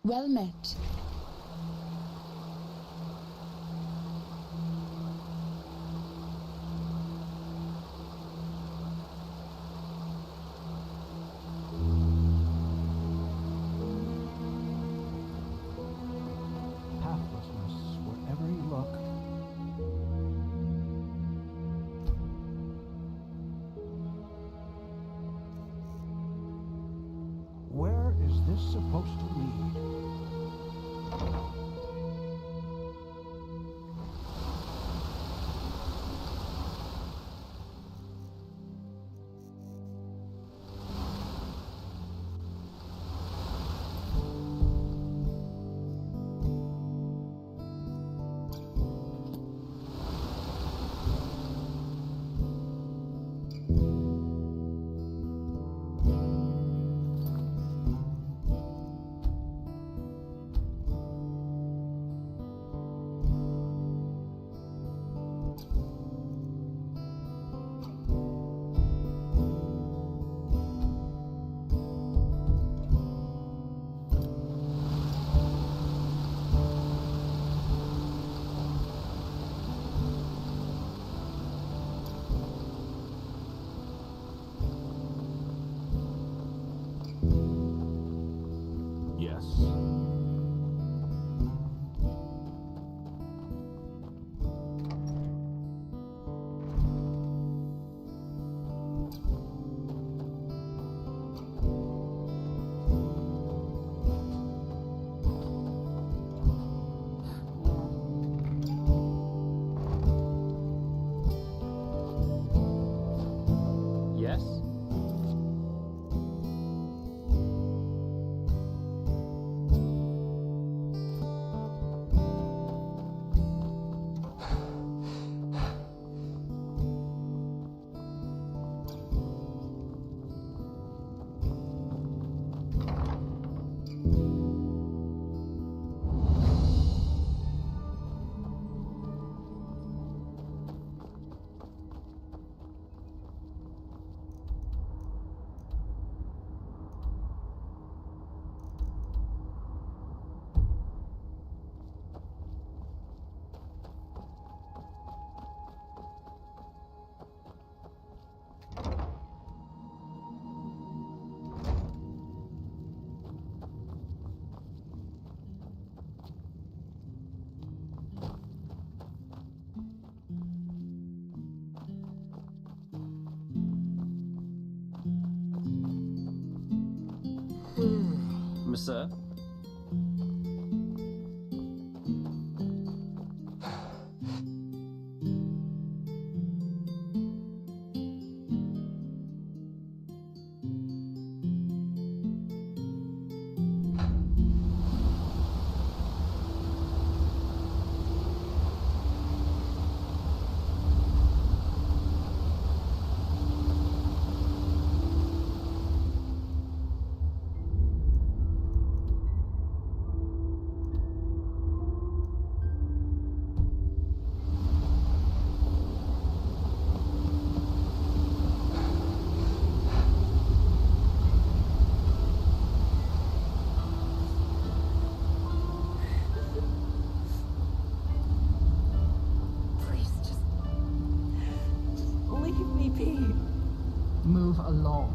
Well met. Pathlessness wherever you look. Where is this supposed to lead? Yes. Yes? Sir? Move along.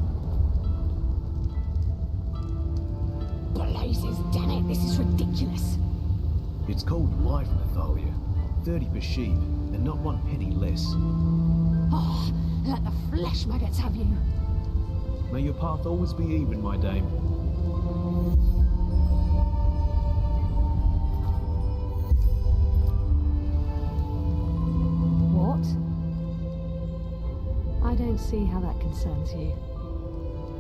Blazes, damn it, this is ridiculous. It's called life, Nathalia. 30 per sheep, and not 1 penny less. Oh, let the flesh maggots have you. May your path always be even, my dame. What? I don't see how that concerns you.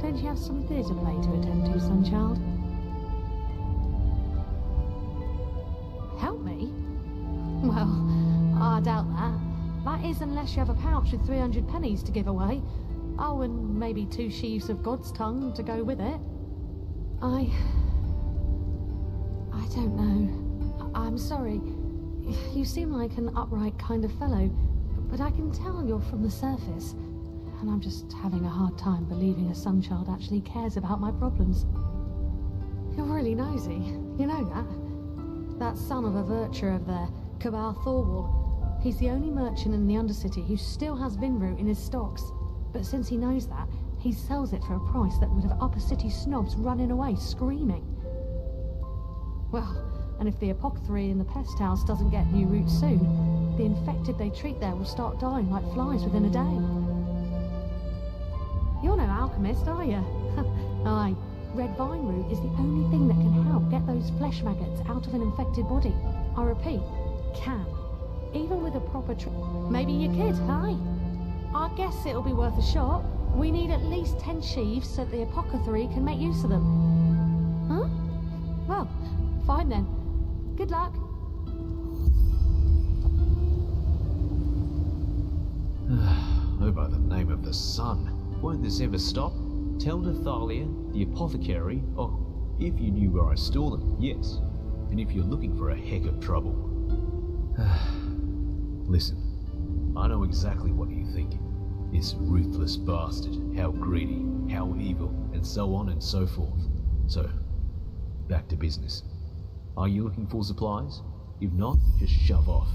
Don't you have some theatre play to attend to, sonchild? Help me? Well, I doubt that. That is unless you have a pouch with 300 pennies to give away. Oh, and maybe 2 sheaves of God's tongue to go with it. I don't know. I'm sorry. You seem like an upright kind of fellow, but I can tell you're from the surface, and I'm just having a hard time believing a sonchild actually cares about my problems. You're really nosy. You know that? That son of a virtue over there, Cabal Thorwall. He's the only merchant in the Undercity who still has Vinroot in his stocks. But since he knows that, he sells it for a price that would have upper city snobs running away screaming. Well, and if the apothecary in the pest house doesn't get new root soon, the infected they treat there will start dying like flies within a day. You're no alchemist, are you? Aye. Red vine root is the only thing that can help get those flesh maggots out of an infected body. I repeat, can. Even with a proper maybe you could, aye? I guess it'll be worth a shot. We need at least 10 sheaves so the apothecary can make use of them. Huh? Well, fine then. Good luck. Oh, by the name of the sun. Won't this ever stop? Tell Nathalia, the apothecary, oh, if you knew where I store them, yes. And if you're looking for a heck of trouble. Listen, I know exactly what you think. This ruthless bastard, how greedy, how evil, and so on and so forth. So, back to business. Are you looking for supplies? If not, just shove off.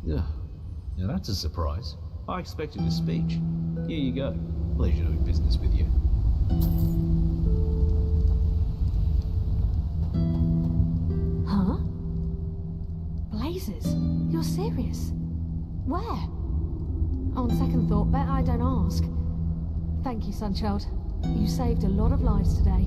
Now that's a surprise. I expected a speech. Here you go. Pleasure doing business with you. Huh? Blazes? You're serious? Where? On second thought, bet I don't ask. Thank you, Sunchild. You saved a lot of lives today.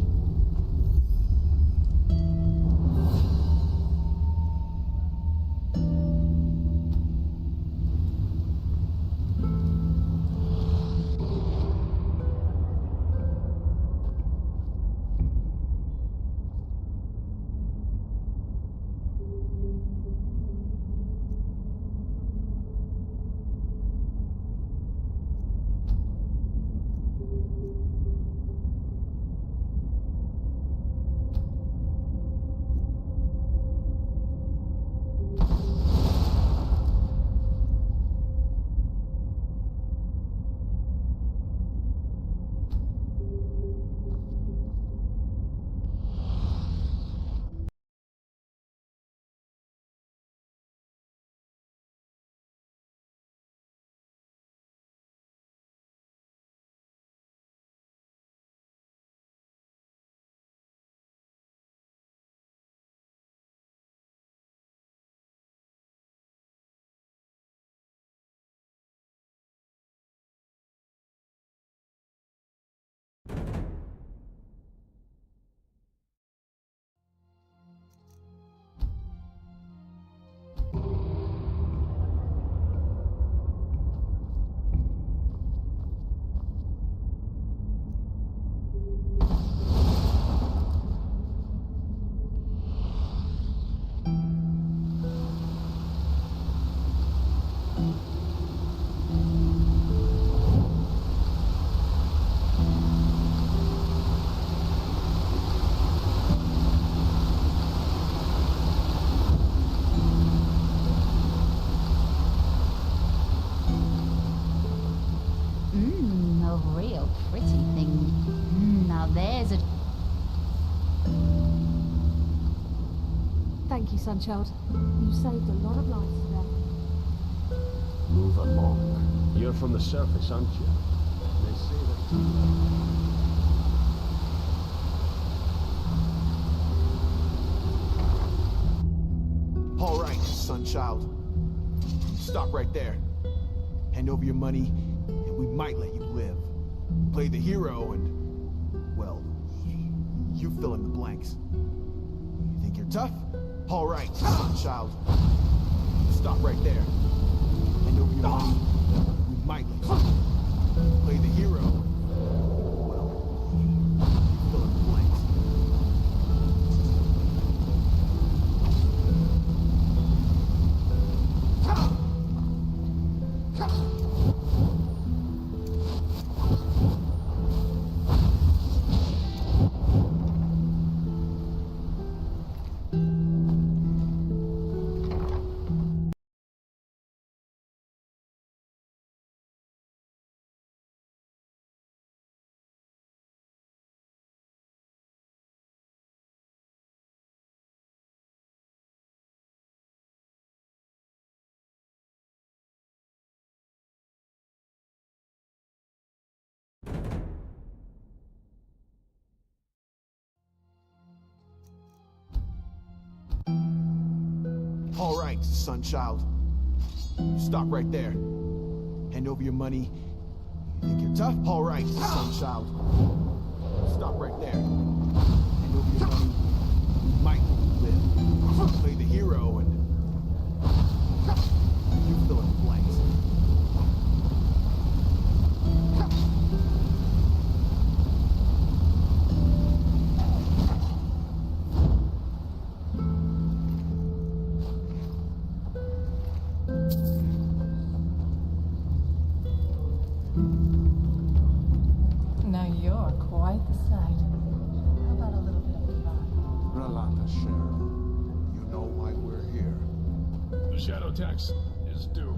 Thank you, Sunchild. You saved a lot of lives today. Move along. You're from the surface, aren't you? They say that... All right, Sunchild. Stop right there. Hand over your money, and we might let you live. Play the hero, and, well, you fill in the blanks. You think you're tough? All right, Sunchild. Stop right there. Hand over your money, we might let you play the hero. All right, Sunchild. Stop right there. Hand over your money. You think you're tough? All right, Sunchild. Stop right there. Hand over your money. We might live. Play the hero and you fill in the blanks. Now you're quite the sight. How about a little bit of fun? Rolanda, Sheriff. You know why we're here. The shadow tax is due.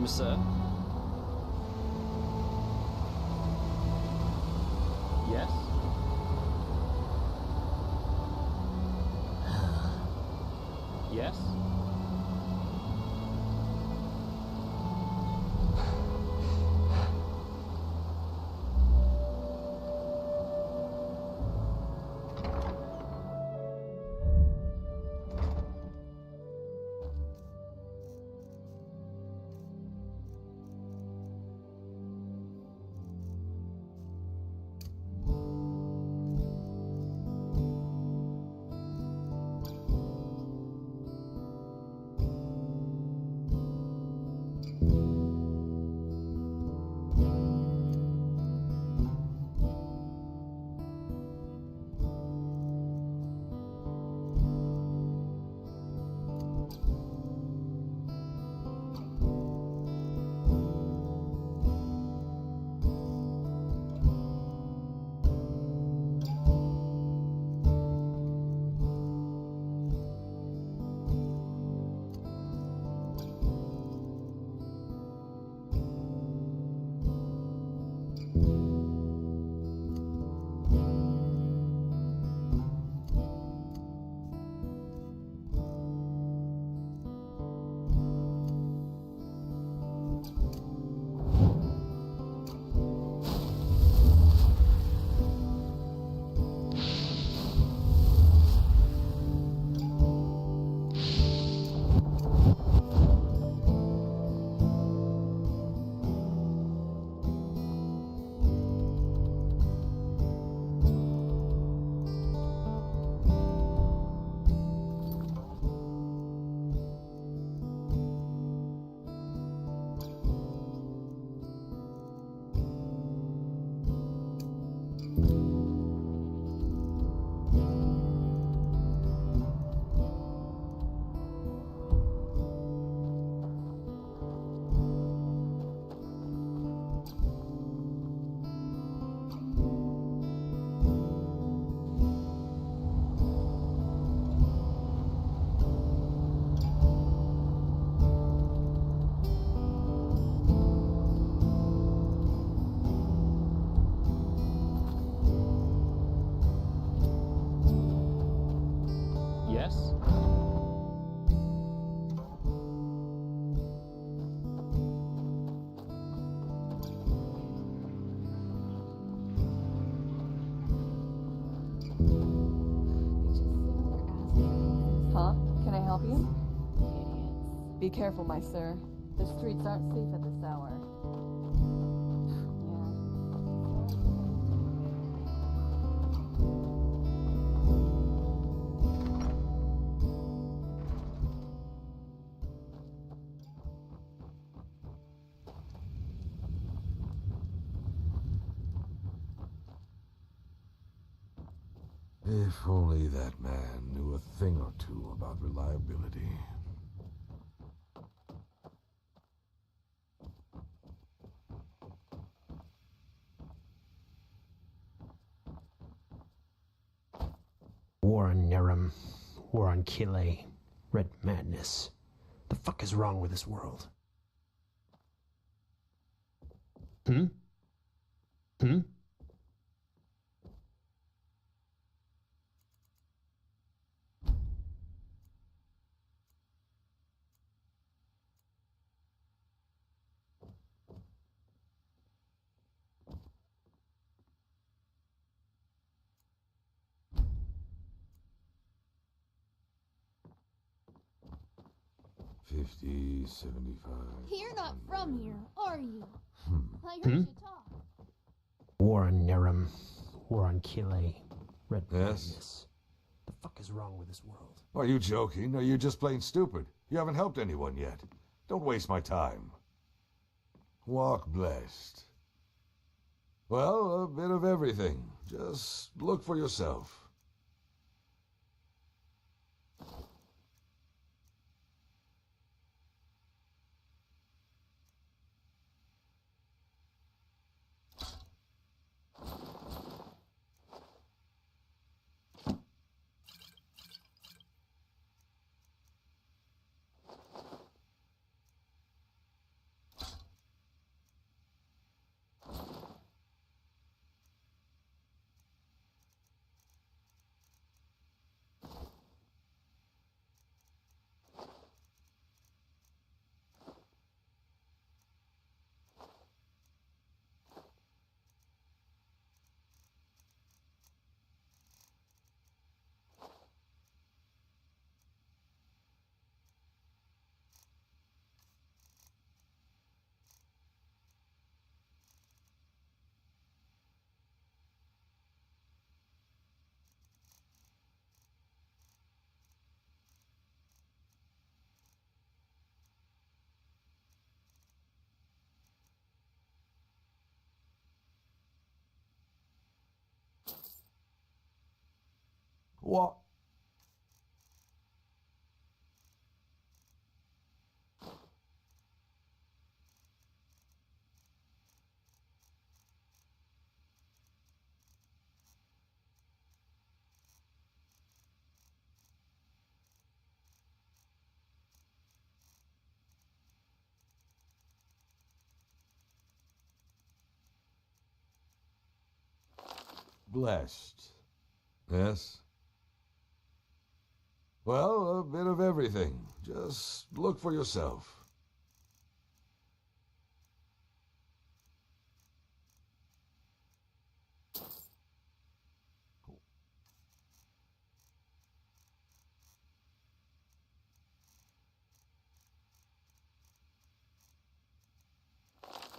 Sir? Yes? Yes? Be careful, my sir. The streets aren't safe at this hour. If only that man knew a thing or two about reliability. War on Nerum, war on Kile, red madness. The fuck is wrong with this world? Hmm? 50, 75. You're not from here, are you? I heard you talk. War on Nerum, war on Kile, red Yes? madness. The fuck is wrong with this world? Are you joking? Are you just plain stupid? You haven't helped anyone yet. Don't waste my time. Walk blessed. Well, a bit of everything. Just look for yourself. What? Blessed. Yes? Well, a bit of everything. Just look for yourself.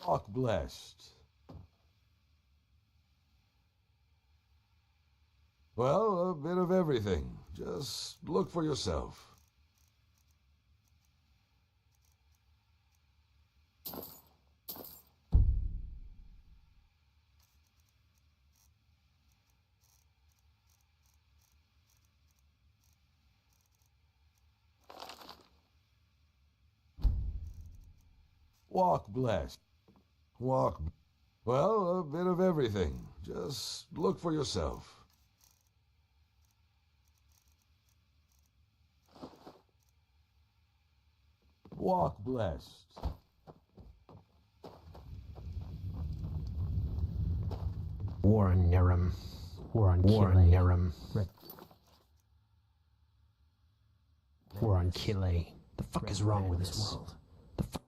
Walk blessed. Well, a bit of everything. Just look for yourself. Walk blessed. Walk. Well, a bit of everything. Just look for yourself. Walk blessed. War on Nerum, war on Kile, red. War on Kile. The fuck is wrong with this world? The fuck?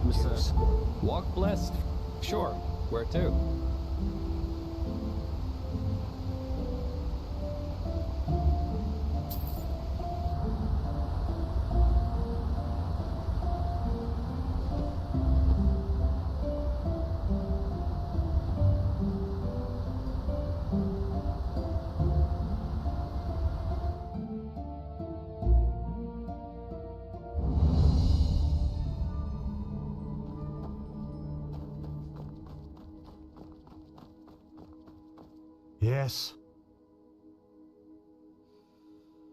Monsieur. use. Walk blessed. Sure. Where to? Yes.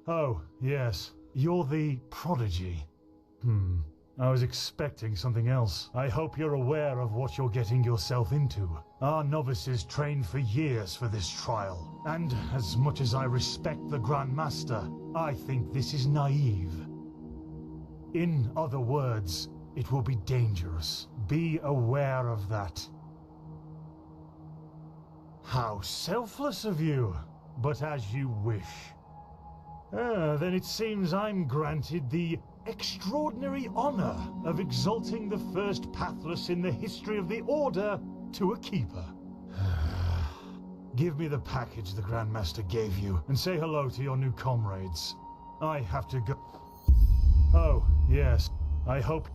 Oh, yes. You're the prodigy. I was expecting something else. I hope you're aware of what you're getting yourself into. Our novices trained for years for this trial. And as much as I respect the Grand Master, I think this is naive. In other words, it will be dangerous. Be aware of that. How selfless of you, but as you wish. Then it seems I'm granted the extraordinary honor of exalting the first pathless in the history of the Order to a keeper. Give me the package the Grandmaster gave you, and say hello to your new comrades. I have to go. Oh, yes. I hope...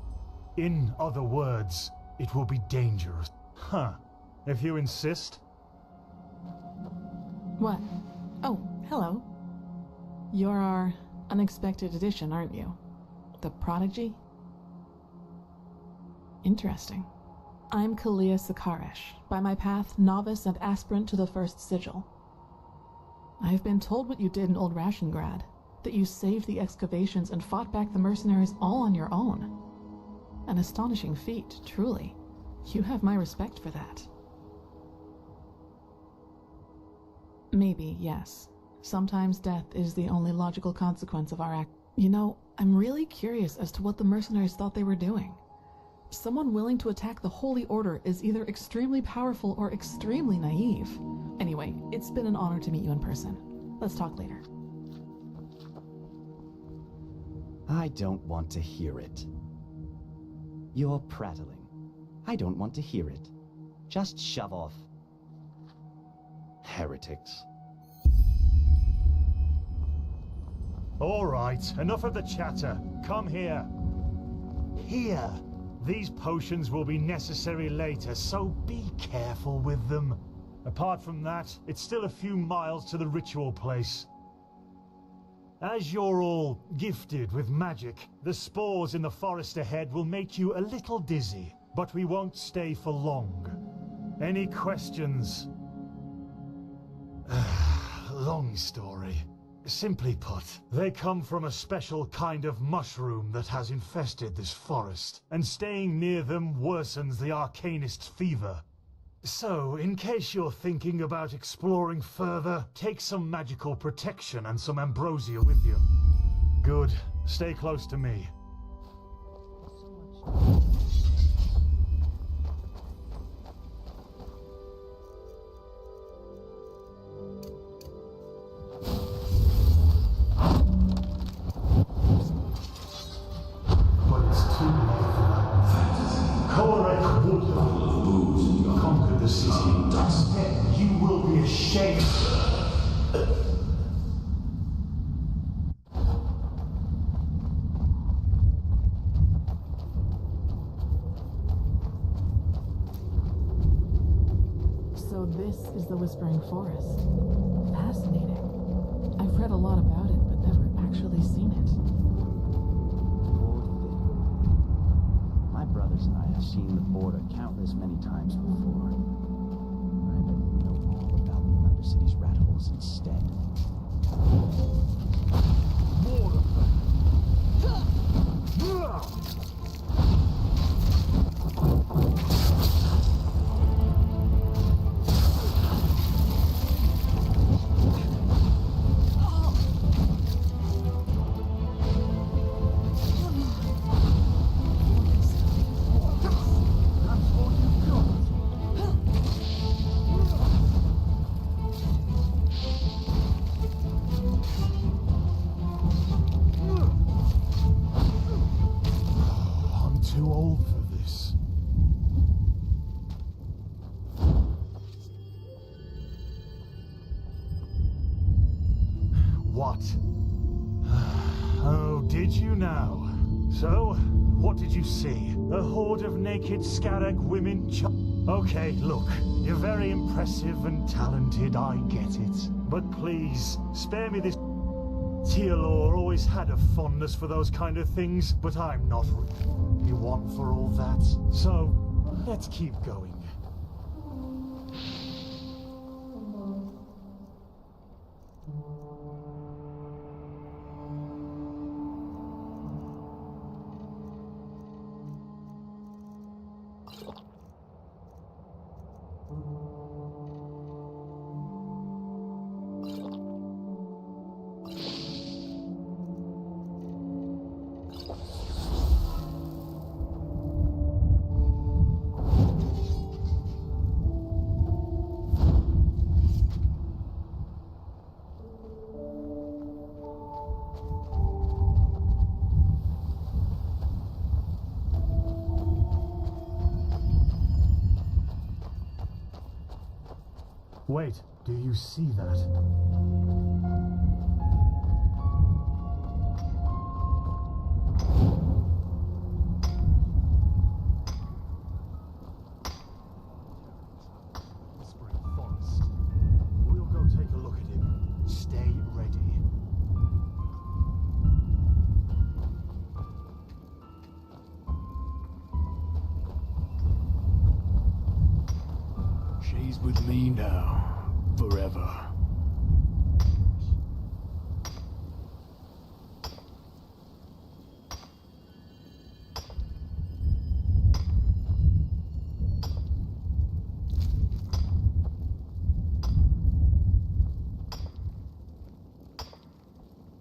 In other words, it will be dangerous. Huh. If you insist. What? Oh, hello. You're our unexpected addition, aren't you? The prodigy? Interesting. I'm Kalia Sakaresh, by my path novice and aspirant to the first sigil. I've been told what you did in Old Rashengrad, that you saved the excavations and fought back the mercenaries all on your own. An astonishing feat, truly. You have my respect for that. Maybe, yes. Sometimes death is the only logical consequence of our act. You know, I'm really curious as to what the mercenaries thought they were doing. Someone willing to attack the Holy Order is either extremely powerful or extremely naive. Anyway, it's been an honor to meet you in person. Let's talk later. I don't want to hear it. You're prattling. I don't want to hear it. Just shove off. Heretics. All right, enough of the chatter. Come here. Here. These potions will be necessary later, so be careful with them. Apart from that, it's still a few miles to the ritual place. As you're all gifted with magic, the spores in the forest ahead will make you a little dizzy, but we won't stay for long. Any questions? Long story. Simply put, they come from a special kind of mushroom that has infested this forest, and staying near them worsens the arcanist's fever. So, in case you're thinking about exploring further, take some magical protection and some ambrosia with you. Good. Stay close to me. So this is the Whispering Forest. Fascinating. I've read a lot about it, but never actually seen it. Poor thing. My brothers and I have seen the border countless many times before. I bet you know all about the Undercity's rat holes instead. More of them. Too old for this. did you now? So, what did you see? A horde of naked Scarag women? Okay, look, you're very impressive and talented, I get it. But please, spare me this. Tealor always had a fondness for those kind of things, but I'm not really one for all that. So, let's keep going. Wait, do you see that? Whispering Forest. We'll go take a look at him. Stay ready. She's with me now. Forever.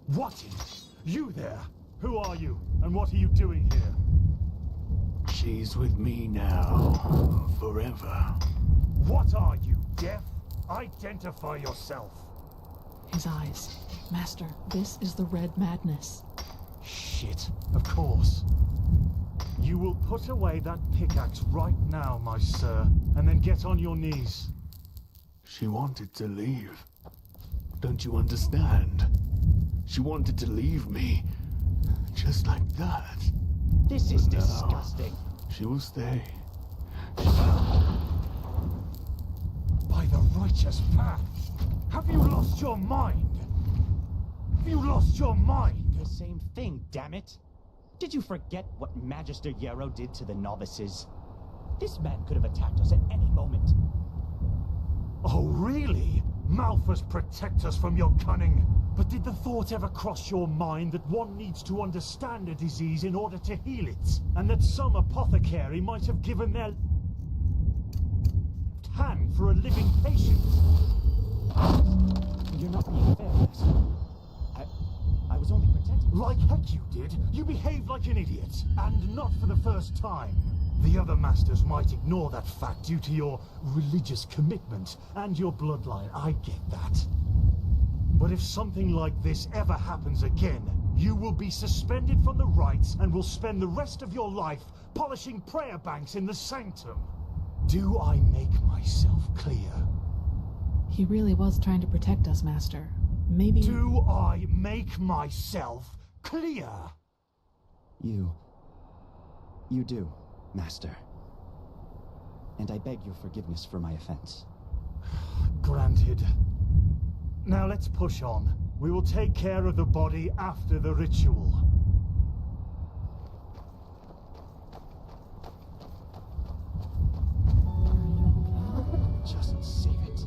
What? You there? Who are you? And what are you doing here? She's with me now. Forever. What are you, deaf? Identify yourself. His eyes. Master, this is the red madness. Shit, of course. You will put away that pickaxe right now, my sir, and then get on your knees. She wanted to leave. Don't you understand? She wanted to leave me. Just like that. This is But now, disgusting. She will stay. By the righteous path! Have you lost your mind? Have you lost your mind? The same thing, damn it! Did you forget what Magister Yarrow did to the novices? This man could have attacked us at any moment. Oh, really? Malphus, protect us from your cunning. But did the thought ever cross your mind that one needs to understand a disease in order to heal it? And that some apothecary might have given their hand for a living patient? You're not being fair, Master. I was only protecting... Like heck you did. You behaved like an idiot. And not for the first time. The other masters might ignore that fact due to your religious commitment and your bloodline. I get that. But if something like this ever happens again, you will be suspended from the rites and will spend the rest of your life polishing prayer banks in the sanctum. Do I make myself clear? He really was trying to protect us, Master. Maybe... Do I make myself clear? You do, Master. And I beg your forgiveness for my offense. Granted. Now let's push on. We will take care of the body after the ritual. Just save it.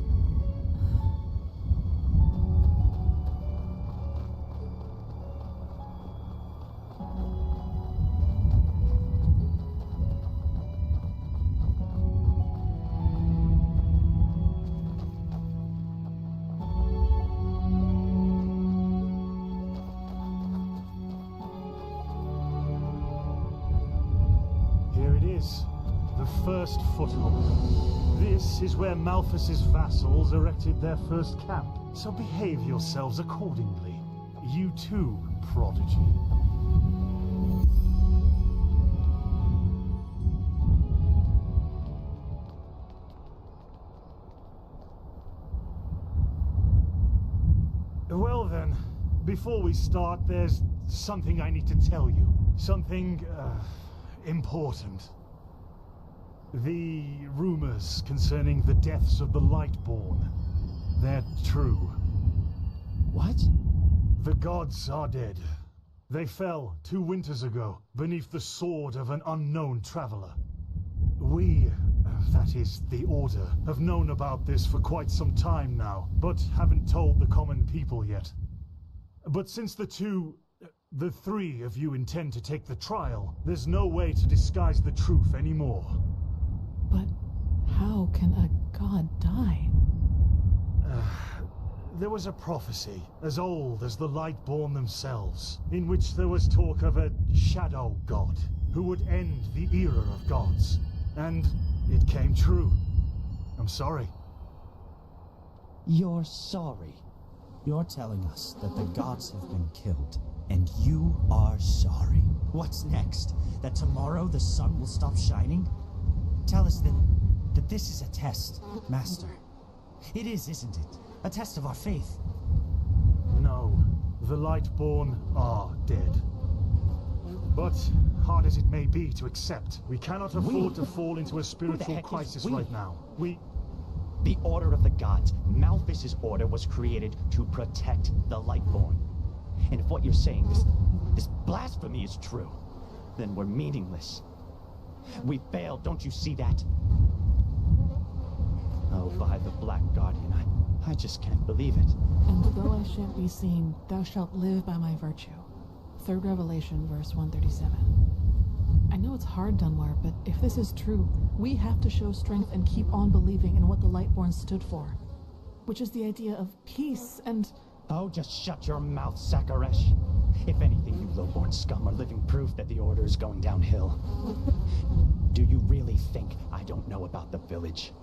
First foothold. This is where Malphus's vassals erected their first camp, so behave yourselves accordingly. You too, prodigy. Well then, Before we start, there's something I need to tell you. Something, important. The rumors concerning the deaths of the Lightborn, they're true. What? The gods are dead. They fell 2 winters ago beneath the sword of an unknown traveler. We, that is, the Order, have known about this for quite some time now, but haven't told the common people yet. But since the 3 of you intend to take the trial, there's no way to disguise the truth anymore. But how can a god die? There was a prophecy, as old as the Lightborn themselves, in which there was talk of a shadow god, who would end the era of gods. And it came true. I'm sorry. You're sorry. You're telling us that the gods have been killed, and you are sorry. What's next? That tomorrow the sun will stop shining? Tell us that this is a test, Master. It is, isn't it? A test of our faith. No, the Lightborn are dead. But, hard as it may be to accept, we cannot afford to fall into a spiritual crisis right now. The Order of the Gods, Malphas's order, was created to protect the Lightborn. And if what you're saying, this blasphemy is true, then we're meaningless. We failed, don't you see that? Oh, by the Black Guardian, I just can't believe it. And though I shan't be seen, thou shalt live by my virtue. 3rd Revelation, verse 137. I know it's hard, Dunmore, but if this is true, we have to show strength and keep on believing in what the Lightborn stood for. Which is the idea of peace and... Oh, just shut your mouth, Sakaresh. If anything, you low-born scum are living proof that the Order is going downhill. Do you really think I don't know about the village?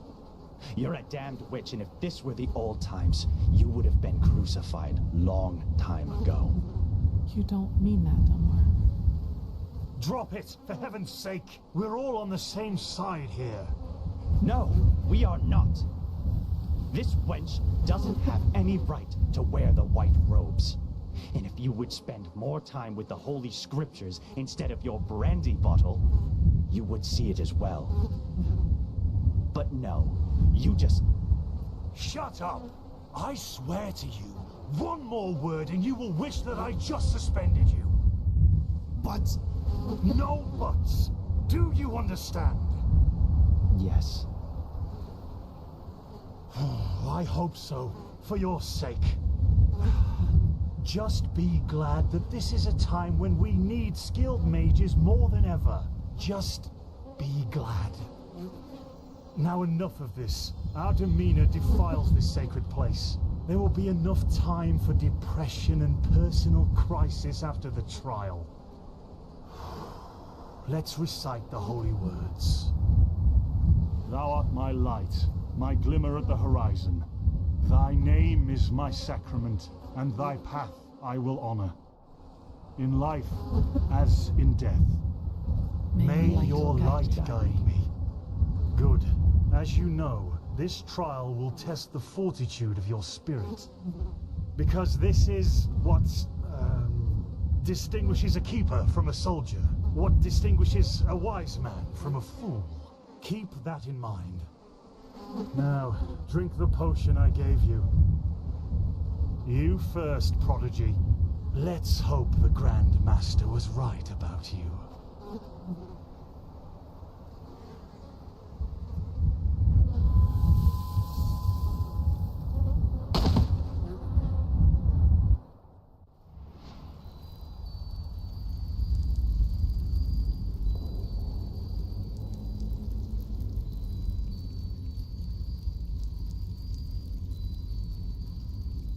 You're a damned witch, and if this were the old times, you would have been crucified long time ago. You don't mean that, Dunmore. Drop it, for heaven's sake! We're all on the same side here. No, we are not. This wench doesn't have any right to wear the white robes. And if you would spend more time with the Holy Scriptures instead of your brandy bottle, you would see it as well. But no, you just... Shut up! I swear to you, one more word and you will wish that I just suspended you. But... No buts! Do you understand? Yes. I hope so, for your sake. Just be glad that this is a time when we need skilled mages more than ever. Just be glad. Now enough of this. Our demeanor defiles this sacred place. There will be enough time for depression and personal crisis after the trial. Let's recite the holy words. Thou art my light, my glimmer at the horizon. Thy name is my sacrament, and thy path I will honor. In life as in death. May your light guide me. Good. As you know, this trial will test the fortitude of your spirit. Because this is what distinguishes a keeper from a soldier. What distinguishes a wise man from a fool. Keep that in mind. Now, drink the potion I gave you. You first, Prodigy. Let's hope the Grand Master was right about you.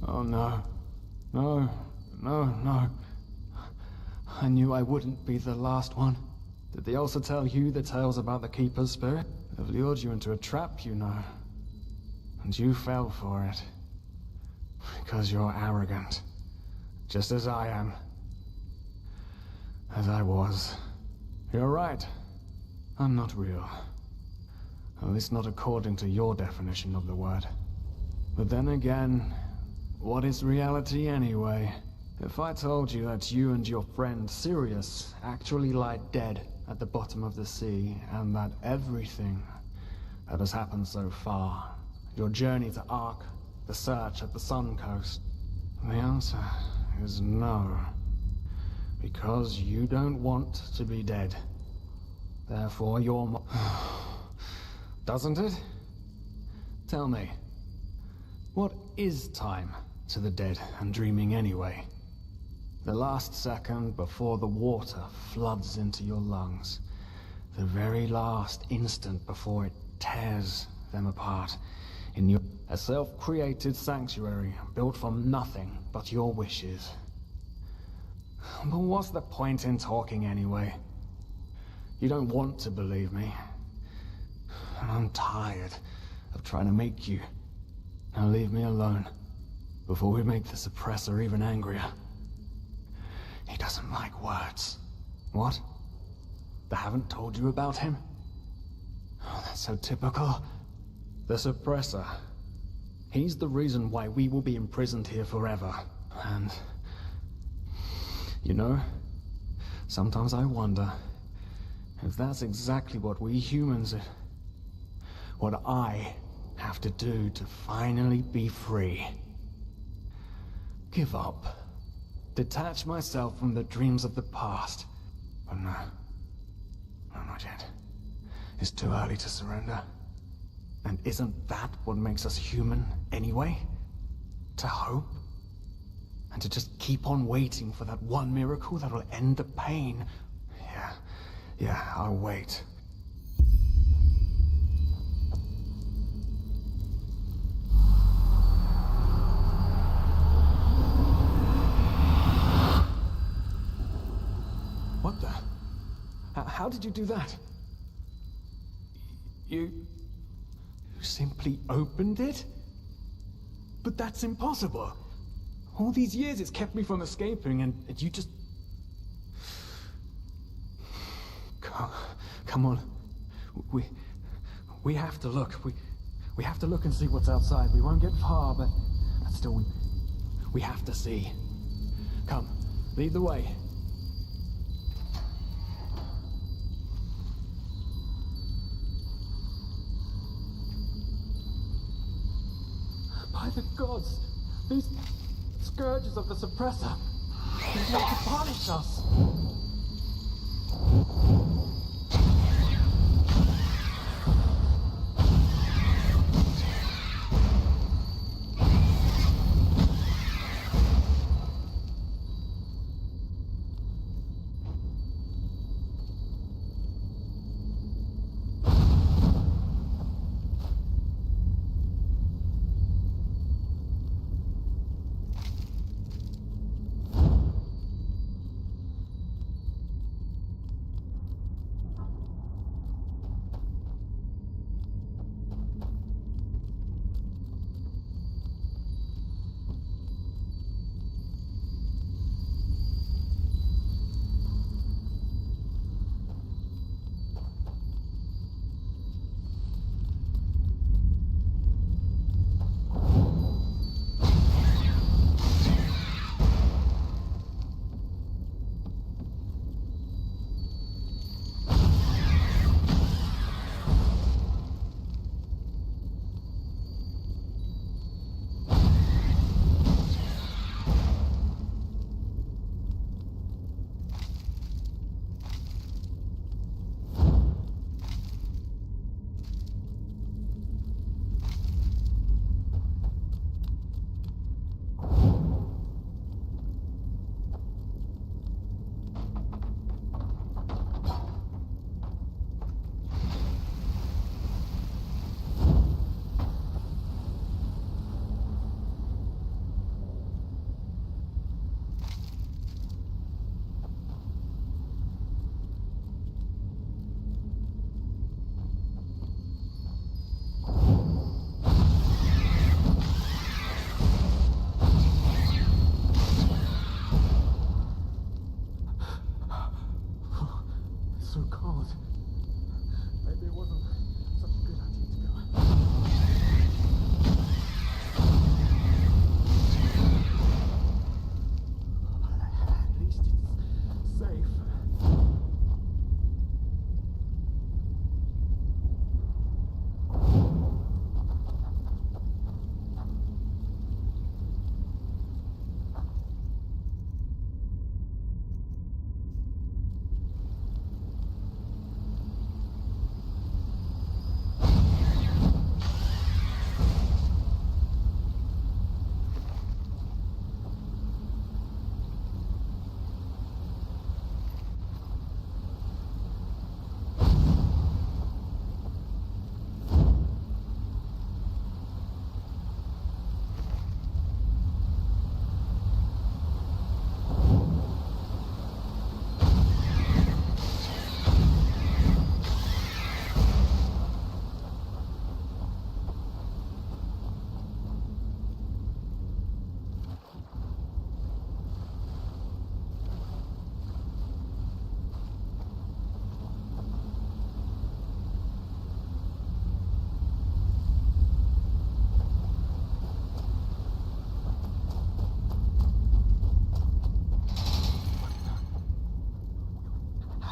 Oh no. No, no, no. I knew I wouldn't be the last one. Did they also tell you the tales about the Keeper's spirit? They've lured you into a trap, you know. And you fell for it. Because you're arrogant. Just as I am. As I was. You're right. I'm not real. At least not according to your definition of the word. But then again, what is reality anyway? If I told you that you and your friend Sirius actually lie dead at the bottom of the sea, and that everything that has happened so far, your journey to Ark, the search at the Sun Coast, the answer is no. Because you don't want to be dead. Therefore you're doesn't it? Tell me, what is time to the dead and dreaming anyway? The last second before the water floods into your lungs. The very last instant before it tears them apart in your... A self-created sanctuary built from nothing but your wishes. But what's the point in talking anyway? You don't want to believe me. And I'm tired of trying to make you. Now leave me alone before we make the suppressor even angrier. He doesn't like words. What? They haven't told you about him? Oh, that's so typical. The suppressor. He's the reason why we will be imprisoned here forever. And... you know, sometimes I wonder if that's exactly what we humans... what I have to do to finally be free. Give up. Detach myself from the dreams of the past. But no. No, not yet. It's too early to surrender. And isn't that what makes us human, anyway? To hope? And to just keep on waiting for that one miracle that'll end the pain. Yeah, I'll wait. What the? How did you do that? You simply opened it? But that's impossible. All these years it's kept me from escaping, and you just... Come on. We have to look. We have to look and see what's outside. We won't get far, but still we have to see. Come, lead the way. By the gods, these scourges of the suppressor, they're meant to punish us.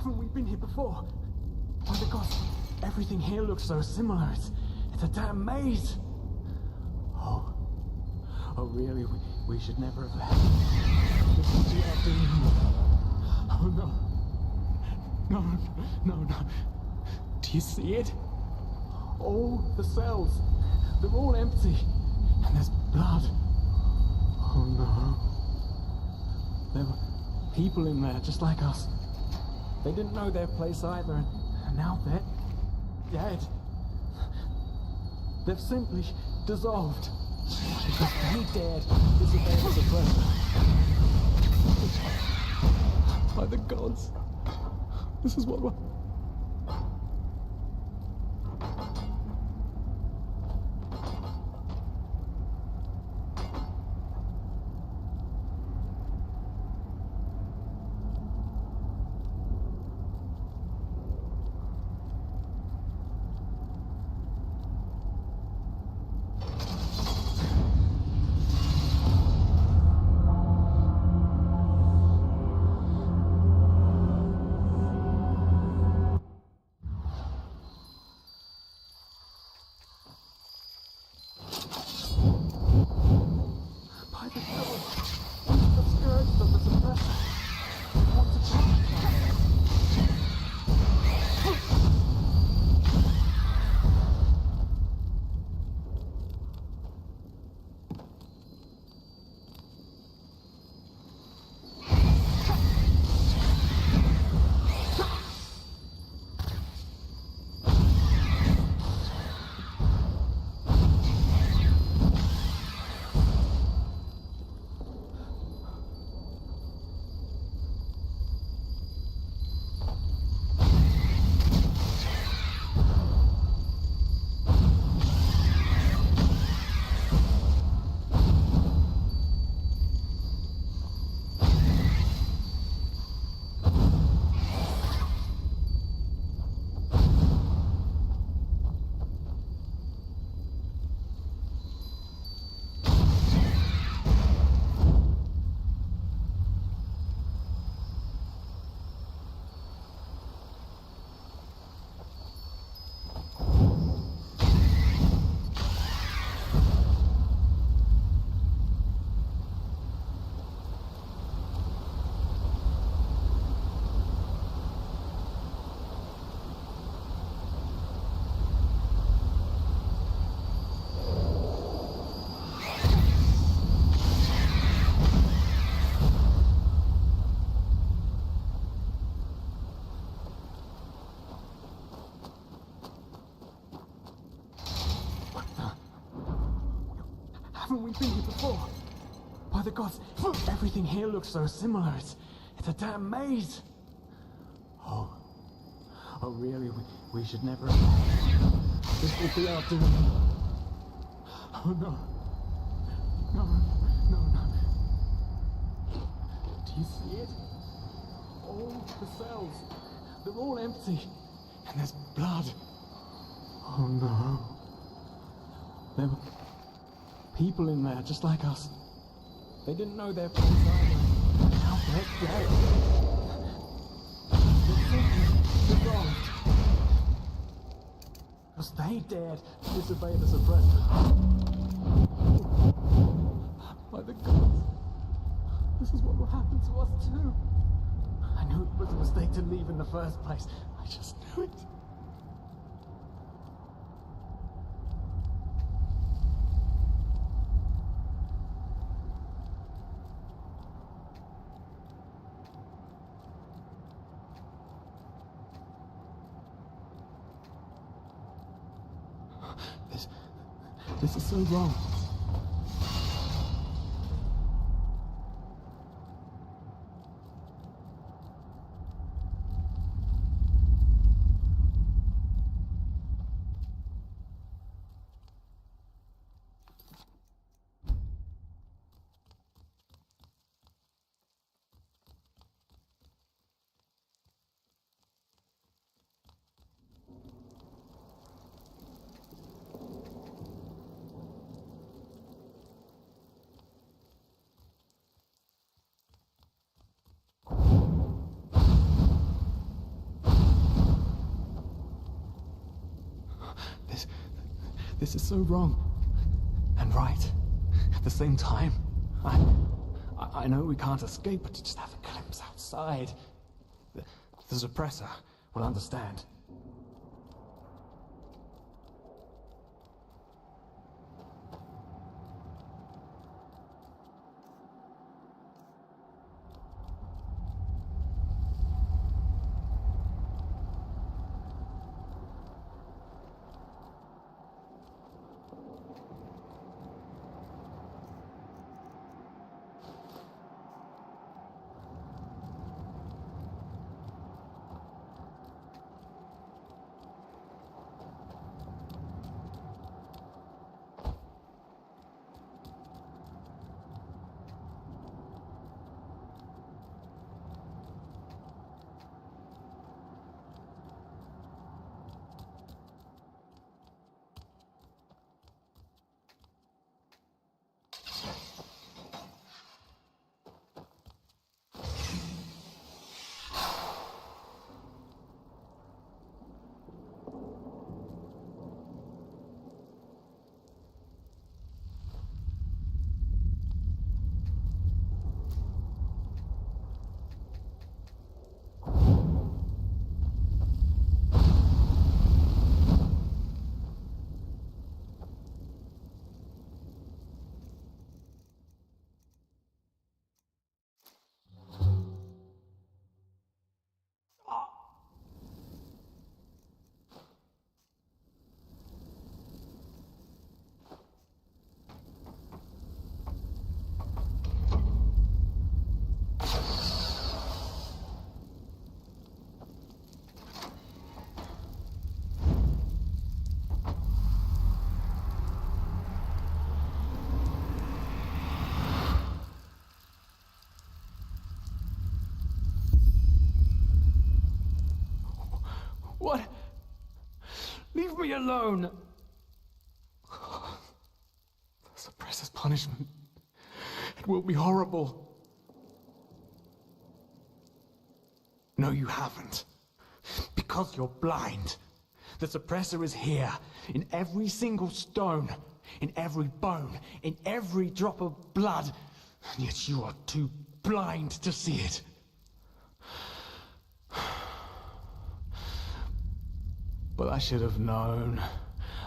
Haven't we been here before? By the gods, everything here looks so similar. It's a damn maze. Oh really? We should never have left. This is the afternoon. Oh no. No. Do you see it? All the cells. They're all empty. And there's blood. Oh no. There were people in there just like us. They didn't know their place either, and now they're dead. They've simply dissolved. Because they dared disobey the suppressor. By the gods. This is what we're... Haven't we been here before? By the gods, everything here looks so similar. It's a damn maze. Oh really? We should never have... This will be afternoon. Oh no. No. Do you see it? All the cells. They're all empty. And there's blood. Oh no. There were people in there just like us. They didn't know their place either. Now they're dead. They're simply dissolved. Because they dared disobey the suppressor. By the gods. This is what will happen to us too. I knew it was a mistake to leave in the first place. I just knew it. This is so wrong. This is so wrong. And right. At the same time. I know we can't escape, but to just have a glimpse outside. The suppressor will understand. What? Leave me alone! The suppressor's punishment. It will be horrible. No, you haven't. Because you're blind. The suppressor is here, in every single stone, in every bone, in every drop of blood, and yet you are too blind to see it. But I should have known.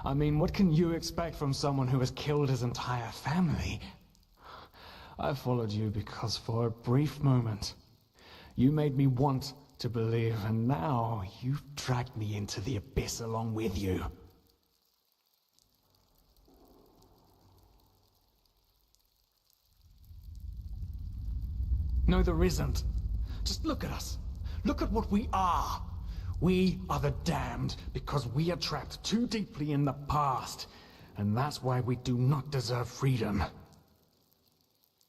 I mean, what can you expect from someone who has killed his entire family? I followed you because for a brief moment, you made me want to believe, and now you've dragged me into the abyss along with you. No, there isn't. Just look at us. Look at what we are. We are the damned because we are trapped too deeply in the past, and that's why we do not deserve freedom.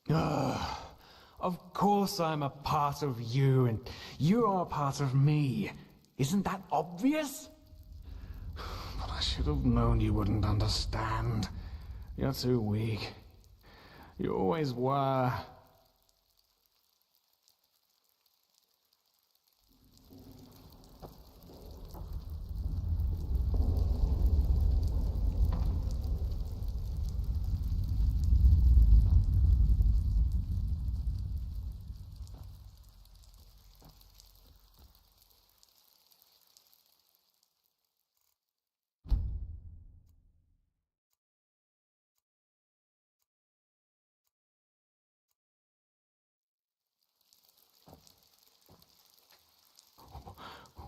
Of course I'm a part of you, and you are a part of me. Isn't that obvious? But I should have known you wouldn't understand. You're too weak. You always were.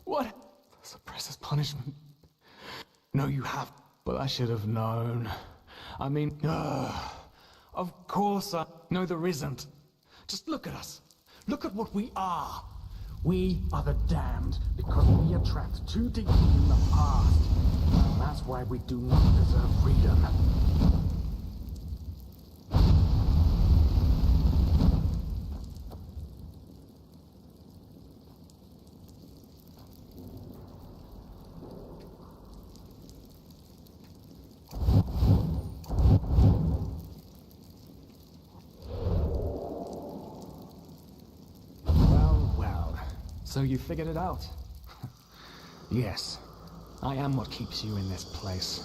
What? The suppressor's punishment. No, you have. But I should have known. I mean, of course I... No, there isn't. Just look at us. Look at what we are. We are the damned because we are trapped too deeply in the past. And that's why we do not deserve freedom. So you figured it out? Yes. I am what keeps you in this place.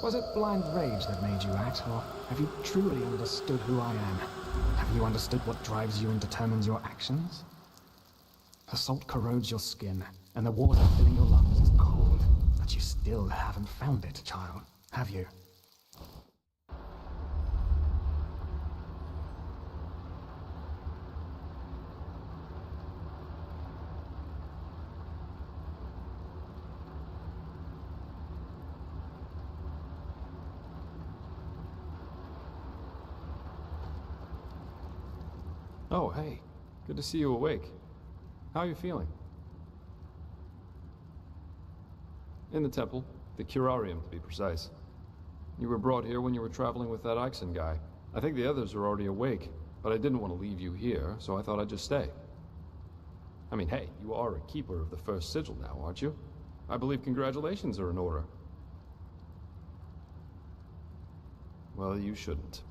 Was it blind rage that made you act, or have you truly understood who I am? Have you understood what drives you and determines your actions? The salt corrodes your skin, and the water filling your lungs is cold. But you still haven't found it, child, have you? Oh, hey. Good to see you awake. How are you feeling? In the temple. The curarium, to be precise. You were brought here when you were traveling with that Ixon guy. I think the others are already awake, but I didn't want to leave you here, so I thought I'd just stay. I mean, hey, you are a keeper of the first sigil now, aren't you? I believe congratulations are in order. Well, you shouldn't.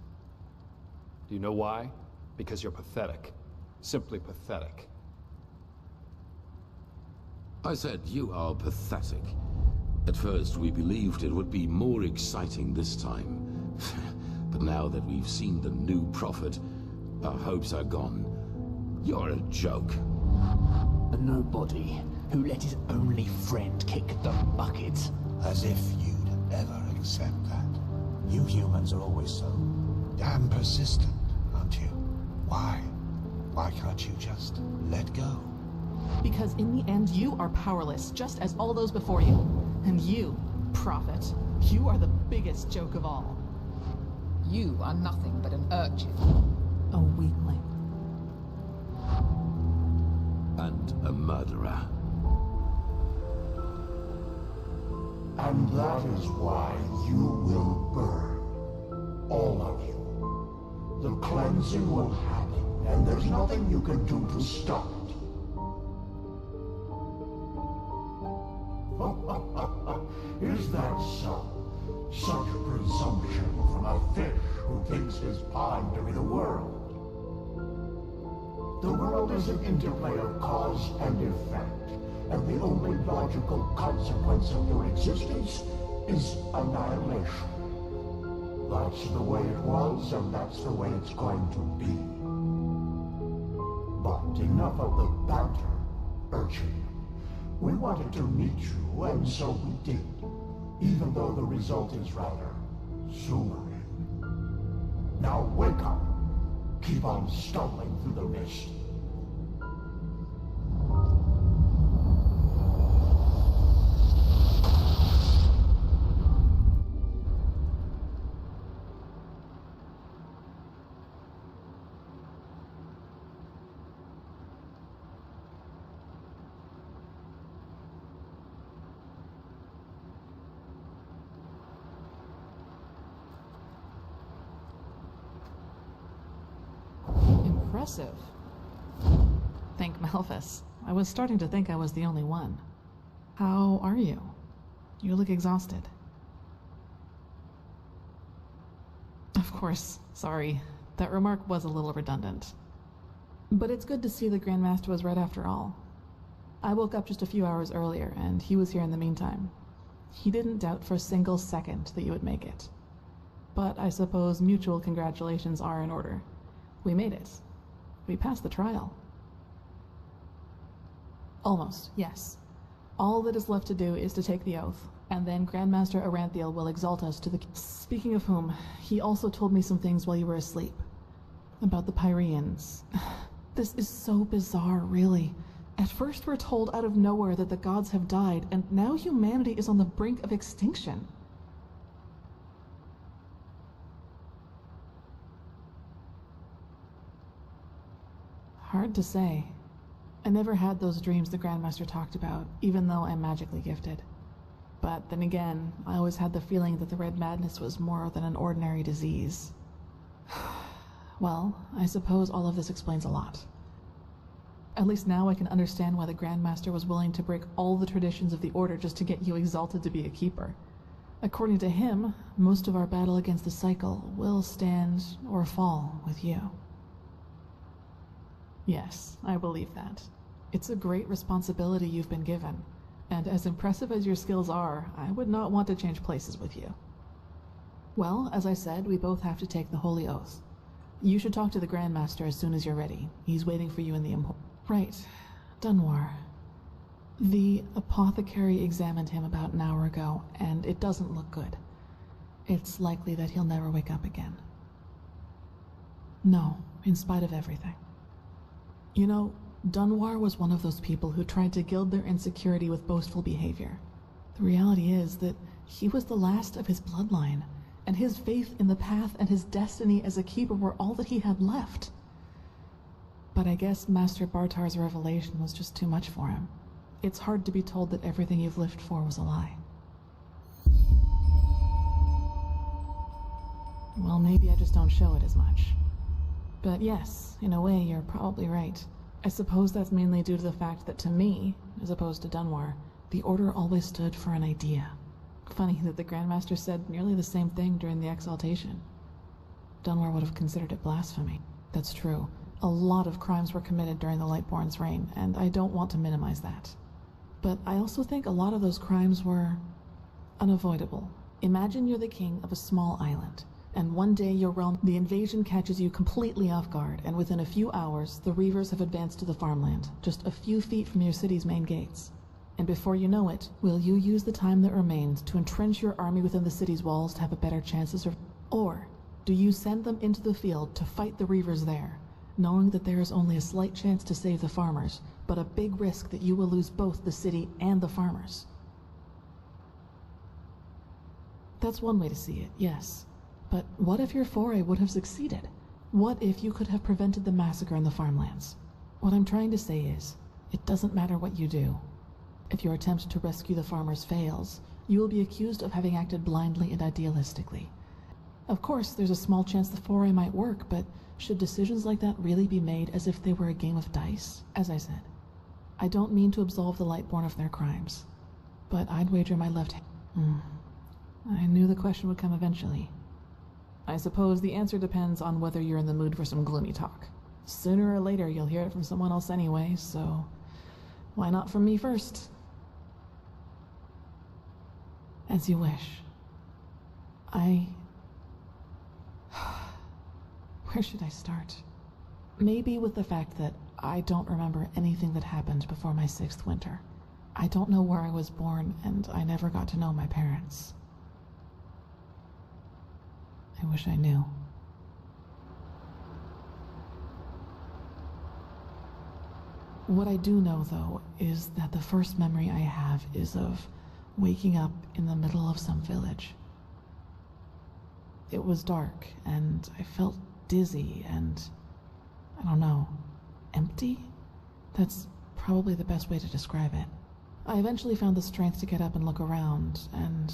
Do you know why? Because you're pathetic. Simply pathetic. I said you are pathetic. At first we believed it would be more exciting this time. But now that we've seen the new prophet, our hopes are gone. You're a joke. A nobody who let his only friend kick the bucket. As if you'd ever accept that. You humans are always so damn persistent, aren't you? Why? Why can't you just let go? Because in the end, you are powerless, just as all those before you. And you, prophet, you are the biggest joke of all. You are nothing but an urchin. A weakling. And a murderer. And that is why you will burn. All of you. The cleansing will happen, and there's nothing you can do to stop it. Is that so? Such presumption from a fish who thinks his pond to be the world. The world is an interplay of cause and effect, and the only logical consequence of your existence is annihilation. That's the way it was, and that's the way it's going to be. But enough of the banter, urchin. We wanted to meet you, and so we did, even though the result is rather sobering. Now wake up. Keep on stumbling through the mist. Impressive. Thank Malphus. I was starting to think I was the only one. How are you? You look exhausted. Of course, sorry. That remark was a little redundant. But it's good to see the Grandmaster was right after all. I woke up just a few hours earlier, and he was here in the meantime. He didn't doubt for a single second that you would make it. But I suppose mutual congratulations are in order. We made it. We passed the trial. Almost, yes. All that is left to do is to take the oath, and then Grandmaster Aranthiel will exalt us to the... Speaking of whom, he also told me some things while you were asleep. About the Pyreans. This is so bizarre, really. At first we're told out of nowhere that the gods have died, and now humanity is on the brink of extinction. Hard to say. I never had those dreams the Grandmaster talked about, even though I'm magically gifted. But then again, I always had the feeling that the Red Madness was more than an ordinary disease. Well, I suppose all of this explains a lot. At least now I can understand why the Grandmaster was willing to break all the traditions of the Order just to get you exalted to be a keeper. According to him, most of our battle against the cycle will stand or fall with you. Yes, I believe that. It's a great responsibility you've been given, and as impressive as your skills are, I would not want to change places with you. Well, as I said, we both have to take the holy oath. You should talk to the Grandmaster as soon as you're ready. He's waiting for you in the Right. Dunwar. The apothecary examined him about an hour ago, and it doesn't look good. It's likely that he'll never wake up again. No, in spite of everything. You know, Dunwar was one of those people who tried to gild their insecurity with boastful behavior. The reality is that he was the last of his bloodline, and his faith in the path and his destiny as a keeper were all that he had left. But I guess Master Bartar's revelation was just too much for him. It's hard to be told that everything you've lived for was a lie. Well, maybe I just don't show it as much. But yes, in a way, you're probably right. I suppose that's mainly due to the fact that to me, as opposed to Dunwar, the Order always stood for an idea. Funny that the Grandmaster said nearly the same thing during the exaltation. Dunwar would have considered it blasphemy. That's true. A lot of crimes were committed during the Lightborn's reign, and I don't want to minimize that. But I also think a lot of those crimes were unavoidable. Imagine you're the king of a small island, and one day your realm, the invasion catches you completely off guard, and within a few hours, the Reavers have advanced to the farmland, just a few feet from your city's main gates. And before you know it, will you use the time that remains to entrench your army within the city's walls to have a better chance of survival? Or do you send them into the field to fight the Reavers there, knowing that there is only a slight chance to save the farmers, but a big risk that you will lose both the city and the farmers? That's one way to see it, yes. But what if your foray would have succeeded? What if you could have prevented the massacre in the farmlands? What I'm trying to say is, it doesn't matter what you do. If your attempt to rescue the farmers fails, you will be accused of having acted blindly and idealistically. Of course, there's a small chance the foray might work, but should decisions like that really be made as if they were a game of dice? As I said, I don't mean to absolve the Lightborn of their crimes, but I'd wager my left hand. I knew the question would come eventually. I suppose the answer depends on whether you're in the mood for some gloomy talk. Sooner or later, you'll hear it from someone else anyway, so why not from me first? As you wish. Where should I start? Maybe with the fact that I don't remember anything that happened before my 6th winter. I don't know where I was born, and I never got to know my parents. I wish I knew. What I do know, though, is that the first memory I have is of waking up in the middle of some village. It was dark, and I felt dizzy and, I don't know, empty? That's probably the best way to describe it. I eventually found the strength to get up and look around, and,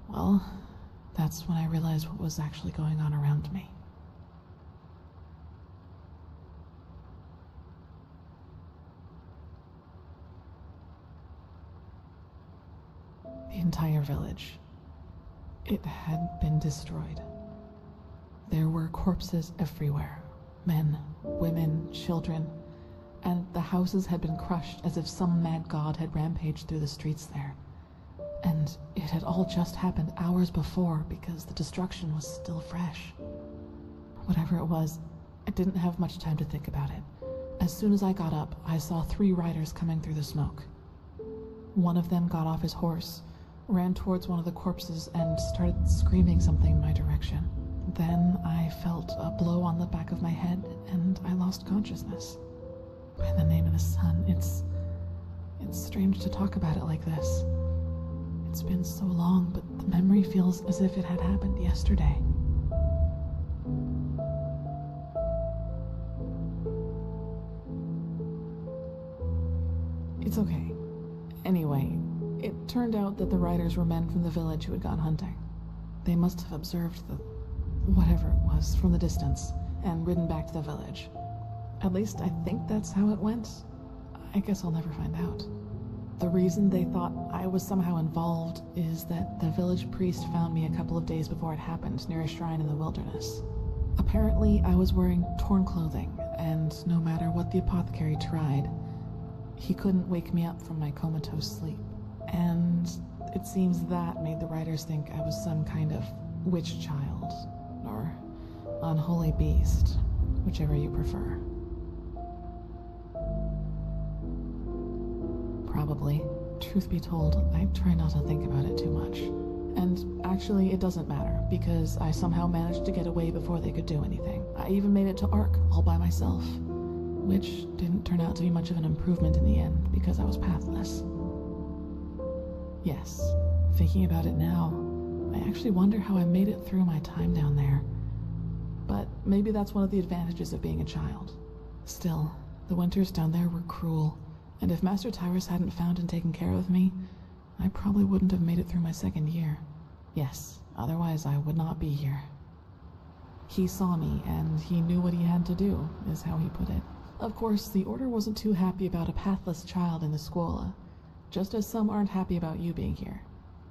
well, that's when I realized what was actually going on around me. The entire village. It had been destroyed. There were corpses everywhere. Men, women, children, and the houses had been crushed as if some mad god had rampaged through the streets there. And it had all just happened hours before because the destruction was still fresh. Whatever it was, I didn't have much time to think about it. As soon as I got up, I saw 3 riders coming through the smoke. One of them got off his horse, ran towards one of the corpses, and started screaming something in my direction. Then I felt a blow on the back of my head, and I lost consciousness. By the name of the sun, it's strange to talk about it like this. It's been so long, but the memory feels as if it had happened yesterday. It's okay. Anyway, it turned out that the riders were men from the village who had gone hunting. They must have observed the whatever it was from the distance and ridden back to the village. At least I think that's how it went. I guess I'll never find out. The reason they thought I was somehow involved is that the village priest found me a couple of days before it happened near a shrine in the wilderness. Apparently, I was wearing torn clothing, and no matter what the apothecary tried, he couldn't wake me up from my comatose sleep. And it seems that made the riders think I was some kind of witch child, or unholy beast, whichever you prefer. Probably. Truth be told, I try not to think about it too much. And actually, it doesn't matter, because I somehow managed to get away before they could do anything. I even made it to Ark all by myself, which didn't turn out to be much of an improvement in the end, because I was pathless. Yes, thinking about it now, I actually wonder how I made it through my time down there. But maybe that's one of the advantages of being a child. Still, the winters down there were cruel, and if Master Tyrus hadn't found and taken care of me, I probably wouldn't have made it through my second year. Yes, otherwise I would not be here. He saw me, and he knew what he had to do, is how he put it. Of course, the Order wasn't too happy about a pathless child in the Scuola, just as some aren't happy about you being here.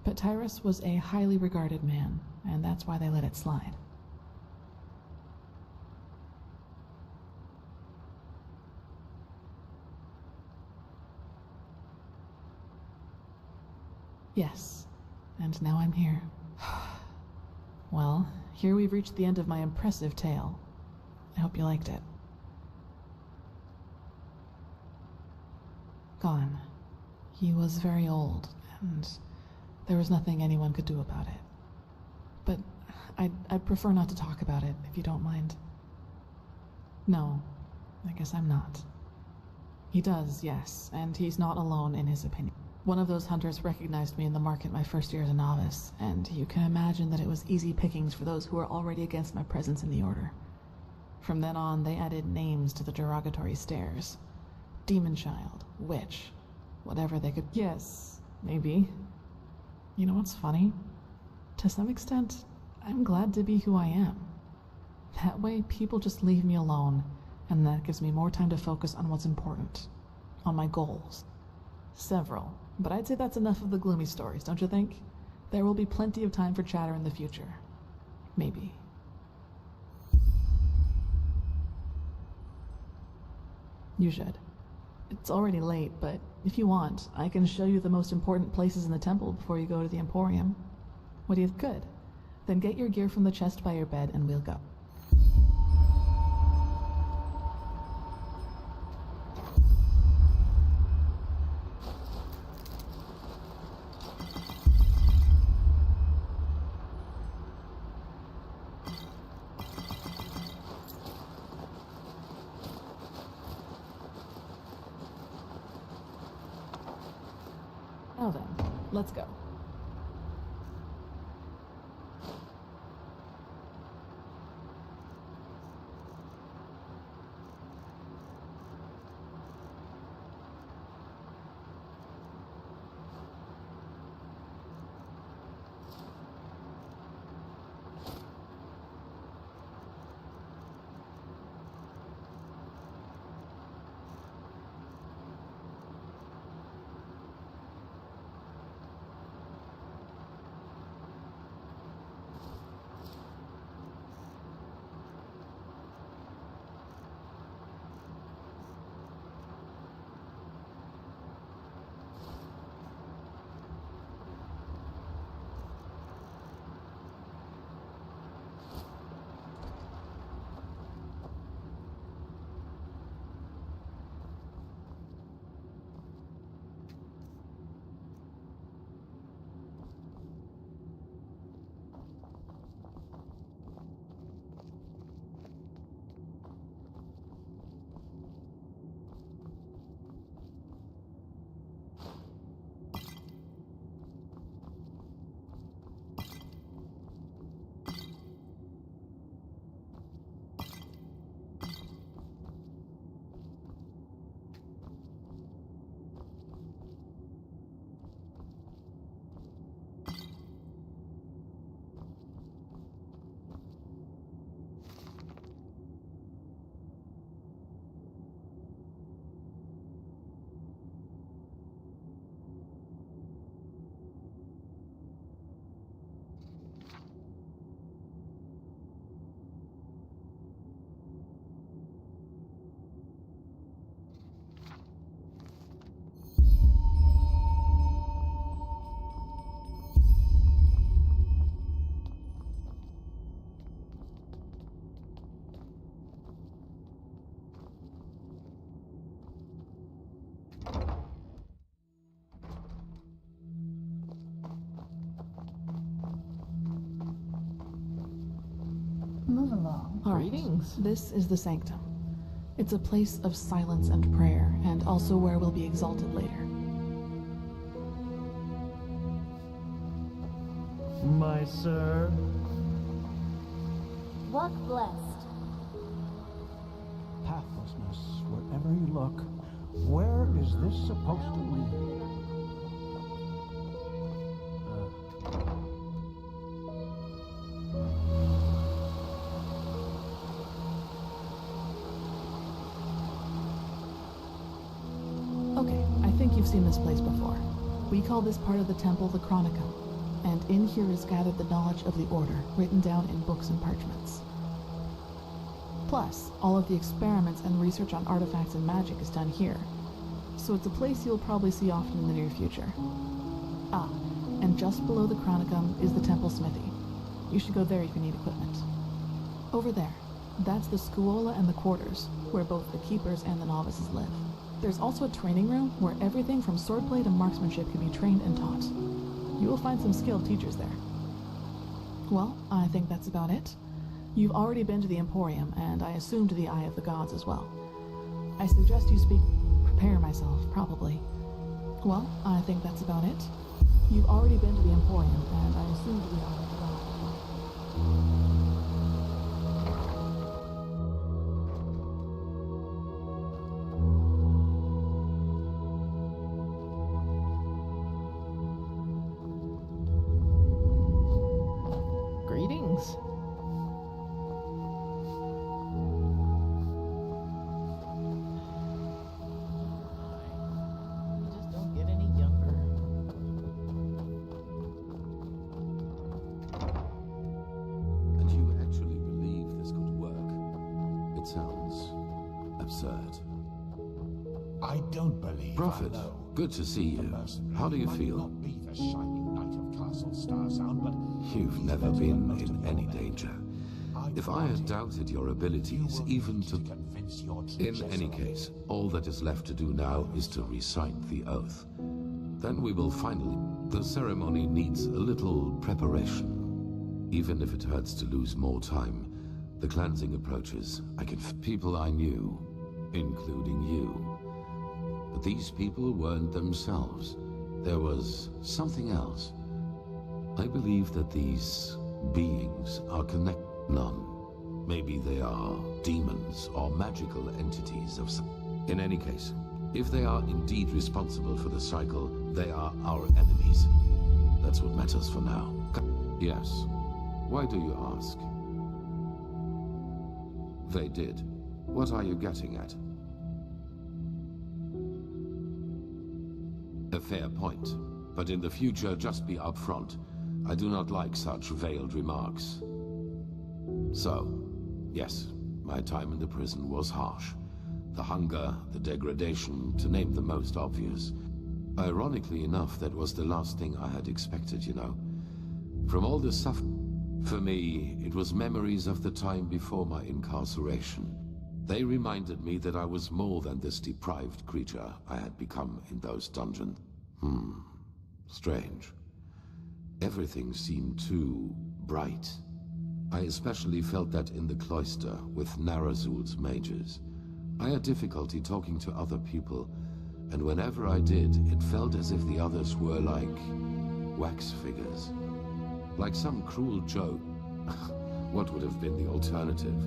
But Tyrus was a highly regarded man, and that's why they let it slide. Yes, and now I'm here. Well, here we've reached the end of my impressive tale. I hope you liked it. Gone. He was very old, and there was nothing anyone could do about it. But I'd prefer not to talk about it, if you don't mind. No, I guess I'm not. He does, yes, and he's not alone in his opinion. One of those hunters recognized me in the market my first year as a novice, and you can imagine that it was easy pickings for those who were already against my presence in the Order. From then on, they added names to the derogatory stares. Demon Child, Witch, whatever they could... Yes, maybe. You know what's funny? To some extent, I'm glad to be who I am. That way, people just leave me alone, and that gives me more time to focus on what's important. On my goals. Several. But I'd say that's enough of the gloomy stories, don't you think? There will be plenty of time for chatter in the future. Maybe. You should. It's already late, but if you want, I can show you the most important places in the temple before you go to the Emporium. What do you... Good. Then get your gear from the chest by your bed and we'll go. Now then, let's go. Alright, Greetings. this is the sanctum. It's a place of silence and prayer, and also where we'll be exalted later. My sir. Walk blessed. Pathlessness, wherever you look. Where is this supposed to lead? Okay, I think you've seen this place before. We call this part of the temple the Chronicum, and in here is gathered the knowledge of the Order, written down in books and parchments. Plus, all of the experiments and research on artifacts and magic is done here, so it's a place you'll probably see often in the near future. Ah, and just below the Chronicum is the temple smithy. You should go there if you need equipment. Over there, that's the scuola and the quarters, where both the keepers and the novices live. There's also a training room where everything from swordplay to marksmanship can be trained and taught. You will find some skilled teachers there. Well, I think that's about it. You've already been to the Emporium, and I assume to the Eye of the Gods as well. I suggest you prepare myself, probably. Well, I think that's about it. You've already been to the Emporium, and I assume to the Eye of the Gods. Greetings. You just don't get any younger. And you actually believe this could work? It sounds absurd. I don't believe Prophet, I know. good to see you. How do you Might feel? not be the shining knight of Castle Starsound, but You've never been in any danger. If I had doubted your abilities, even to... In any case, all that is left to do now is to recite the oath. Then we will finally... The ceremony needs a little preparation. Even if it hurts to lose more time, the cleansing approaches. I can... People I knew, including you. But these people weren't themselves. There was something else. I believe that these beings are none. Maybe they are demons or magical entities of some... In any case, if they are indeed responsible for the cycle, they are our enemies. That's what matters for now. Yes. Why do you ask? They did. What are you getting at? A fair point. But in the future, just be upfront. I do not like such veiled remarks. So, yes, my time in the prison was harsh. The hunger, the degradation, to name the most obvious. Ironically enough, that was the last thing I had expected, you know. From all the suffering, for me, it was memories of the time before my incarceration. They reminded me that I was more than this deprived creature I had become in those dungeons. Strange. Everything seemed too bright. I especially felt that in the cloister with Narazul's mages. I had difficulty talking to other people, and whenever I did, it felt as if the others were like wax figures. Like some cruel joke. What would have been the alternative?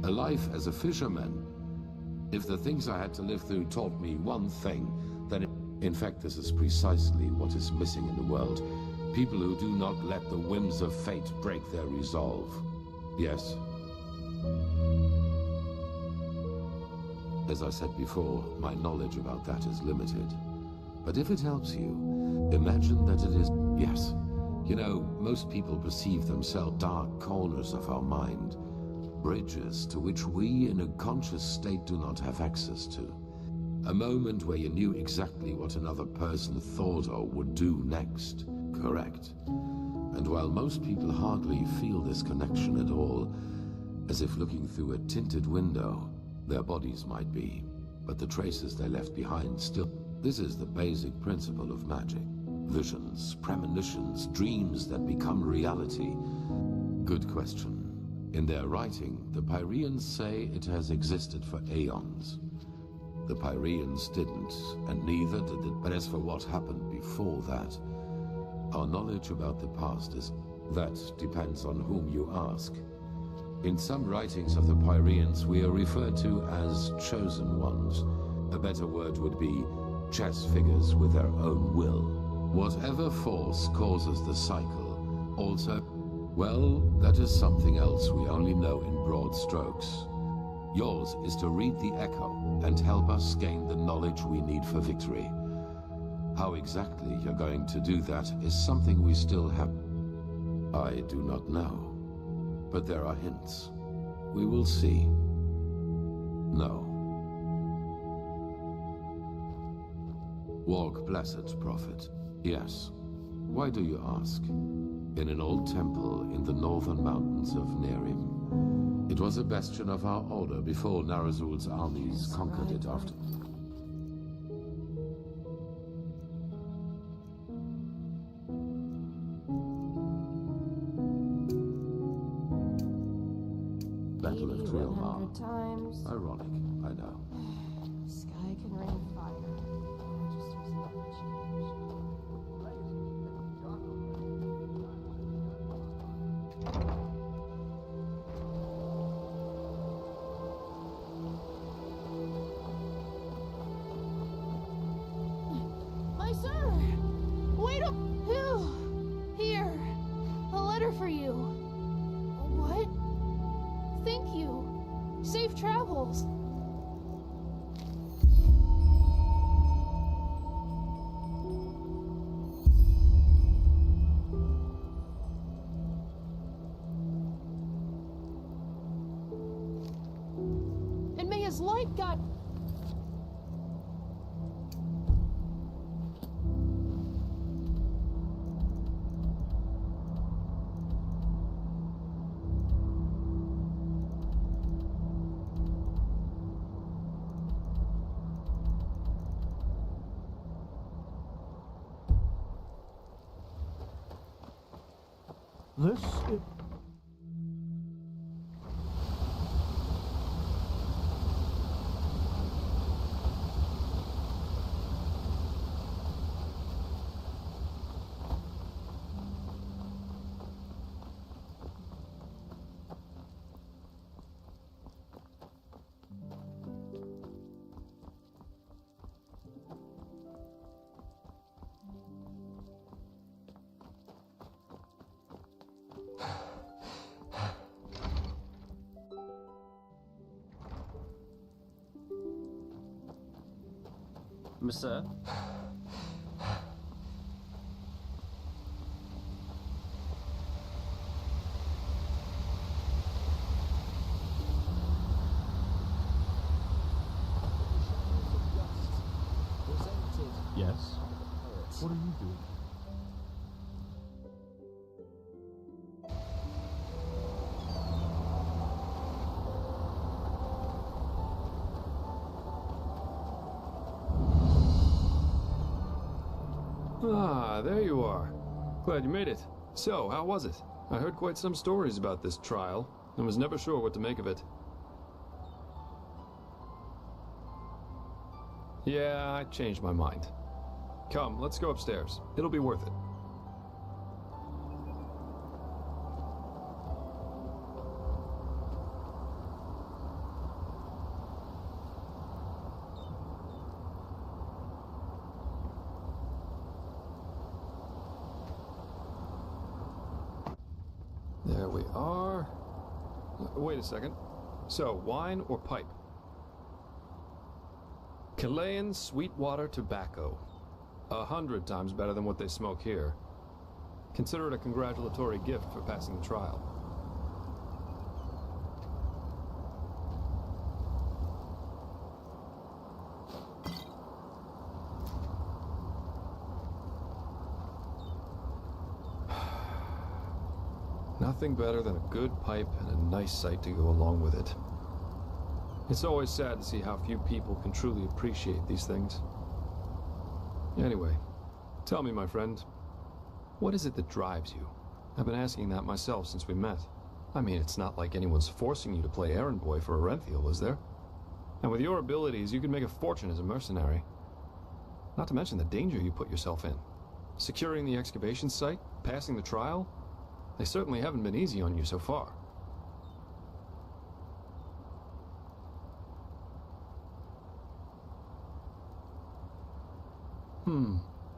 A life as a fisherman? If the things I had to live through taught me one thing, then in fact this is precisely what is missing in the world. People who do not let the whims of fate break their resolve. Yes. As I said before, my knowledge about that is limited. But if it helps you, imagine that it is... Yes. You know, most people perceive themselves dark corners of our mind. Bridges to which we in a conscious state do not have access to. A moment where you knew exactly what another person thought or would do next. Correct. And while most people hardly feel this connection at all, as if looking through a tinted window, their bodies might be, but the traces they left behind still. This is the basic principle of magic. Visions, premonitions, dreams that become reality. Good question. In their writing, the Pyreans say it has existed for aeons. The Pyreans didn't, and neither did the... But as for what happened before that, our knowledge about the past is... That depends on whom you ask. In some writings of the Pyreans, we are referred to as chosen ones. A better word would be chess figures with their own will. Whatever force causes the cycle, also... Well, that is something else we only know in broad strokes. Yours is to read the echo and help us gain the knowledge we need for victory. How exactly you're going to do that is something we still have... I do not know. But there are hints. We will see. No. Walk blessed, Prophet. Yes. Why do you ask? In an old temple in the northern mountains of Nerim. It was a bastion of our order before Narazul's armies conquered it after... Battle of Triomar. Times. Ironic, I know. Sky can rain fire. Registers never change. My sir! Wait up! Here. A letter for you. What? Thank you. Safe travels. And may his light guide... This is... Sir? Yes? What are you doing? Ah, there you are. Glad you made it. So, how was it? I heard quite some stories about this trial, and was never sure what to make of it. Yeah, I changed my mind. Come, let's go upstairs. It'll be worth it. There we are. Wait a second. So, wine or pipe? Chilean Sweetwater tobacco. 100 times better than what they smoke here. Consider it a congratulatory gift for passing the trial. Nothing better than a good pipe and a nice sight to go along with it. It's always sad to see how few people can truly appreciate these things. Anyway, tell me, my friend, what is it that drives you? I've been asking that myself since we met. I mean, it's not like anyone's forcing you to play errand boy for Arenthiel, is there? And with your abilities, you could make a fortune as a mercenary. Not to mention the danger you put yourself in. Securing the excavation site, passing the trial, they certainly haven't been easy on you so far.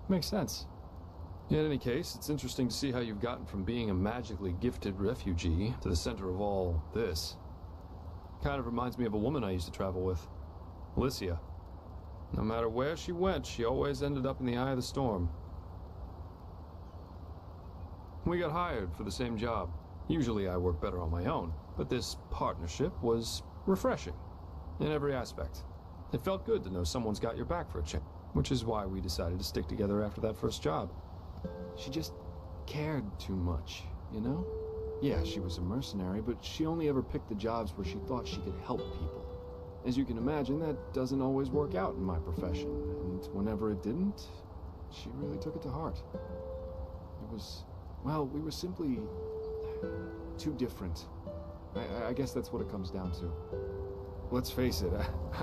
Makes sense. In any case, it's interesting to see how you've gotten from being a magically gifted refugee to the center of all this. Kind of reminds me of a woman I used to travel with, Alicia. No matter where she went, she always ended up in the eye of the storm. We got hired for the same job. Usually I work better on my own, but this partnership was refreshing in every aspect. It felt good to know someone's got your back for a change, which is why we decided to stick together after that first job. She just cared too much, you know? Yeah, she was a mercenary, but she only ever picked the jobs where she thought she could help people. As you can imagine, that doesn't always work out in my profession, and whenever it didn't, she really took it to heart. It was, well, we were simply too different. I guess that's what it comes down to. Let's face it,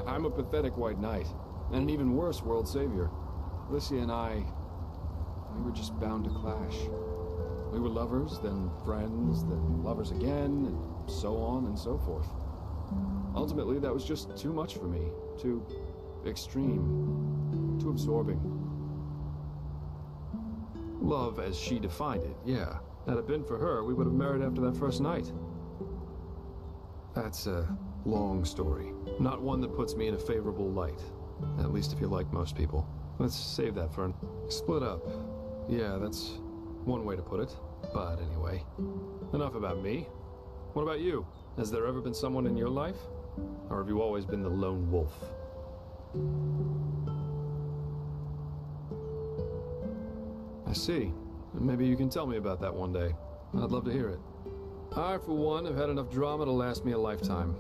I'm a pathetic white knight, and an even worse world savior. Alicia and I, we were just bound to clash. We were lovers, then friends, then lovers again, and so on and so forth. Ultimately, that was just too much for me. Too extreme. Too absorbing. Love as she defined it, yeah. Had it been for her, we would have married after that first night. That's a long story. Not one that puts me in a favorable light. At least if you're like most people. Let's save that for split up. Yeah, that's one way to put it. But anyway, enough about me. What about you? Has there ever been someone in your life? Or have you always been the lone wolf? I see. Maybe you can tell me about that one day. I'd love to hear it. I, for one, have had enough drama to last me a lifetime.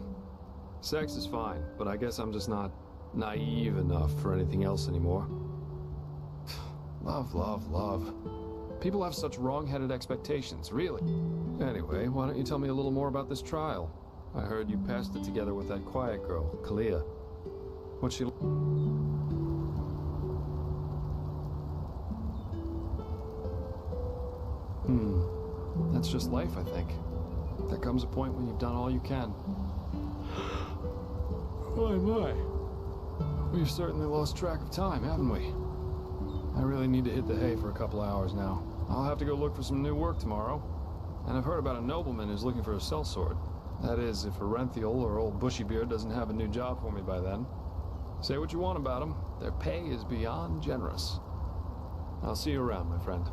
Sex is fine, but I guess I'm just not naive enough for anything else anymore. Love, love, love. People have such wrong-headed expectations, really. Anyway, why don't you tell me a little more about this trial? I heard you passed it together with that quiet girl, Kalia. What's she... That's just life, I think. There comes a point when you've done all you can. My. We've certainly lost track of time, haven't we? I really need to hit the hay for a couple hours now. I'll have to go look for some new work tomorrow. And I've heard about a nobleman who's looking for a sellsword. That is, if Arenthiel or old Bushybeard doesn't have a new job for me by then. Say what you want about them, their pay is beyond generous. I'll see you around, my friend.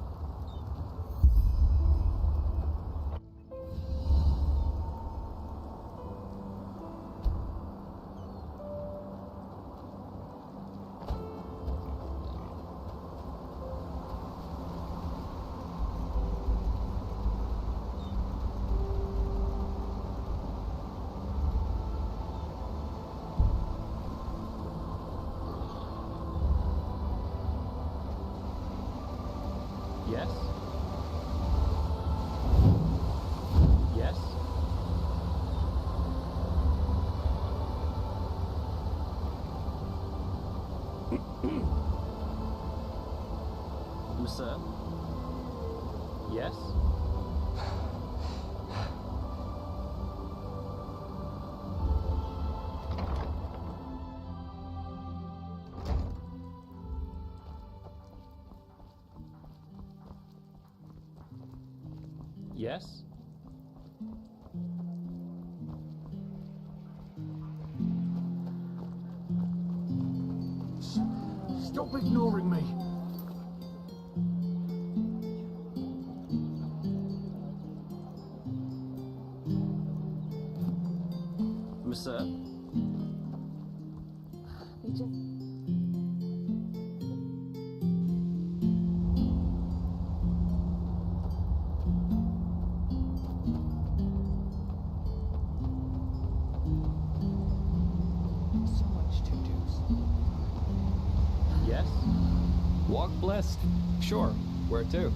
Yes? Yes? Sir? Yes? Yes? Stop ignoring me. Sir? They just... So much to do. Yes? Walk blessed. Sure. Where to?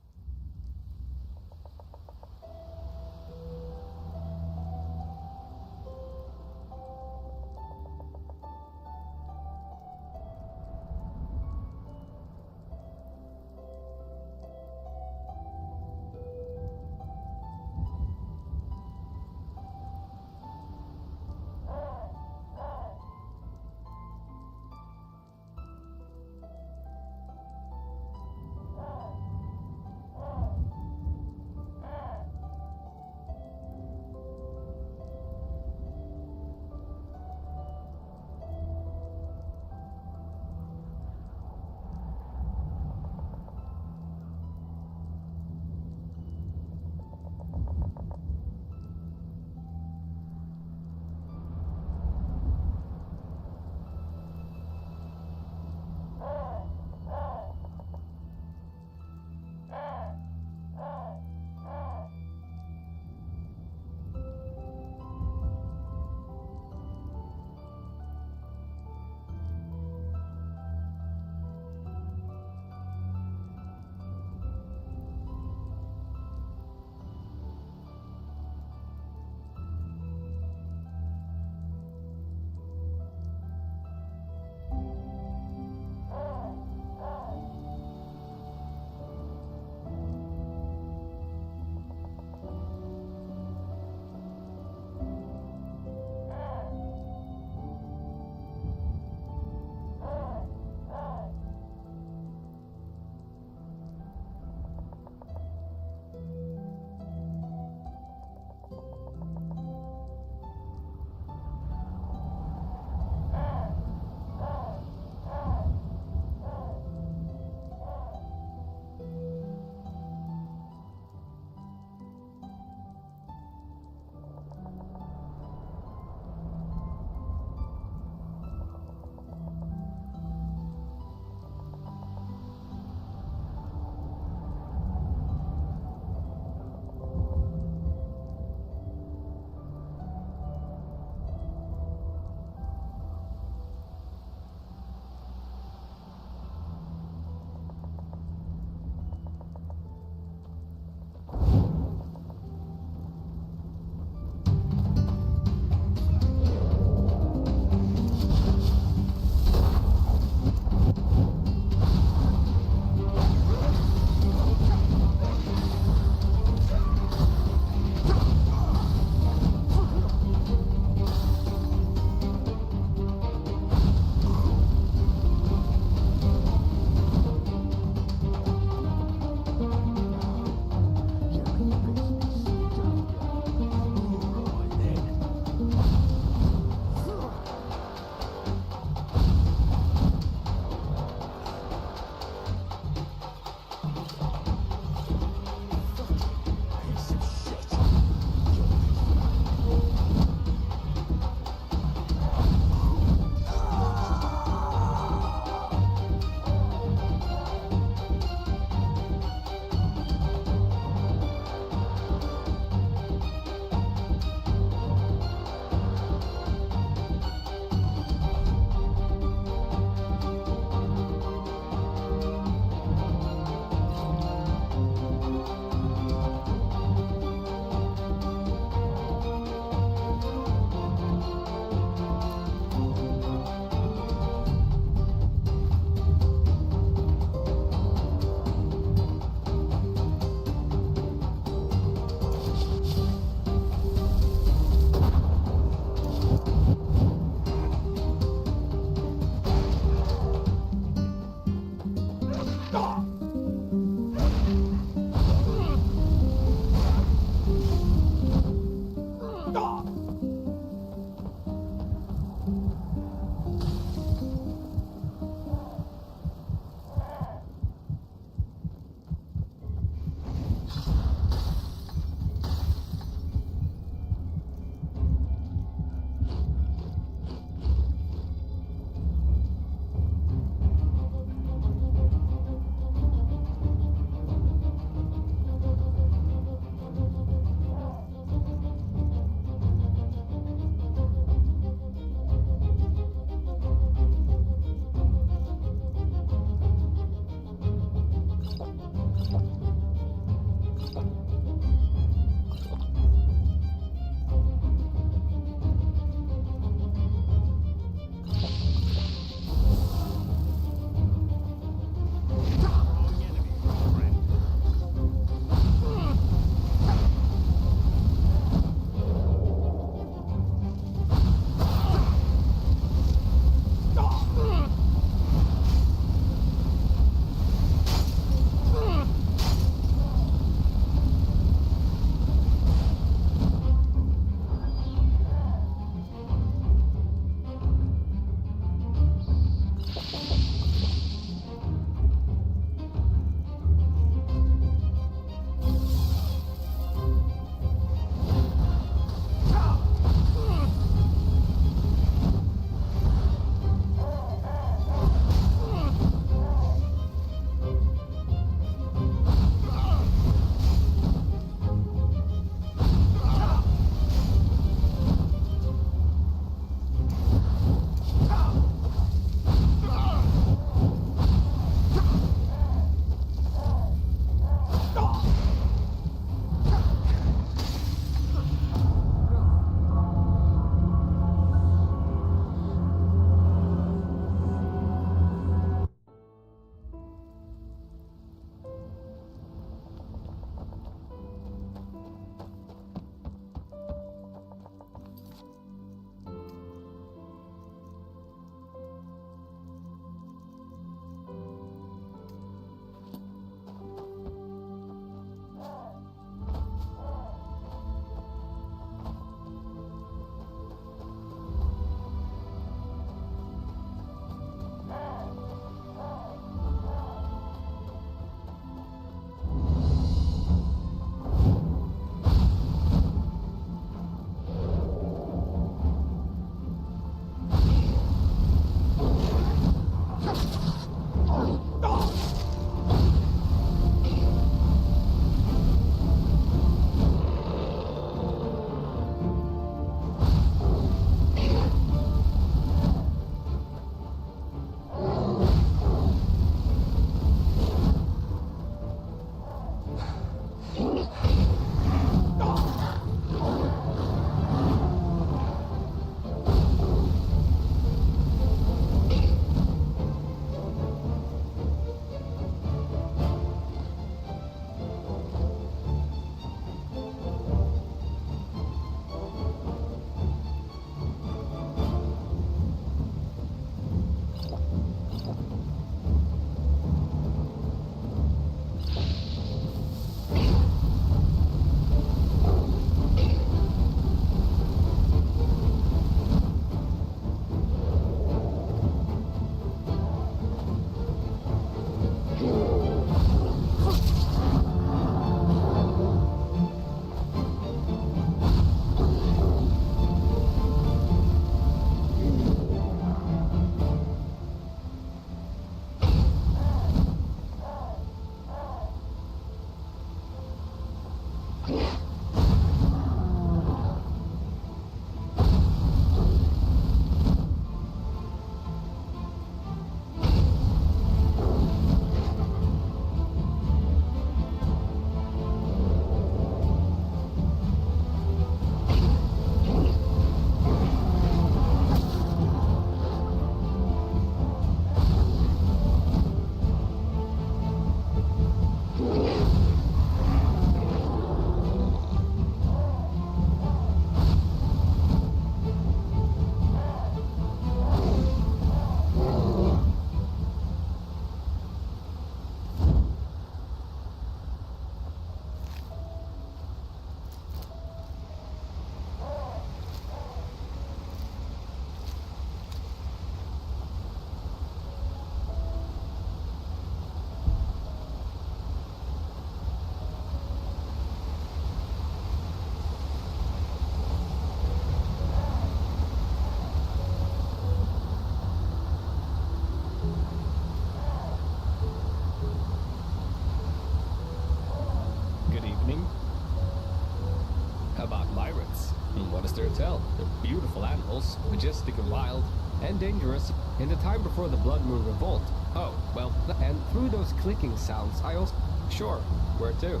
tell. They're beautiful animals, majestic and wild, and dangerous. In the time before the Blood Moon Revolt. Oh, well, and through those clicking sounds, I also... Sure, where to?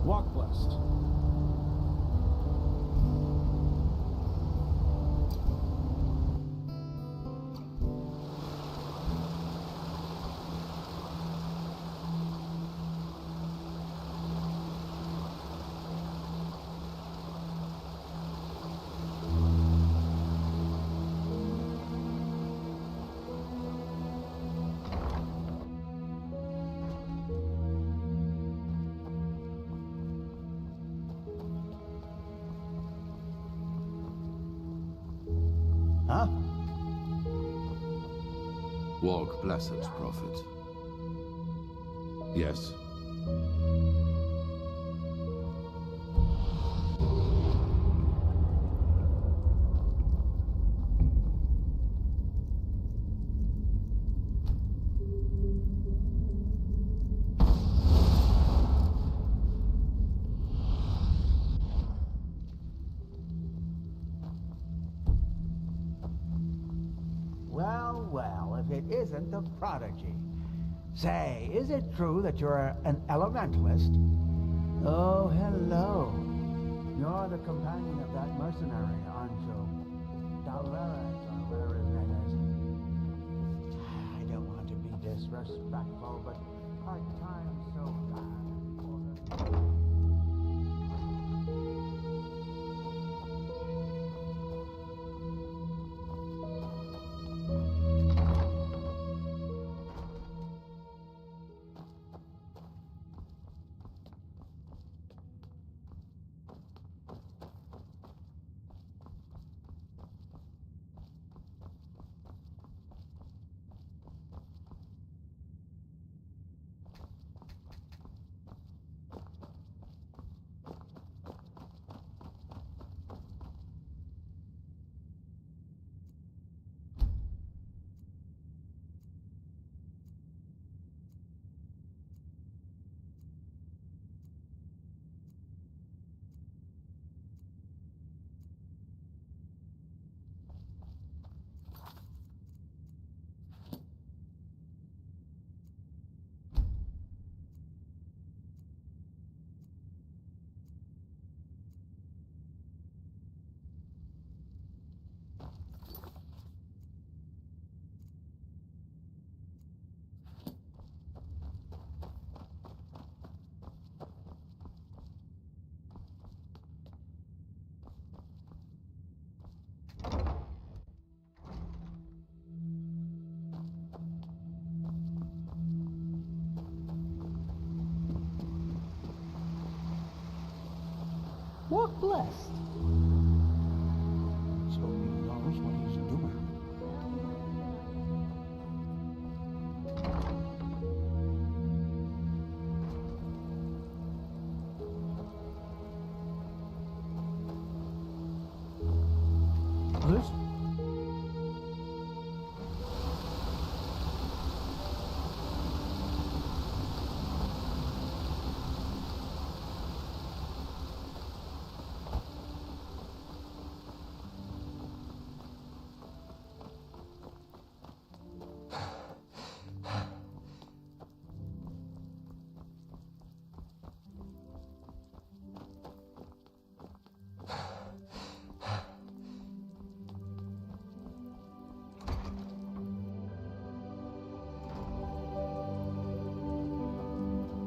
Walk blessed. Huh? Walk blessed, Prophet. Yes. Well, well, if it isn't the prodigy. Say, is it true that you're an elementalist? Oh, hello. You're the companion of that mercenary, aren't you? Dalveras, or whatever his name is. I don't want to be disrespectful, but our time's so bad. Walk blessed. So he knows what he's doing. This?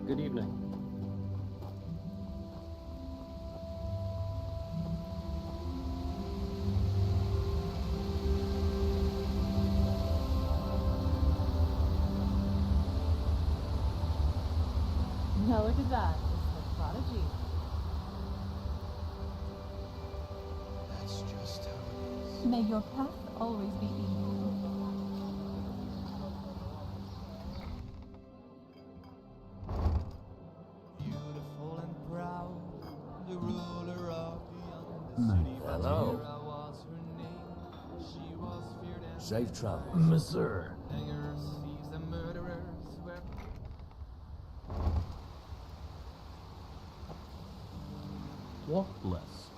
Good evening. Now look at that. It's the prodigy. That's just how it is. May your path always be easy. Beautiful and proud, the ruler of the city. Hello. Was her name. She was feared and Safe travels. Monsieur. Hangers, thieves, and murderers were. Walk less.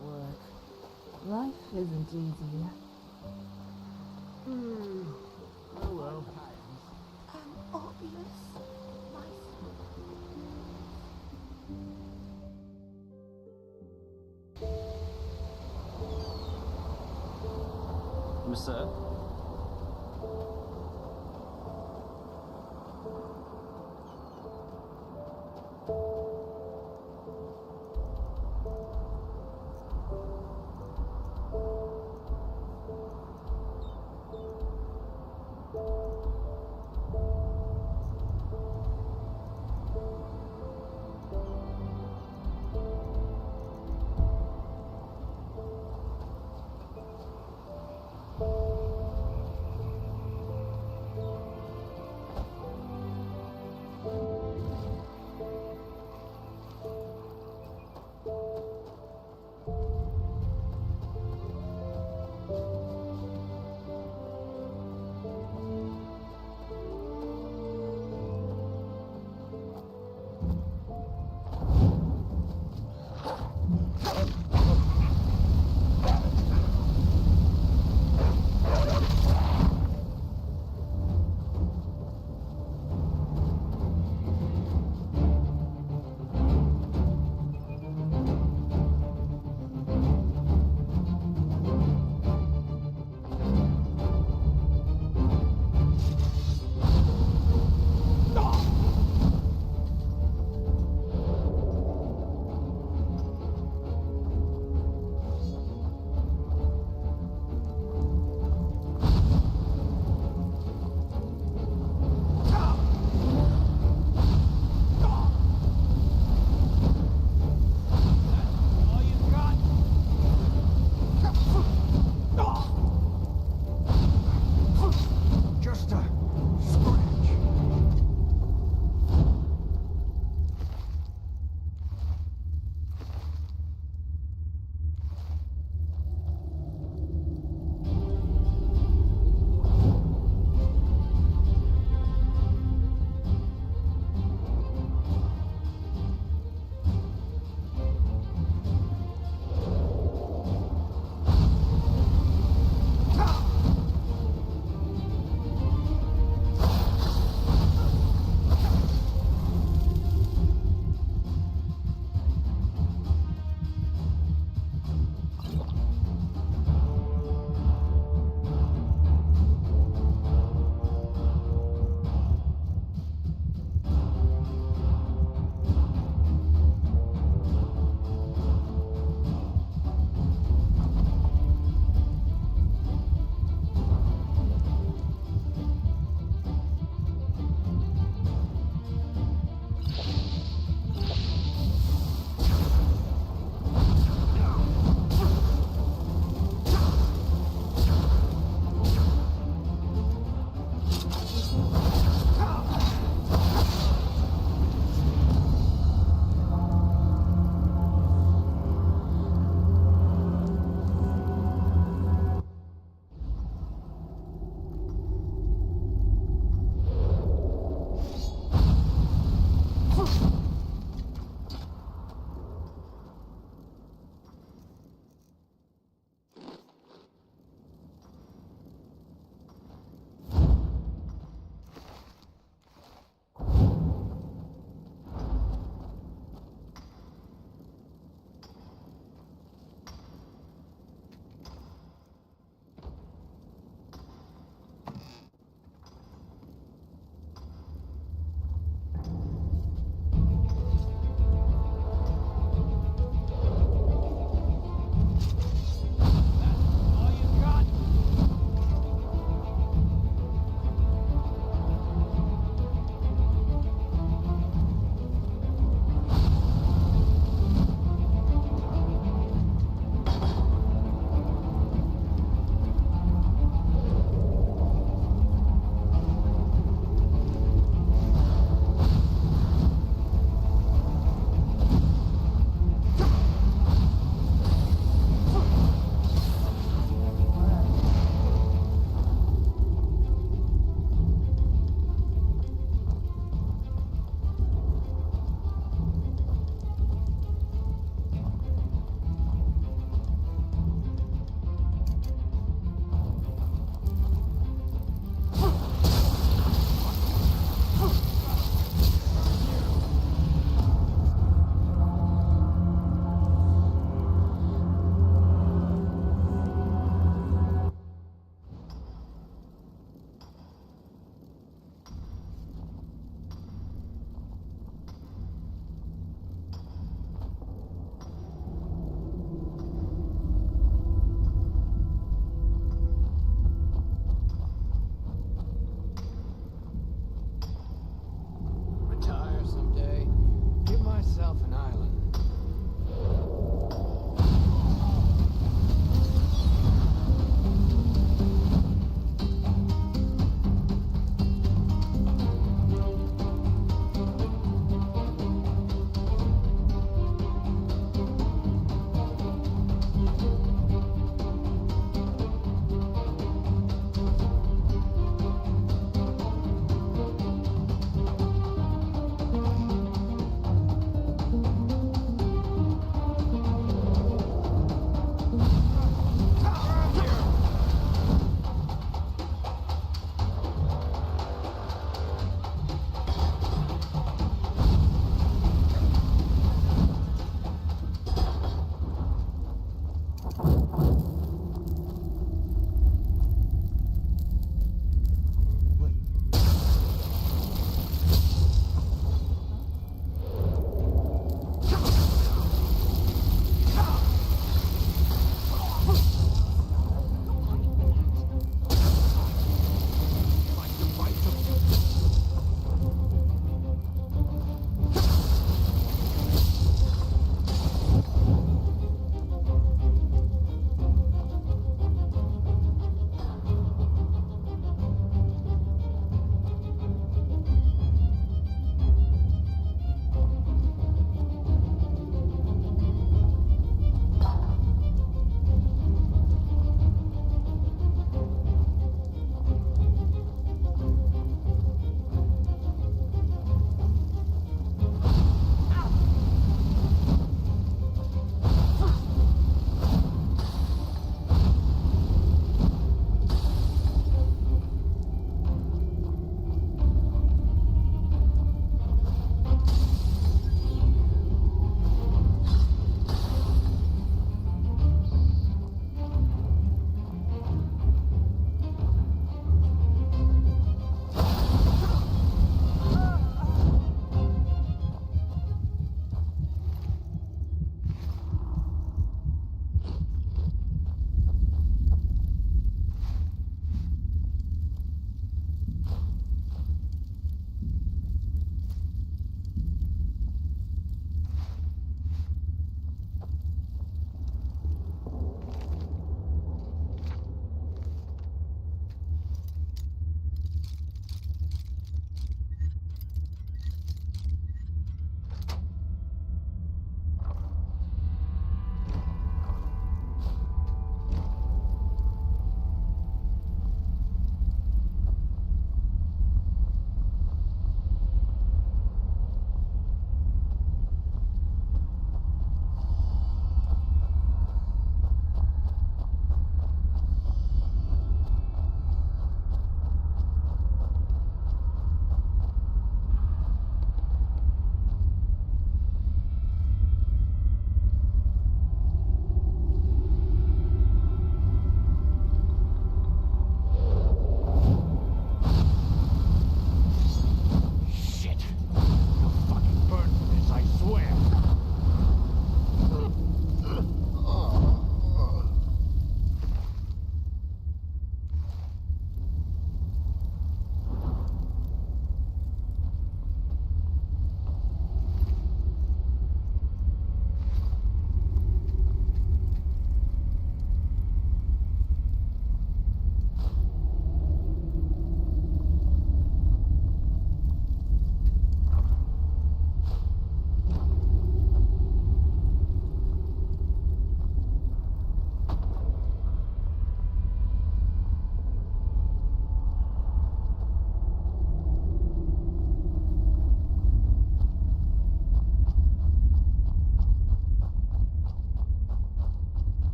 Work. Life isn't easy. Oh well. Obvious. Monsieur?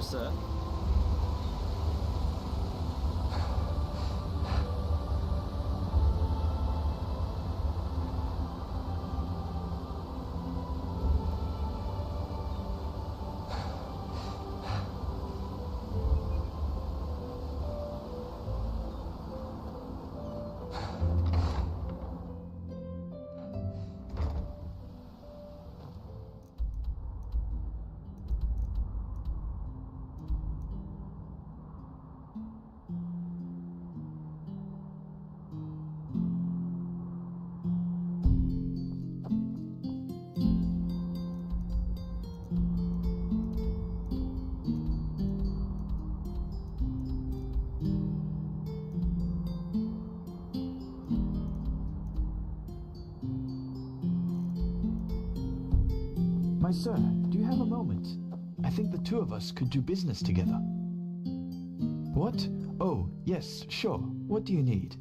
Sir? My sir, do you have a moment? I think the two of us could do business together. What? Oh, yes, sure. What do you need?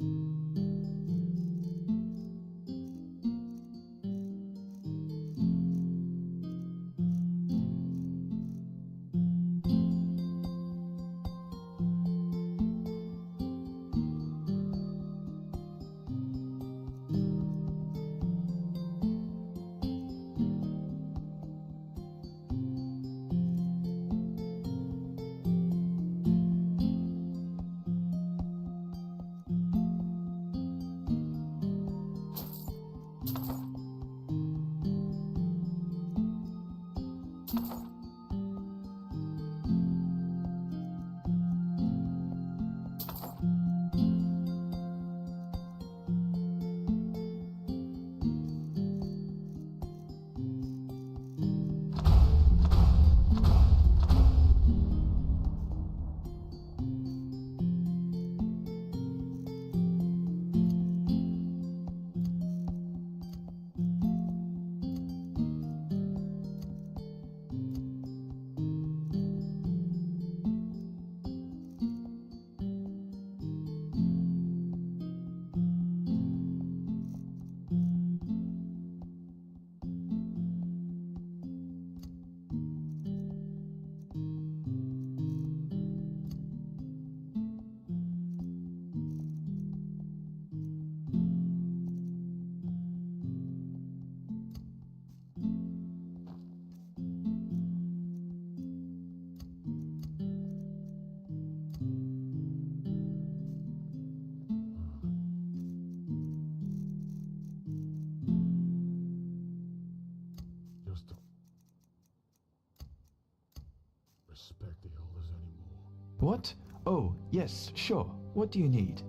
Respect the elders anymore. What? Oh, yes, sure. What do you need?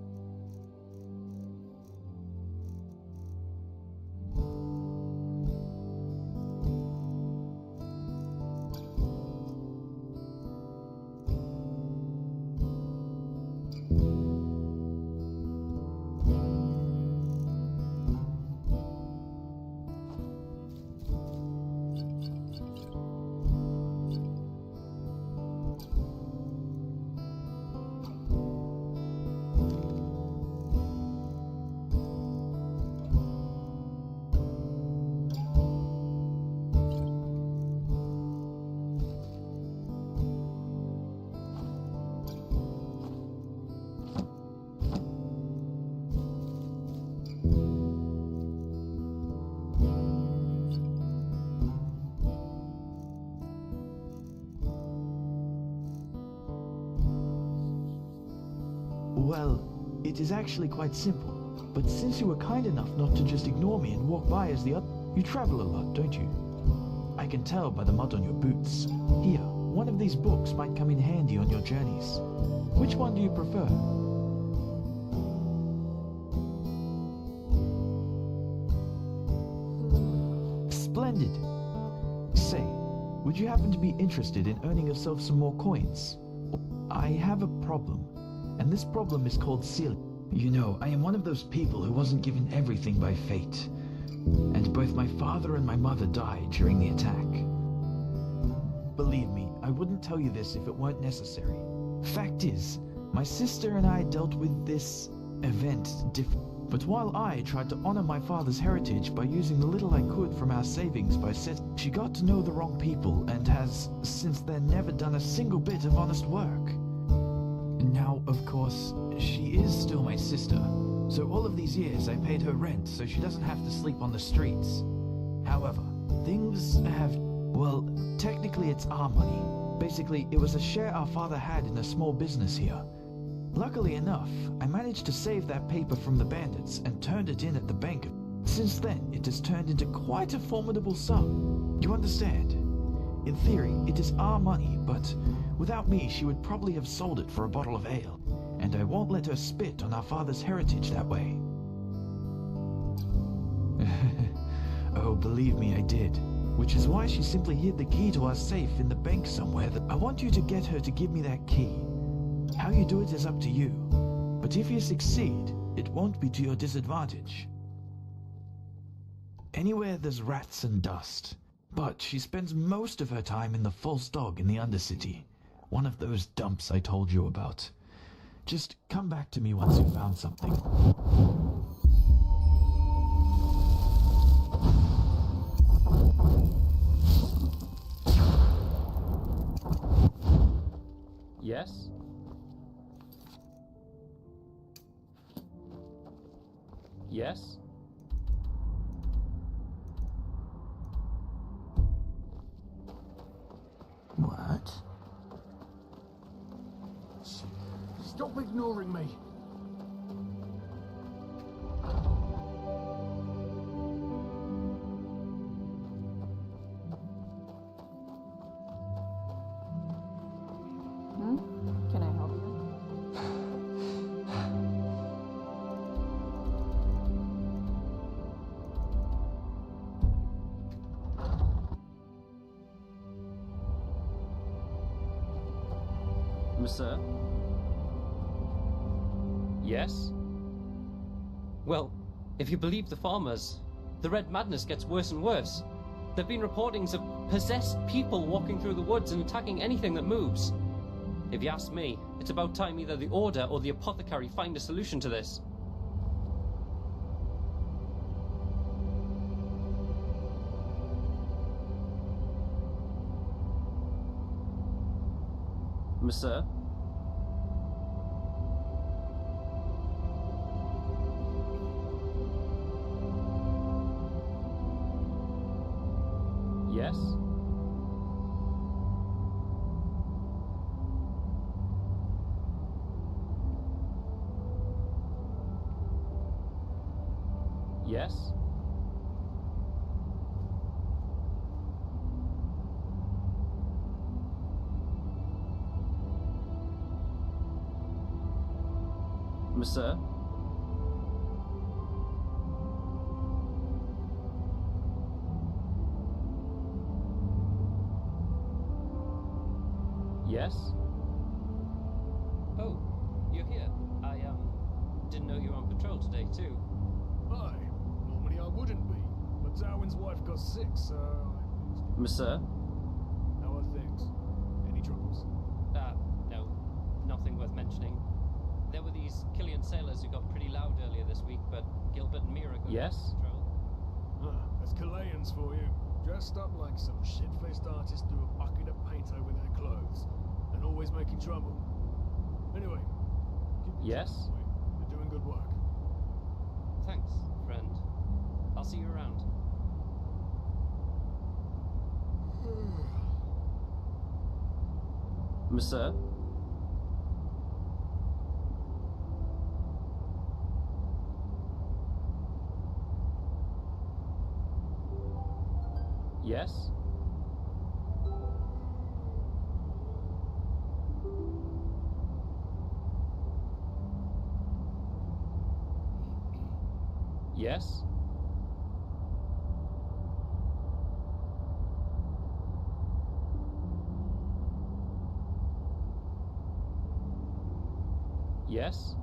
Well, it is actually quite simple. But since you were kind enough not to just ignore me and walk by as the other... You travel a lot, don't you? I can tell by the mud on your boots. Here, one of these books might come in handy on your journeys. Which one do you prefer? Splendid. Say, would you happen to be interested in earning yourself some more coins? I have a problem. And this problem is called sealing. You know, I am one of those people who wasn't given everything by fate. And both my father and my mother died during the attack. Believe me, I wouldn't tell you this if it weren't necessary. Fact is, my sister and I dealt with this event But while I tried to honor my father's heritage by using the little I could from our savings by she got to know the wrong people and has, since then, never done a single bit of honest work. Now, of course, she is still my sister, so all of these years I paid her rent so she doesn't have to sleep on the streets. However, things have, well, technically it's our money. Basically, it was a share our father had in a small business here. Luckily enough, I managed to save that paper from the bandits and turned it in at the bank. Since then, it has turned into quite a formidable sum. You understand? In theory, it is our money, but without me, she would probably have sold it for a bottle of ale. And I won't let her spit on our father's heritage that way. Oh, believe me, I did. Which is why she simply hid the key to our safe in the bank somewhere. I want you to get her to give me that key. How you do it is up to you. But if you succeed, it won't be to your disadvantage. Anywhere there's rats and dust. But she spends most of her time in the False Dog in the Undercity. One of those dumps I told you about. Just come back to me once you've found something. Yes? Yes? What? Stop ignoring me. Can I help you? Sir? Yes? Well, if you believe the farmers, the Red Madness gets worse and worse. There have been reportings of possessed people walking through the woods and attacking anything that moves. If you ask me, it's about time either the Order or the Apothecary find a solution to this. Sir? Yes? Yes? Sir? Yes? Oh, you're here. I, didn't know you were on patrol today, too. Hi. Normally I wouldn't be, but Darwin's wife got sick, so Sir? How are things? Any troubles? No. Nothing worth mentioning. There were these Killian sailors who got pretty loud earlier this week, but Gilbert and Mira got Yes? patrol. That's Chileans for you. Dressed up like some shit-faced artist threw a bucket of paint over their clothes. And always making trouble. Anyway, keep Yes? You're doing good work. Thanks, friend. I'll see you around. Sir? Yes? Yes? Yes?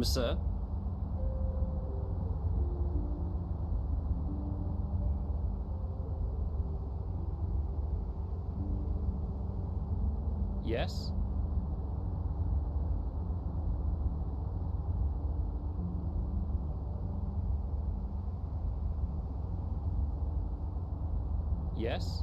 Sir? Yes? Yes?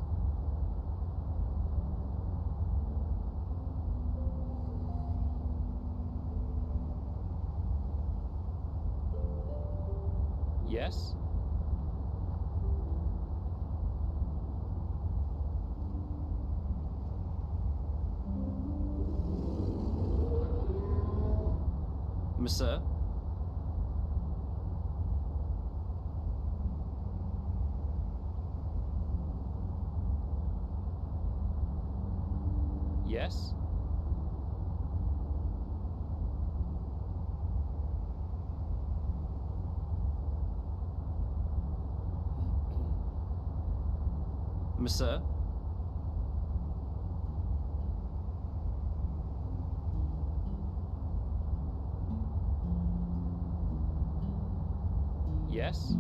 Yes? Monsieur? Yes? Monsieur? Yes?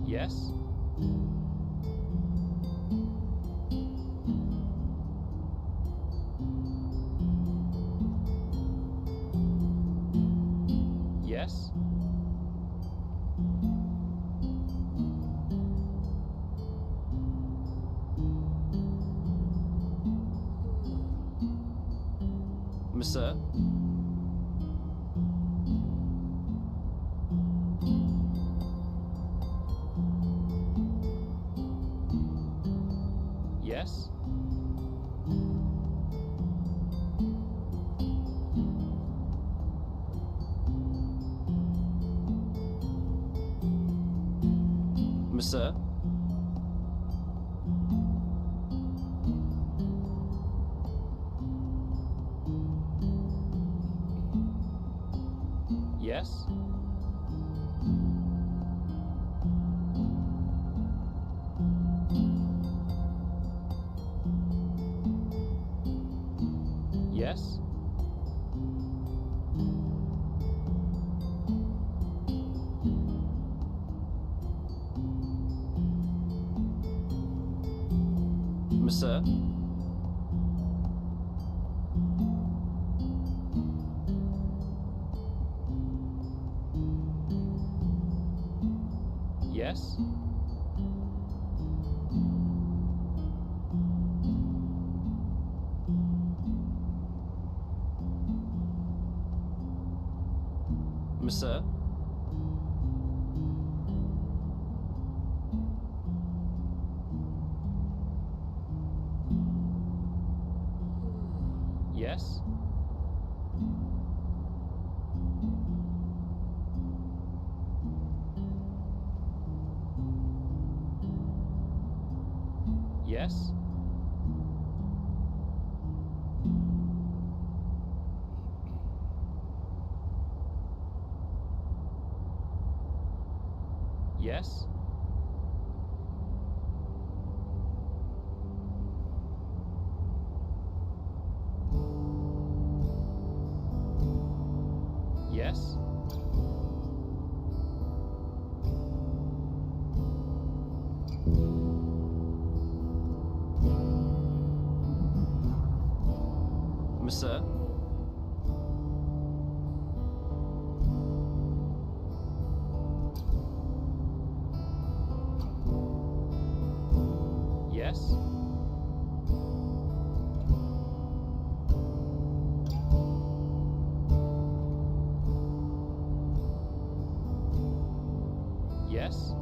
Yes? Yes? Monsieur? Yes? Monsieur? Yes? Yes? Monsieur? Yes? Monsieur? Yes? Yes? Yes? Yes? Monsieur? Yes? Yes?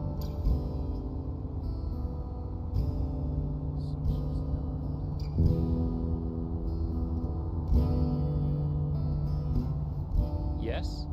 Yes?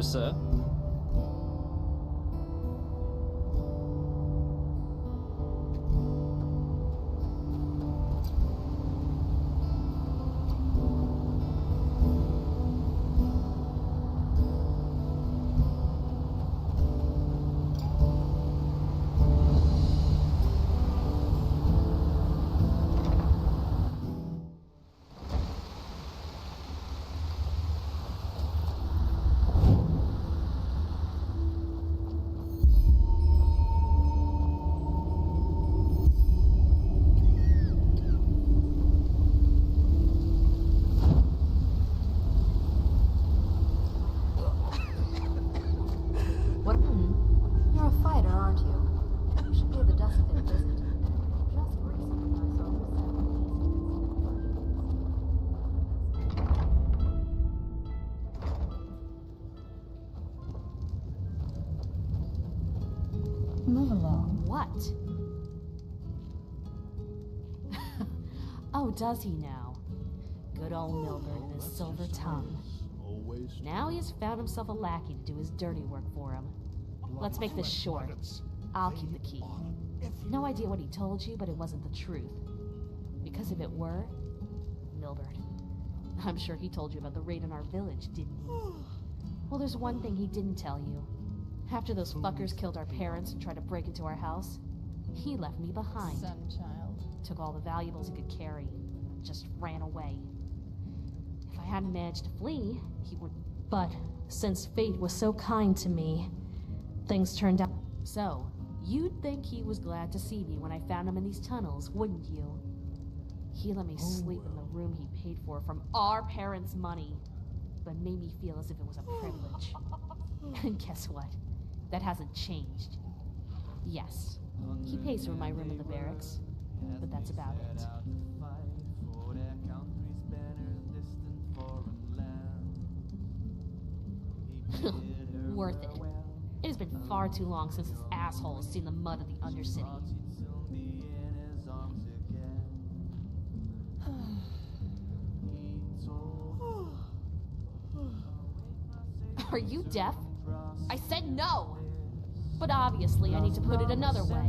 sir. You're a fighter, aren't you? You should pay the desk a visit. Just recently I saw you Move along. What? Oh, does he now? Good old Milburn and his silver tongue. Now he has found himself a lackey to do his dirty work for him. Let's make this short. I'll keep the key. No idea what he told you, but it wasn't the truth. Because if it were, Milburn, I'm sure he told you about the raid on our village, didn't he? Well, there's one thing he didn't tell you. After those fuckers killed our parents and tried to break into our house, he left me behind. Son child. Took all the valuables he could carry, just ran away. If I hadn't managed to flee, he would... But since fate was so kind to me, things turned out... So, you'd think he was glad to see me when I found him in these tunnels, wouldn't you? He let me sleep in the room he paid for from our parents' money, but made me feel as if it was a privilege. And guess what? That hasn't changed. Yes, he pays for my room in the barracks, but that's about it. Worth it. It has been far too long since this asshole has seen the mud of the Undercity. Are you deaf? I said no! But obviously I need to put it another way.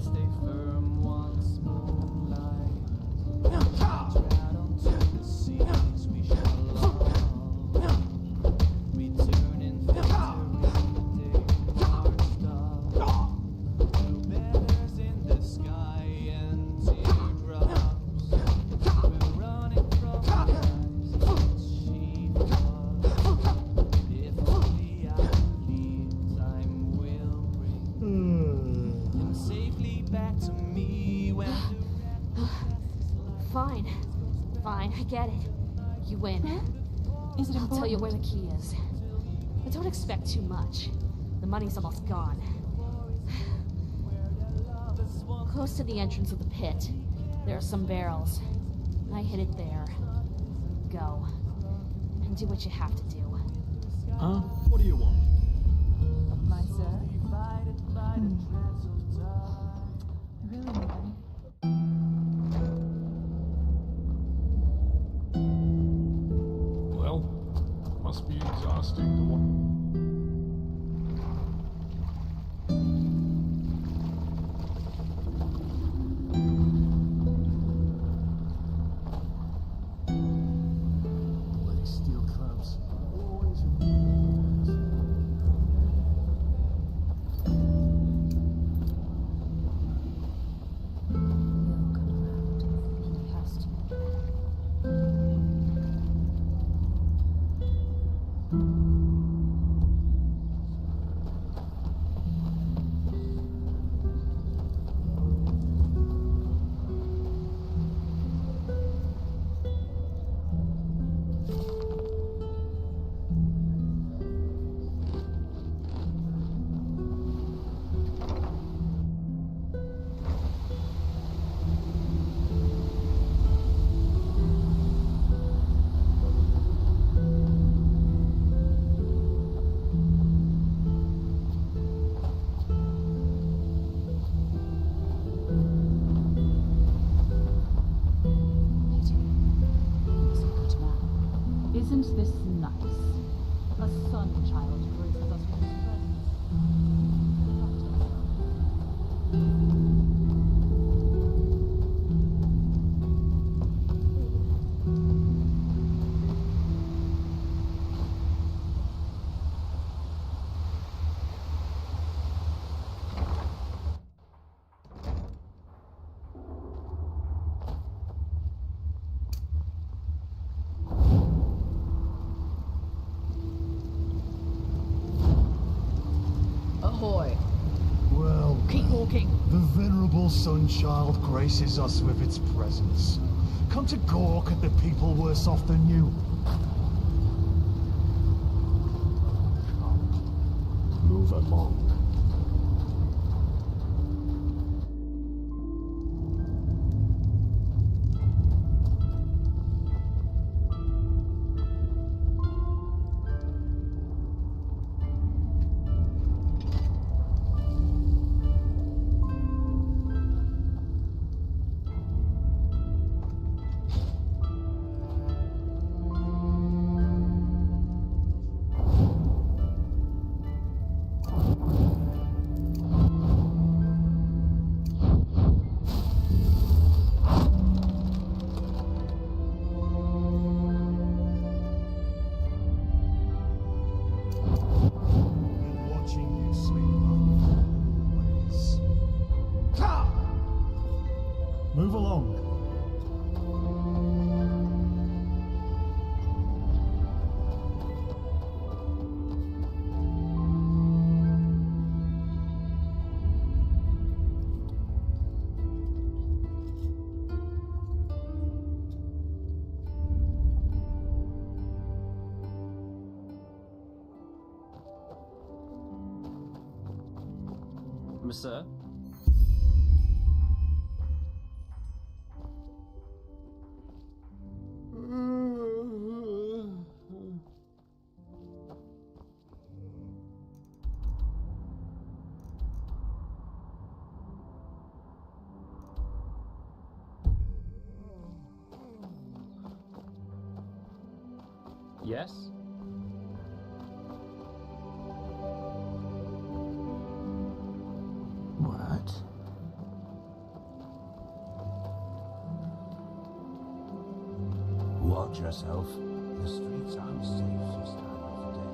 Fine, I get it. You win. Is it important? I'll tell you where the key is. But don't expect too much. The money's almost gone. Close to the entrance of the pit, there are some barrels. I hid it there. Go. And do what you have to do. Huh? What do you want? My sir? Really, nobody? Well, must be exhausting to watch. Bloody steel clubs. Always Isn't this nice? A The sun child graces us with his presence. Ahoy. Well, Keep walking. the venerable Sunchild graces us with its presence. Come to gawk at the people worse off than you. Move along. Been watching you, sleeper. Always. Ha! Move along. Sir? Yes? What? Watch yourself. The streets aren't safe this time of the day.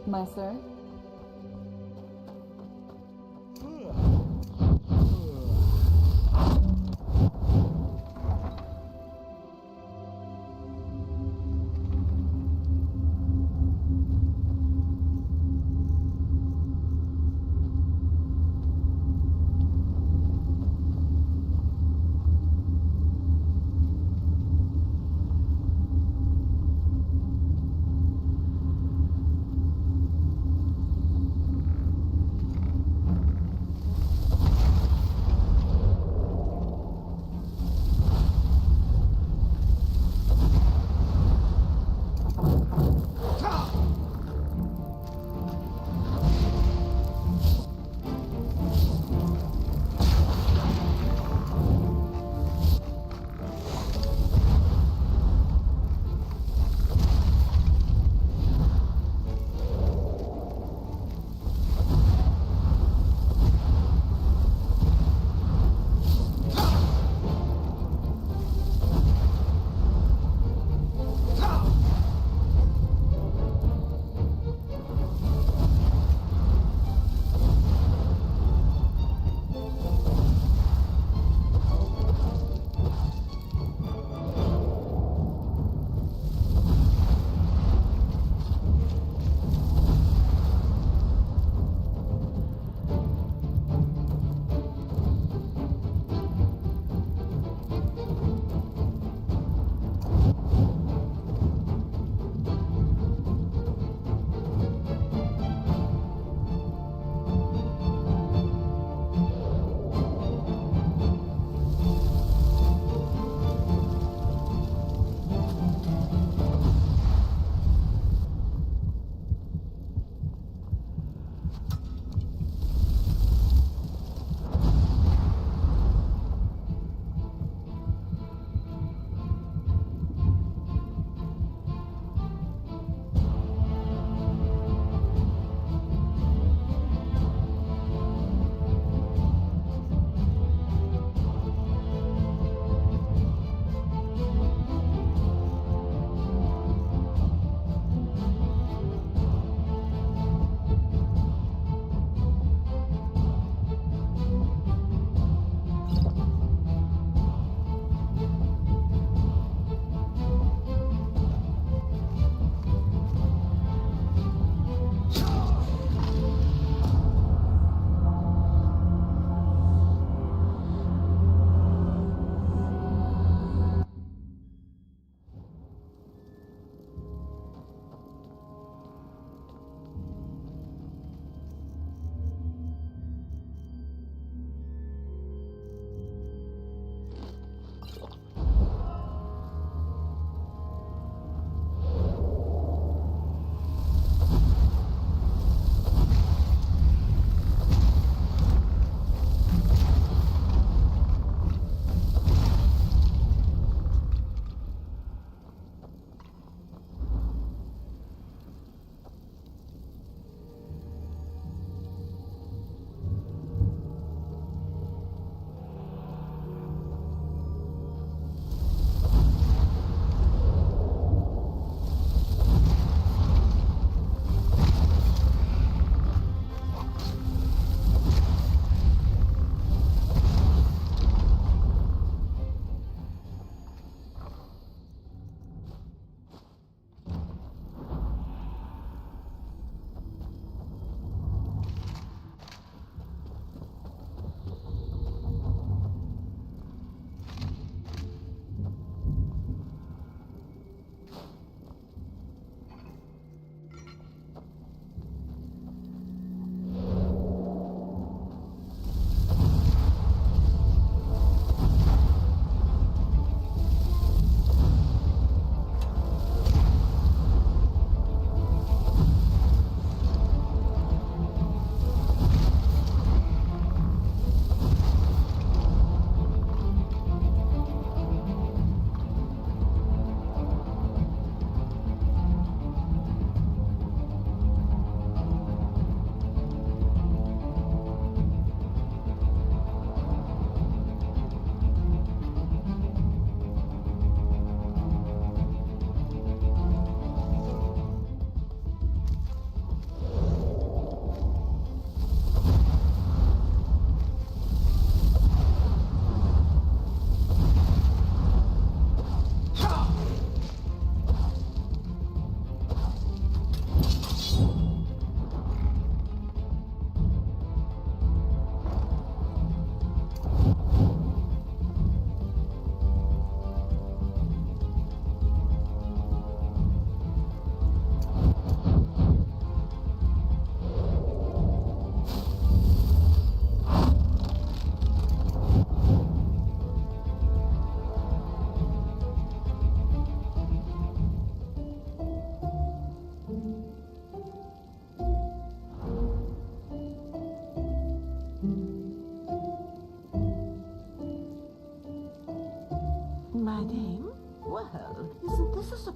My sir?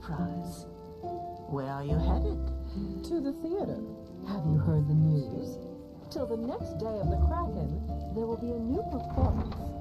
surprise. Where are you headed? To the theater. Have you heard the news? Till the next day of the Kraken, there will be a new performance.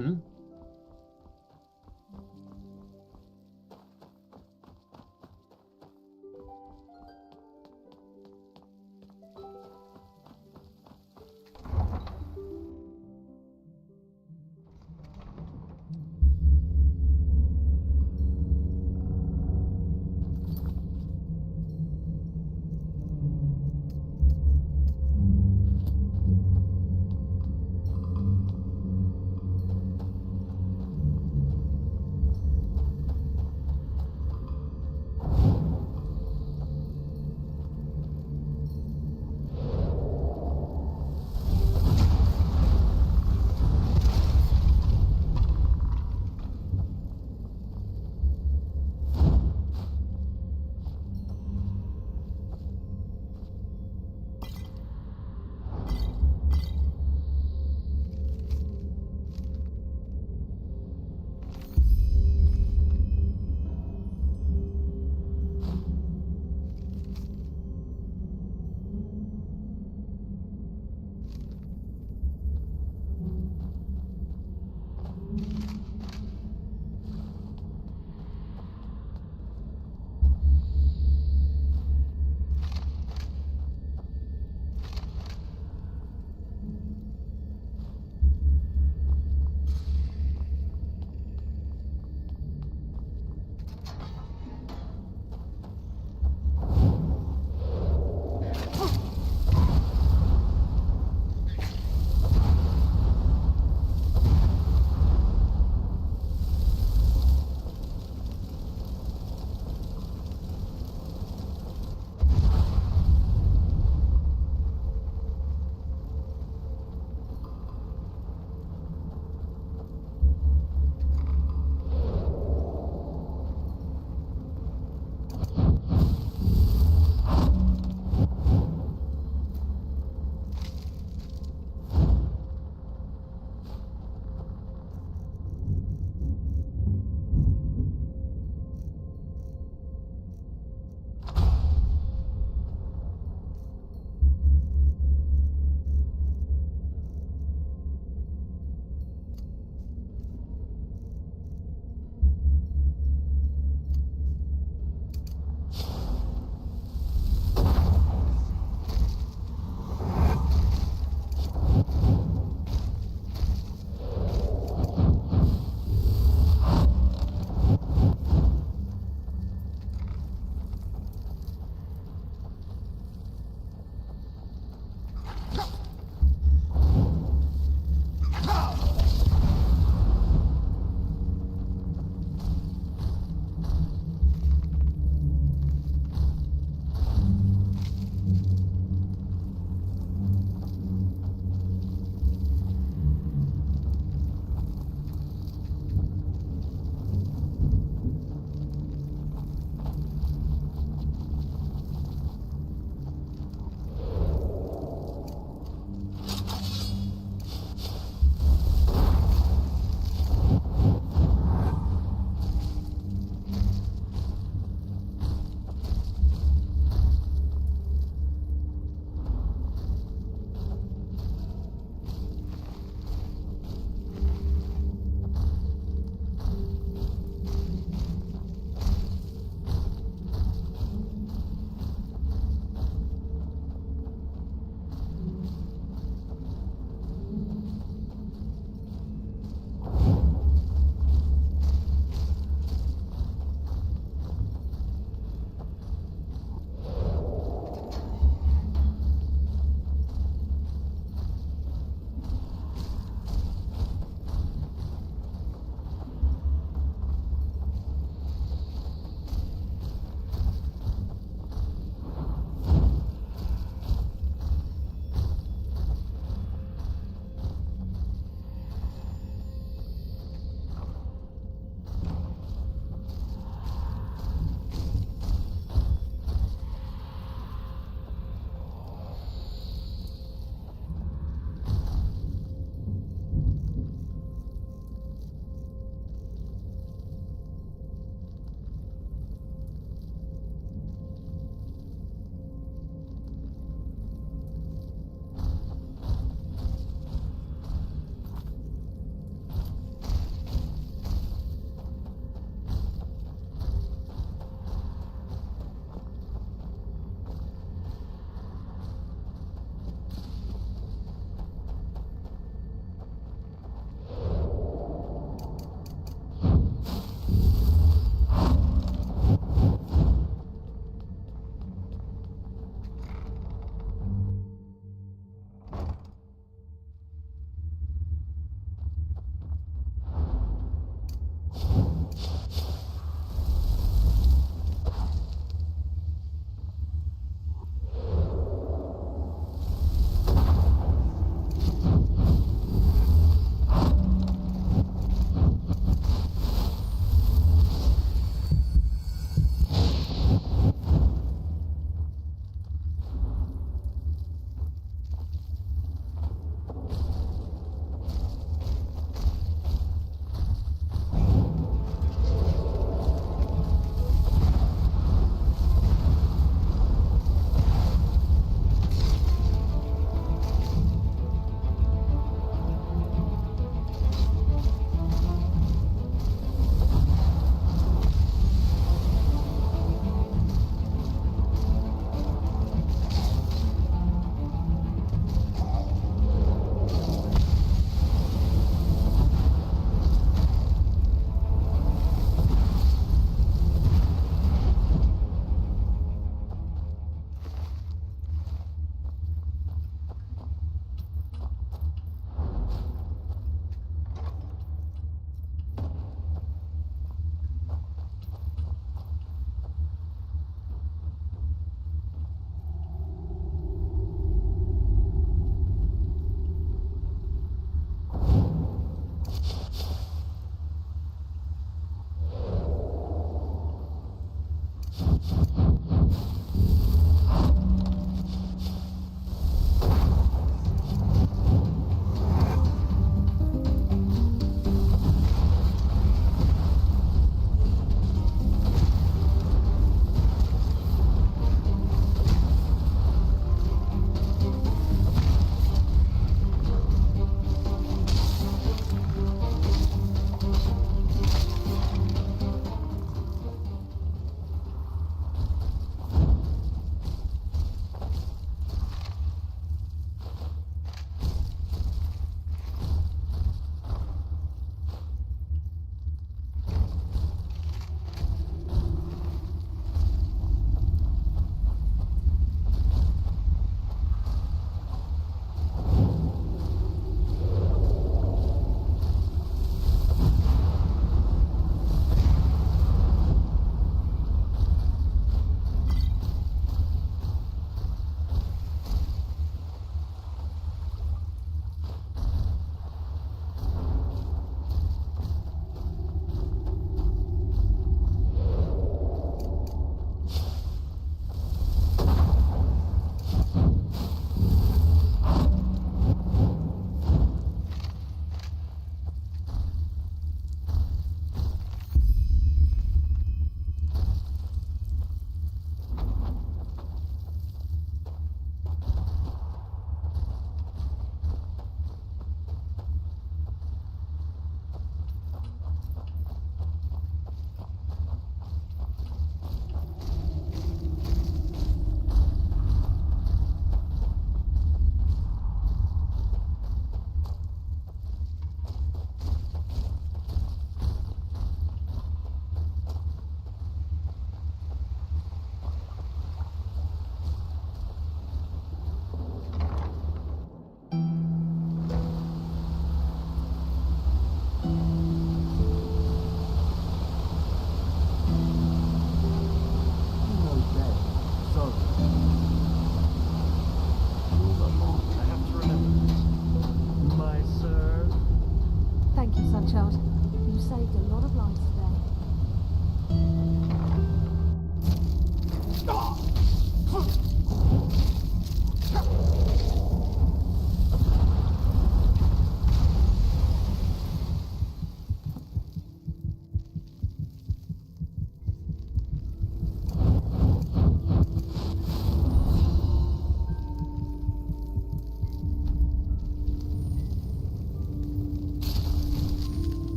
Hmm?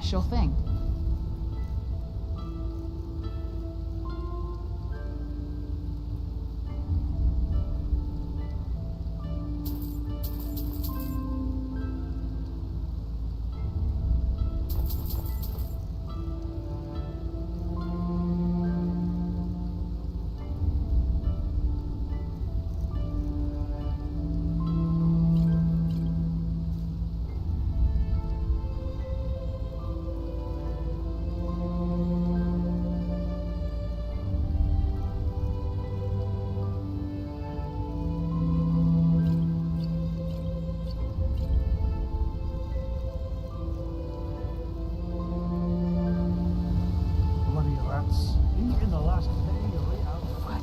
Sure thing. Eating the last penny you lay out. What?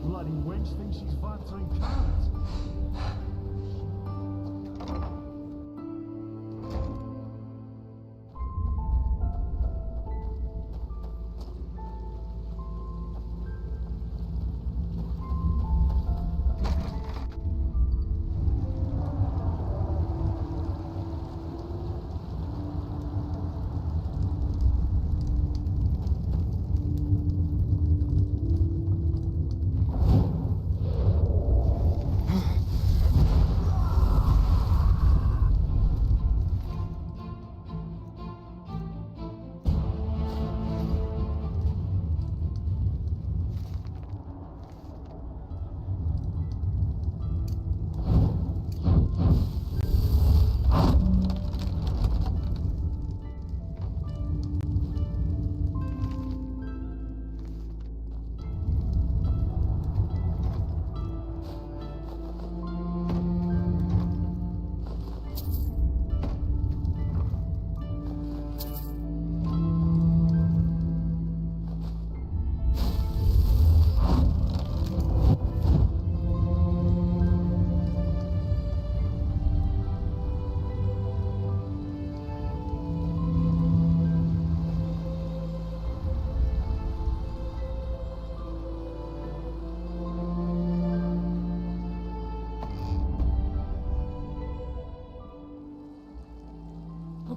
Bloody wench thinks she's factoring carrots.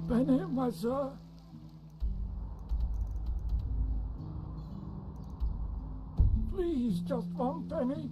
penny, my sir? Please, just one penny.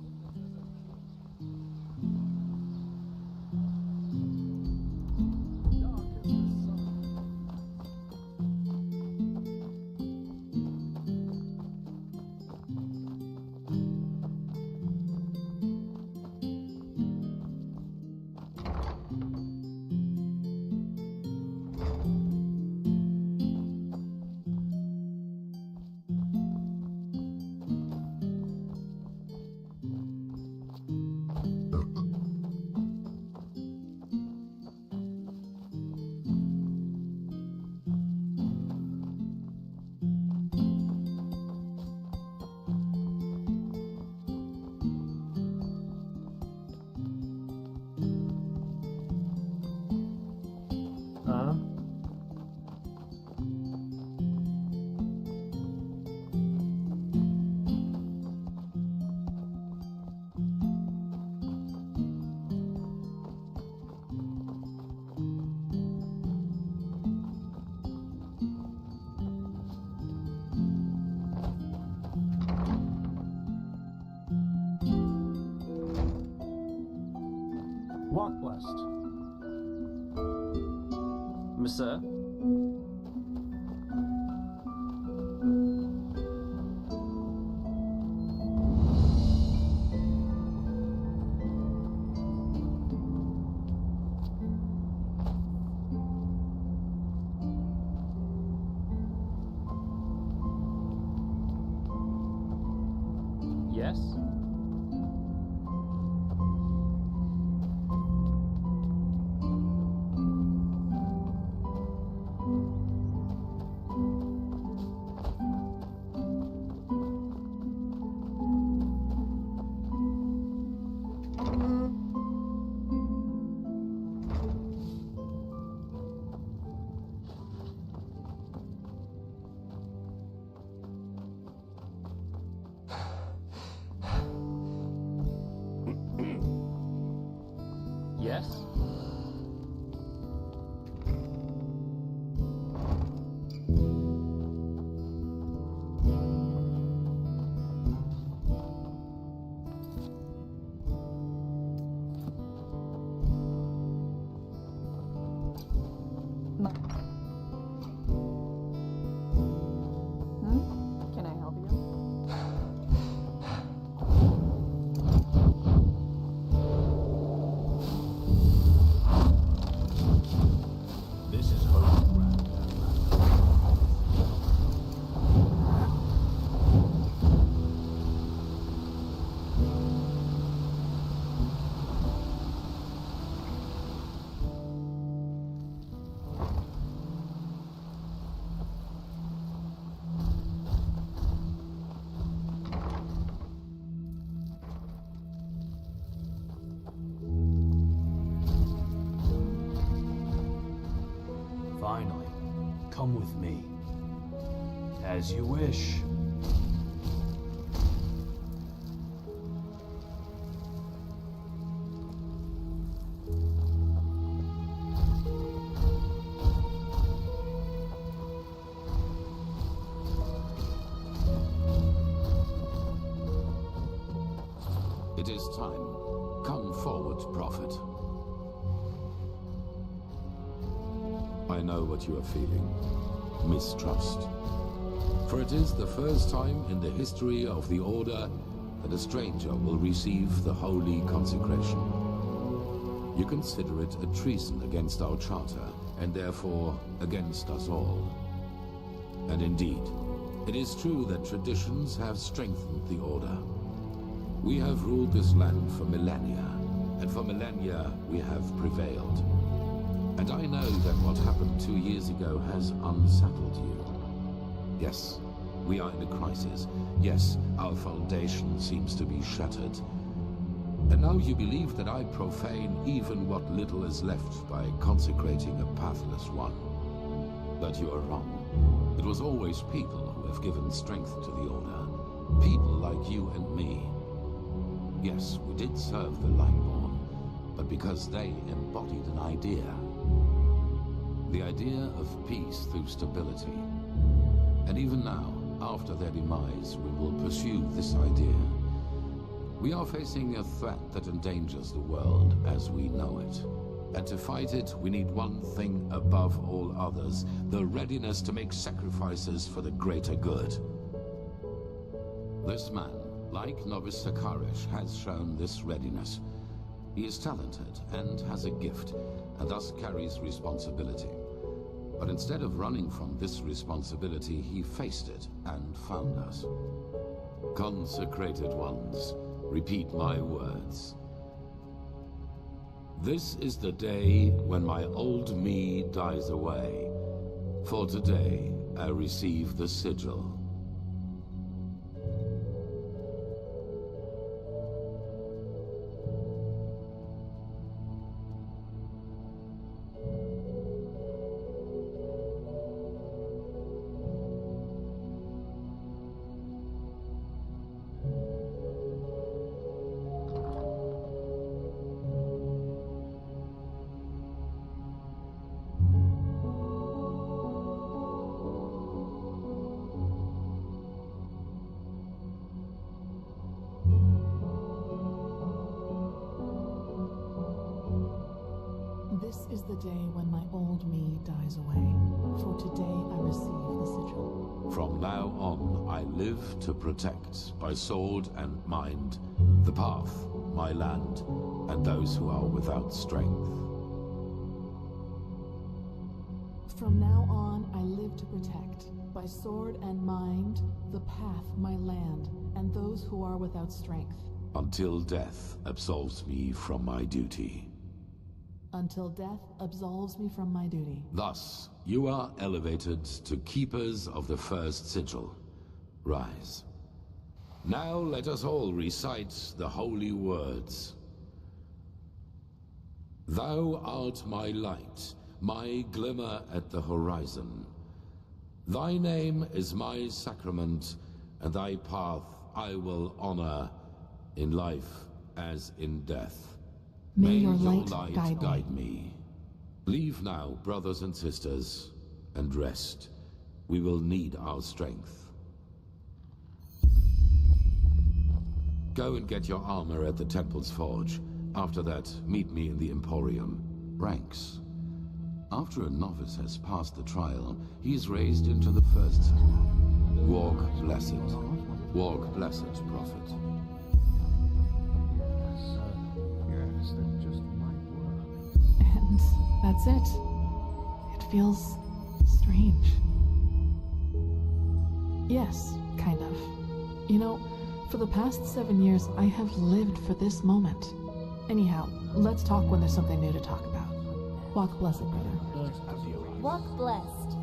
Walk blessed. Monsieur? Yes? Yes? Can I help you? This is home ground. Finally, come with me. As you wish. It is time. Come forward, prophet. I know what you are feeling. Mistrust. For it is the first time in the history of the Order that a stranger will receive the holy consecration. You consider it a treason against our charter, and therefore against us all. And indeed, it is true that traditions have strengthened the Order. We have ruled this land for millennia, and for millennia we have prevailed. And I know that what happened 2 years ago has unsettled you. Yes, we are in a crisis. Yes, our foundation seems to be shattered. And now you believe that I profane even what little is left by consecrating a pathless one. But you are wrong. It was always people who have given strength to the Order. People like you and me. Yes, we did serve the Lightborn, but because they embodied an idea. The idea of peace through stability. And even now, after their demise, we will pursue this idea. We are facing a threat that endangers the world as we know it. And to fight it, we need one thing above all others, the readiness to make sacrifices for the greater good. This man, like Novice Sakarish, has shown this readiness. He is talented and has a gift, and thus carries responsibility. But instead of running from this responsibility, he faced it and found us. Consecrated ones, repeat my words. This is the day when my old me dies away. For today, I receive the sigil. This is the day when my old me dies away. For today I receive the sigil. From now on, I live to protect, by sword and mind, the path, my land, and those who are without strength. From now on, I live to protect, by sword and mind, the path, my land, and those who are without strength. Until death absolves me from my duty. Until death absolves me from my duty. Thus, you are elevated to keepers of the first sigil. Rise. Now let us all recite the holy words. Thou art my light, my glimmer at the horizon. Thy name is my sacrament, and thy path I will honor in life as in death. May your light guide me. me. Leave now, brothers and sisters, and rest. We will need our strength. Go and get your armor at the temple's forge. After that, meet me in the Emporium. Ranks. After a novice has passed the trial, he is raised into the first. Walk blessed. Walk blessed, prophet. Yes, that just might work. And that's it. It feels strange. Yes, kind of. You know, for the past 7 years, I have lived for this moment. Anyhow, let's talk when there's something new to talk about. Walk blessed, brother. Walk blessed.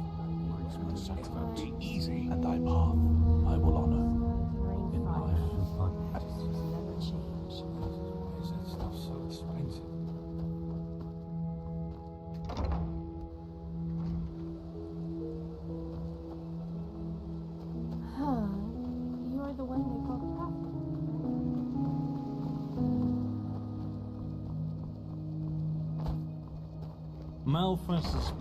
Be easy. And thy path I will honor. In life. Never change. That stuff's so expensive. Huh. You're the one they call prophet. Mal Francis.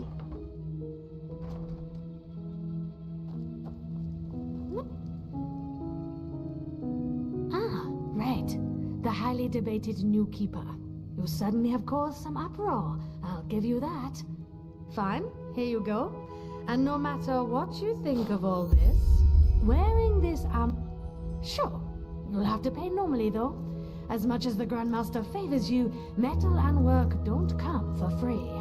Ah, right. The highly debated new keeper. You suddenly have caused some uproar. I'll give you that. Fine, here you go. And no matter what you think of all this, wearing this sure, you'll have to pay normally though. As much as the Grandmaster favors you, metal and work don't come for free.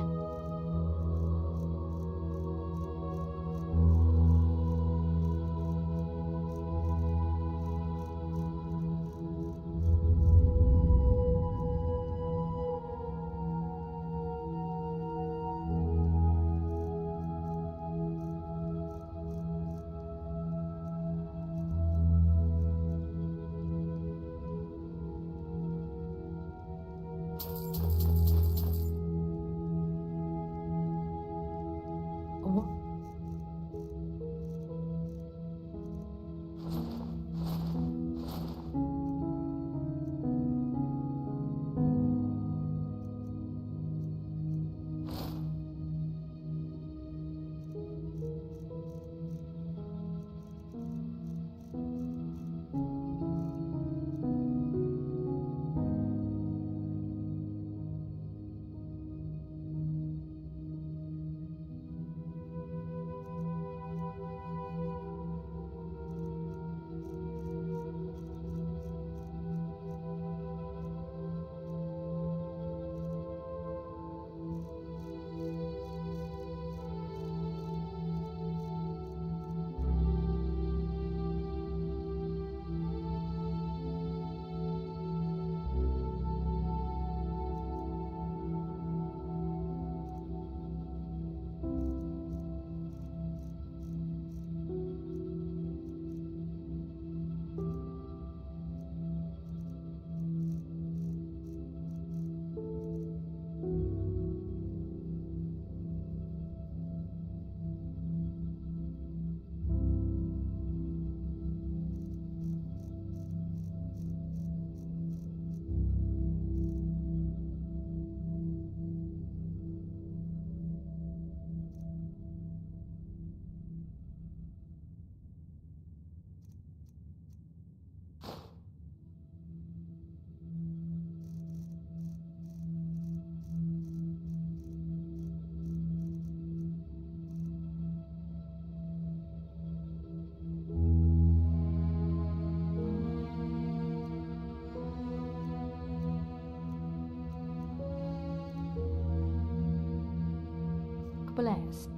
Blessed.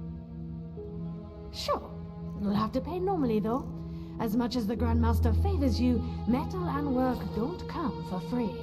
Sure, you'll have to pay normally though. As much as the Grandmaster favors you, metal and work don't come for free.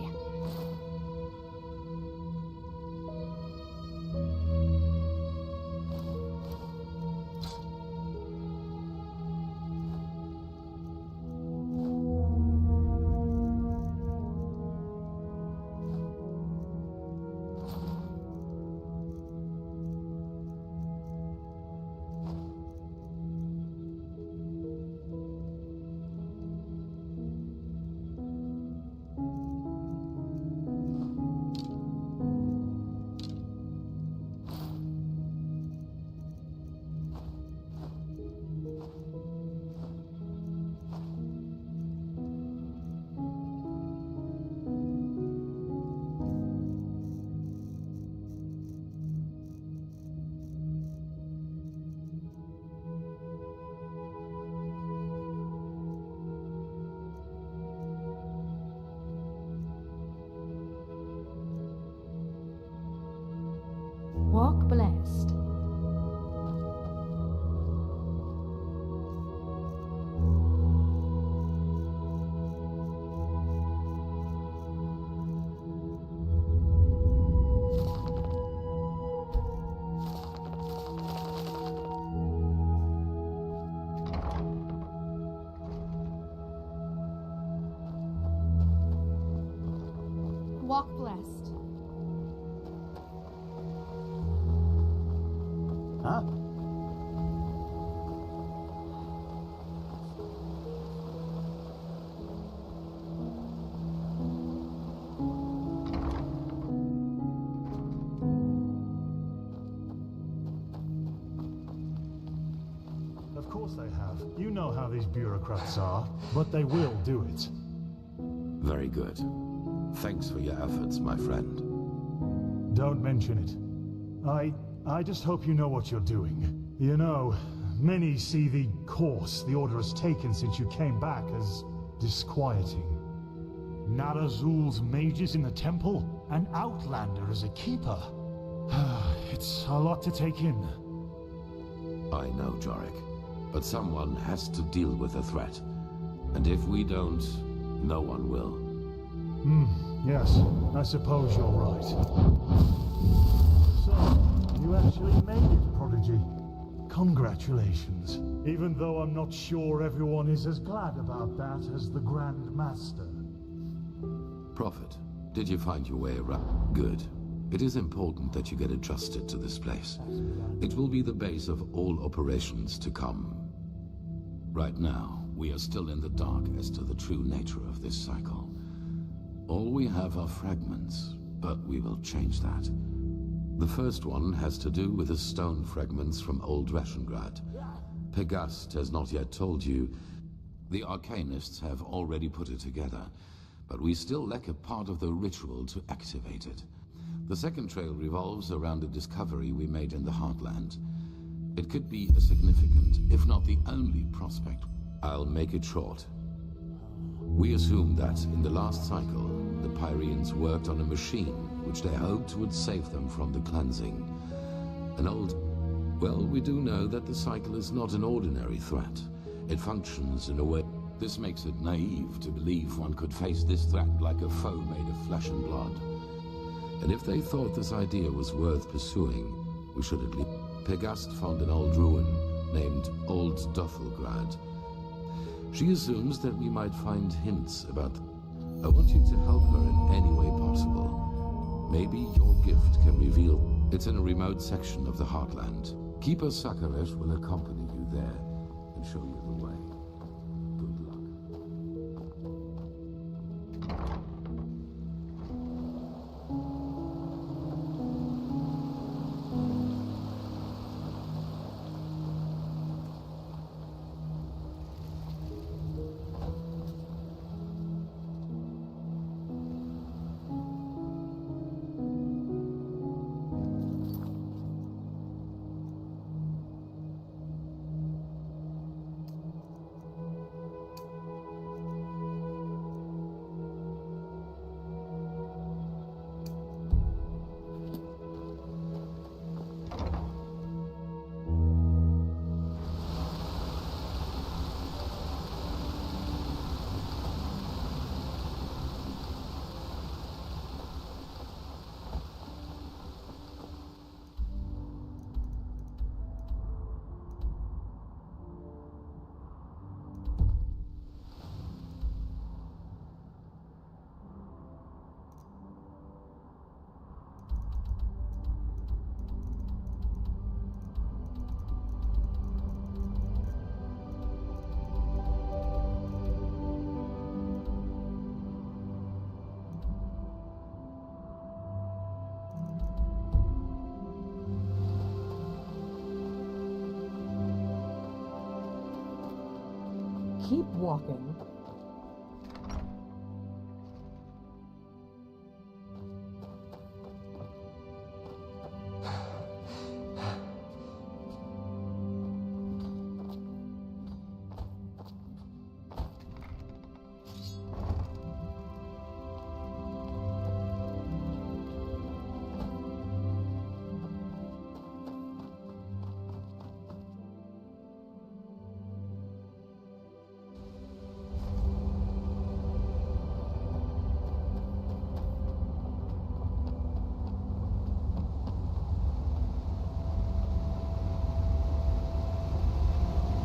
Walk blessed. Walk blessed. Huh? Of course they have. You know how these bureaucrats are, but they will do it. Very good. Thanks for your efforts, my friend. Don't mention it. I just hope you know what you're doing. You know, many see the course the Order has taken since you came back as disquieting. Narazul's mages in the temple, an outlander as a keeper. It's a lot to take in. I know, Jorik. But someone has to deal with the threat. And if we don't, no one will. Yes, I suppose you're right. So, you actually made it, Prodigy. Congratulations. Even though I'm not sure everyone is as glad about that as the Grand Master. Prophet, did you find your way around? Good. It is important that you get adjusted to this place. It will be the base of all operations to come. Right now, we are still in the dark as to the true nature of this cycle. All we have are fragments, but we will change that. The first one has to do with the stone fragments from Old Rashengrad. Pegast has not yet told you. The Arcanists have already put it together, but we still lack a part of the ritual to activate it. The second trail revolves around a discovery we made in the Heartland. It could be a significant, if not the only prospect. I'll make it short. We assume that in the last cycle, the Pyrians worked on a machine which they hoped would save them from the cleansing. Well, we do know that the cycle is not an ordinary threat. It functions in a way. This makes it naive to believe one could face this threat like a foe made of flesh and blood. And if they thought this idea was worth pursuing, we should at least... Pegast found an old ruin named Old Dothelgrad. She assumes that we might find hints about... I want you to help her in any way possible. Maybe your gift can reveal... It's in a remote section of the Heartland. Keeper Sakaresh will accompany you there and show you the way. Good luck. Keep walking.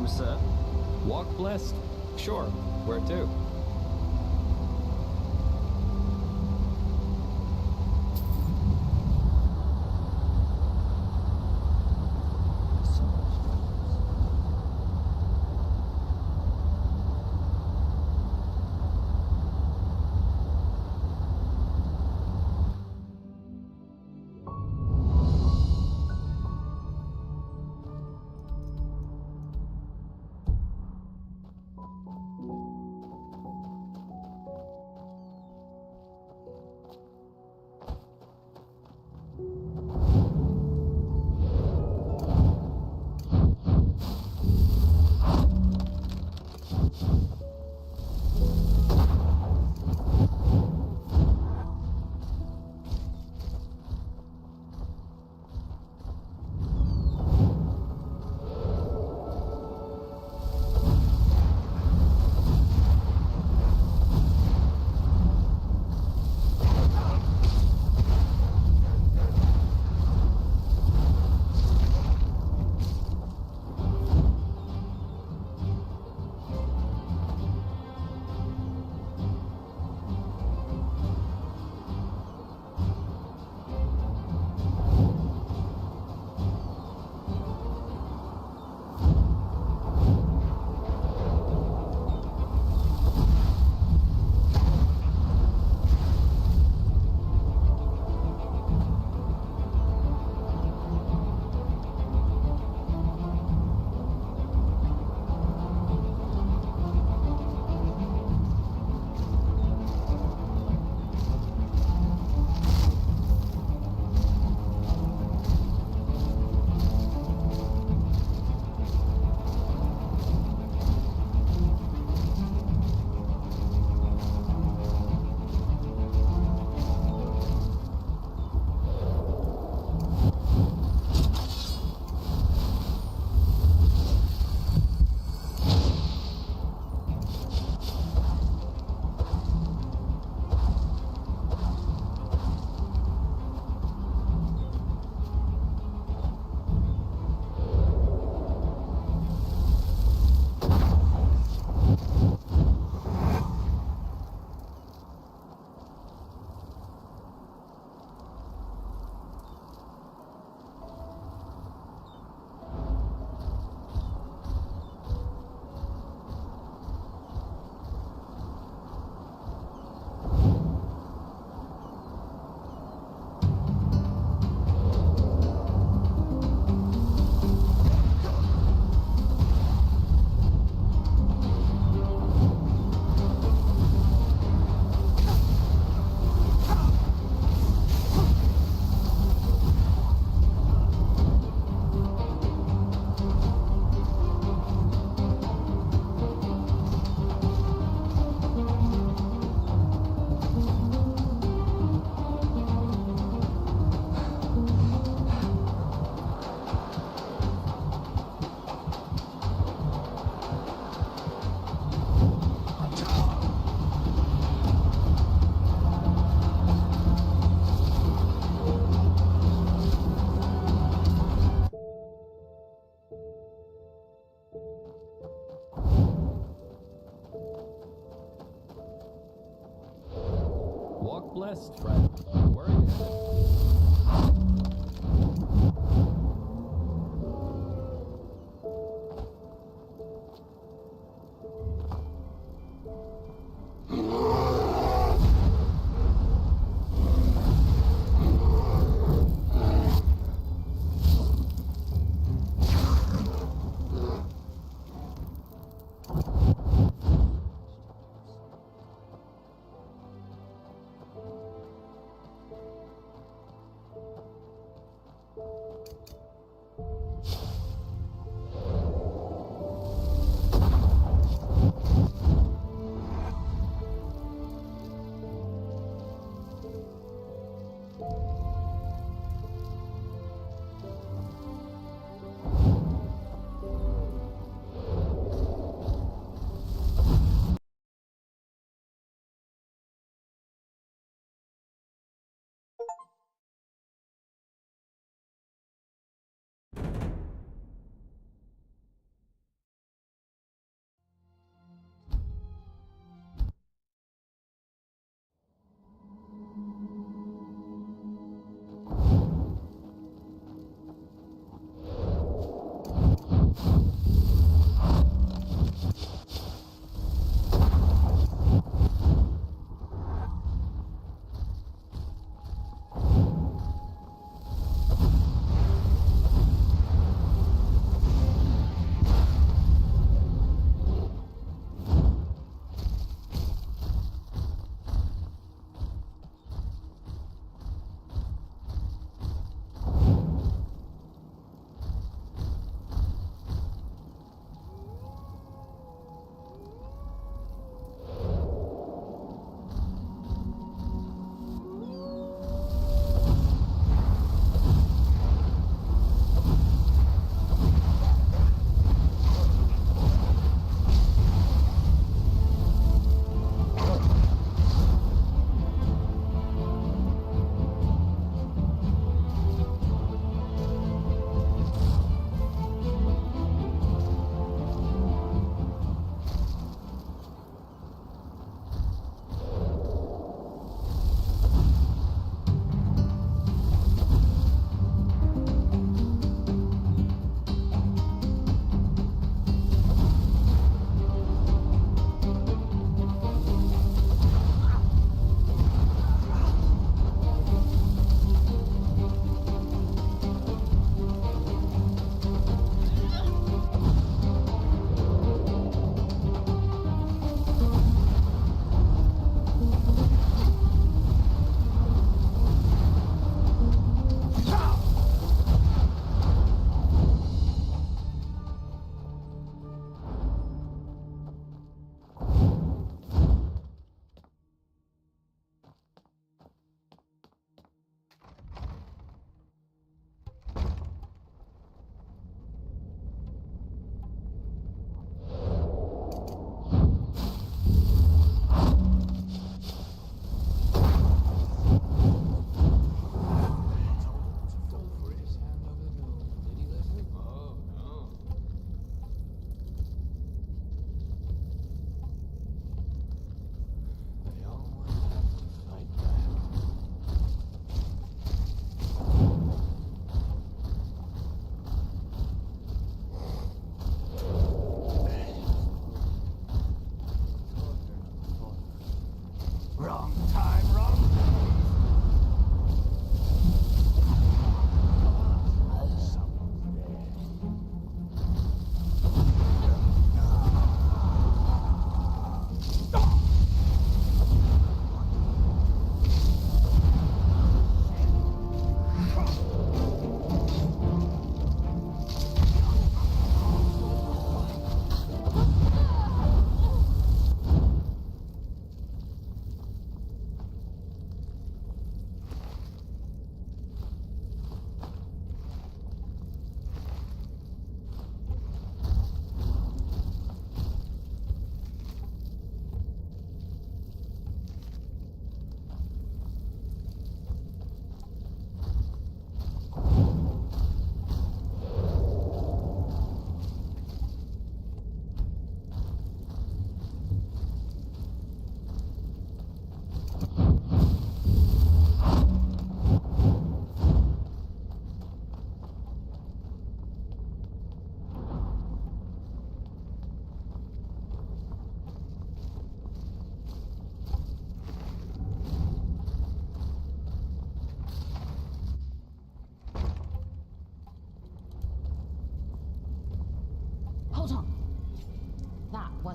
sir. Walk blessed. Sure. Where to? blessed, friend. Where are you headed?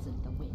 wasn't the wind.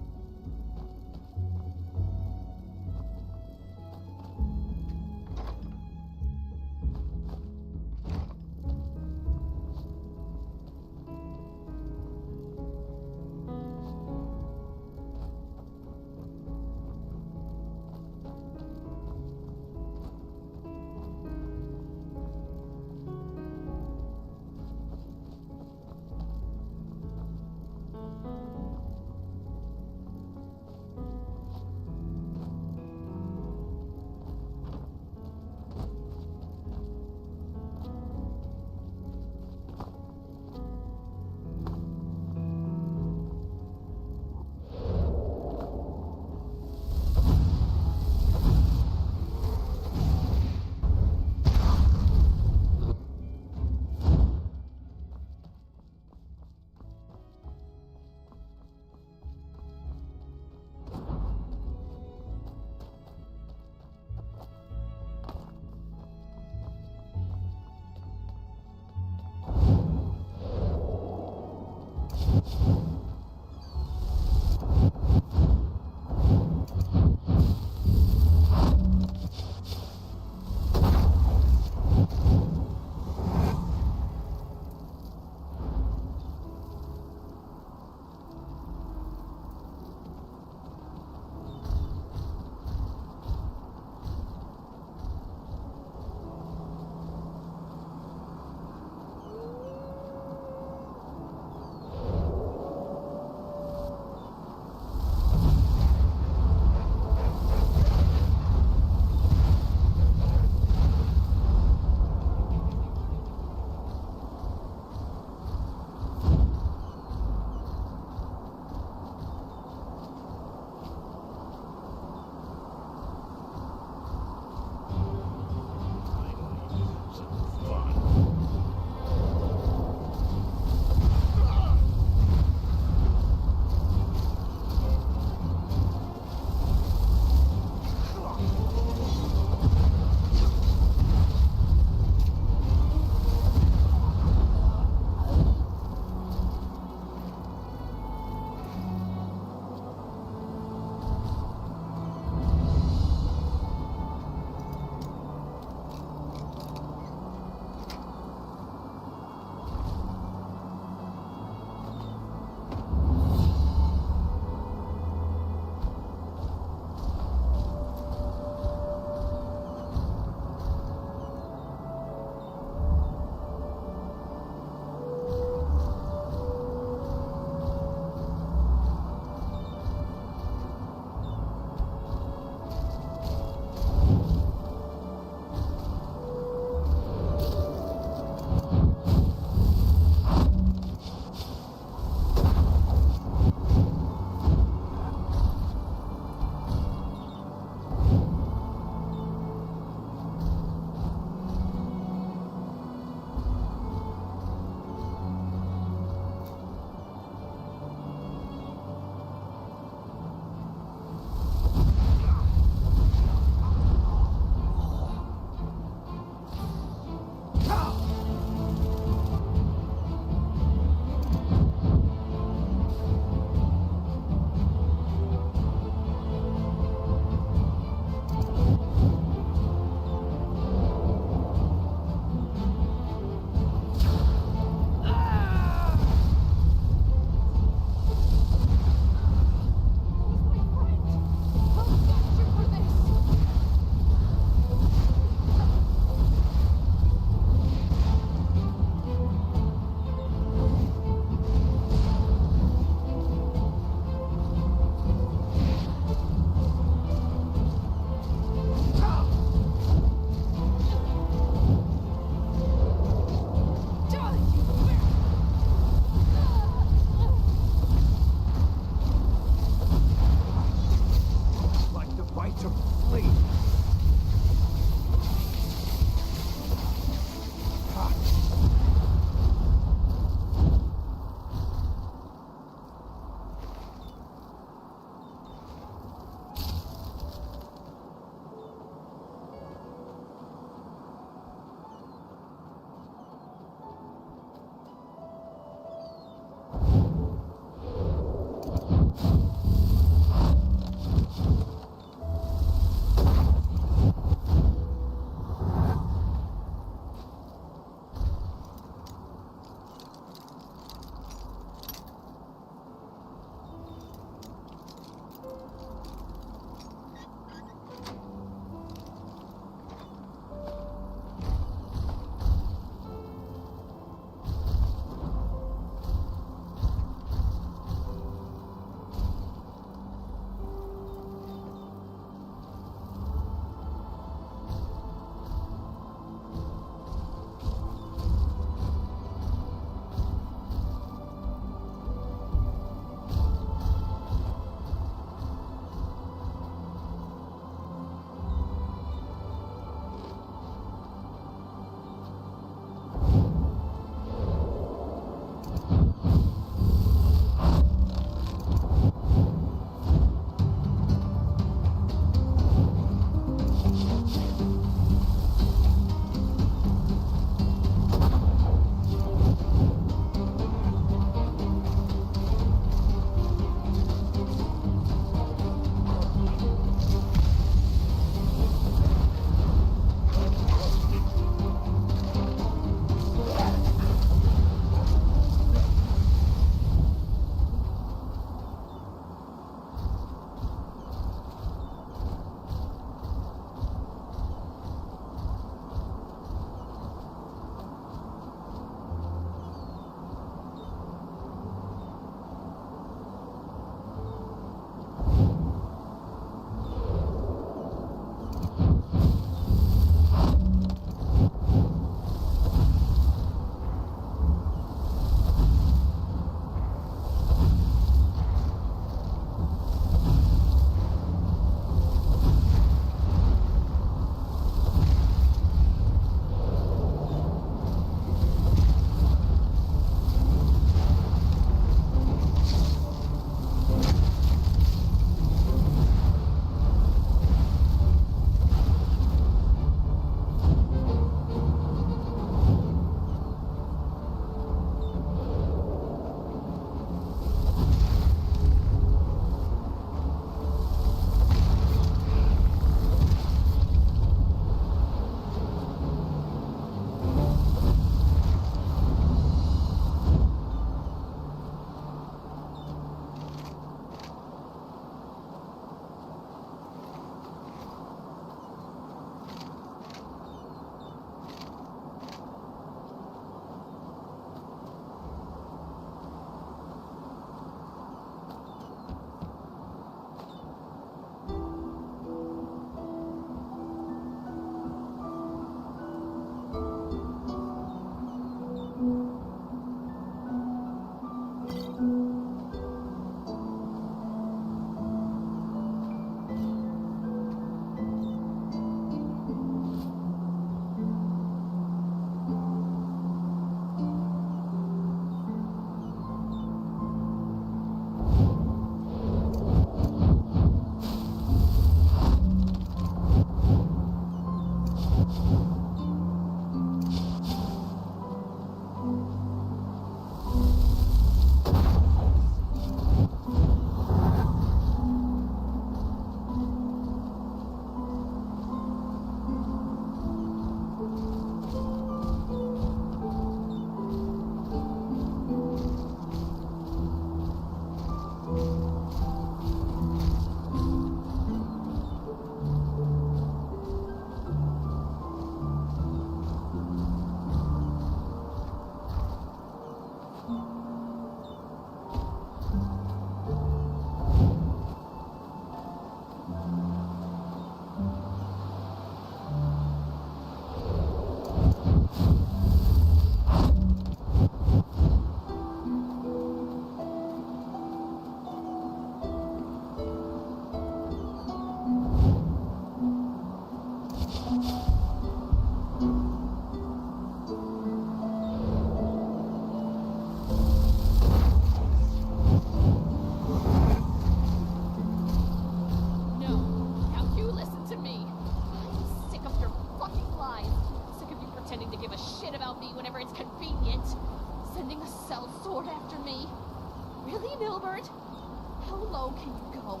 can you go?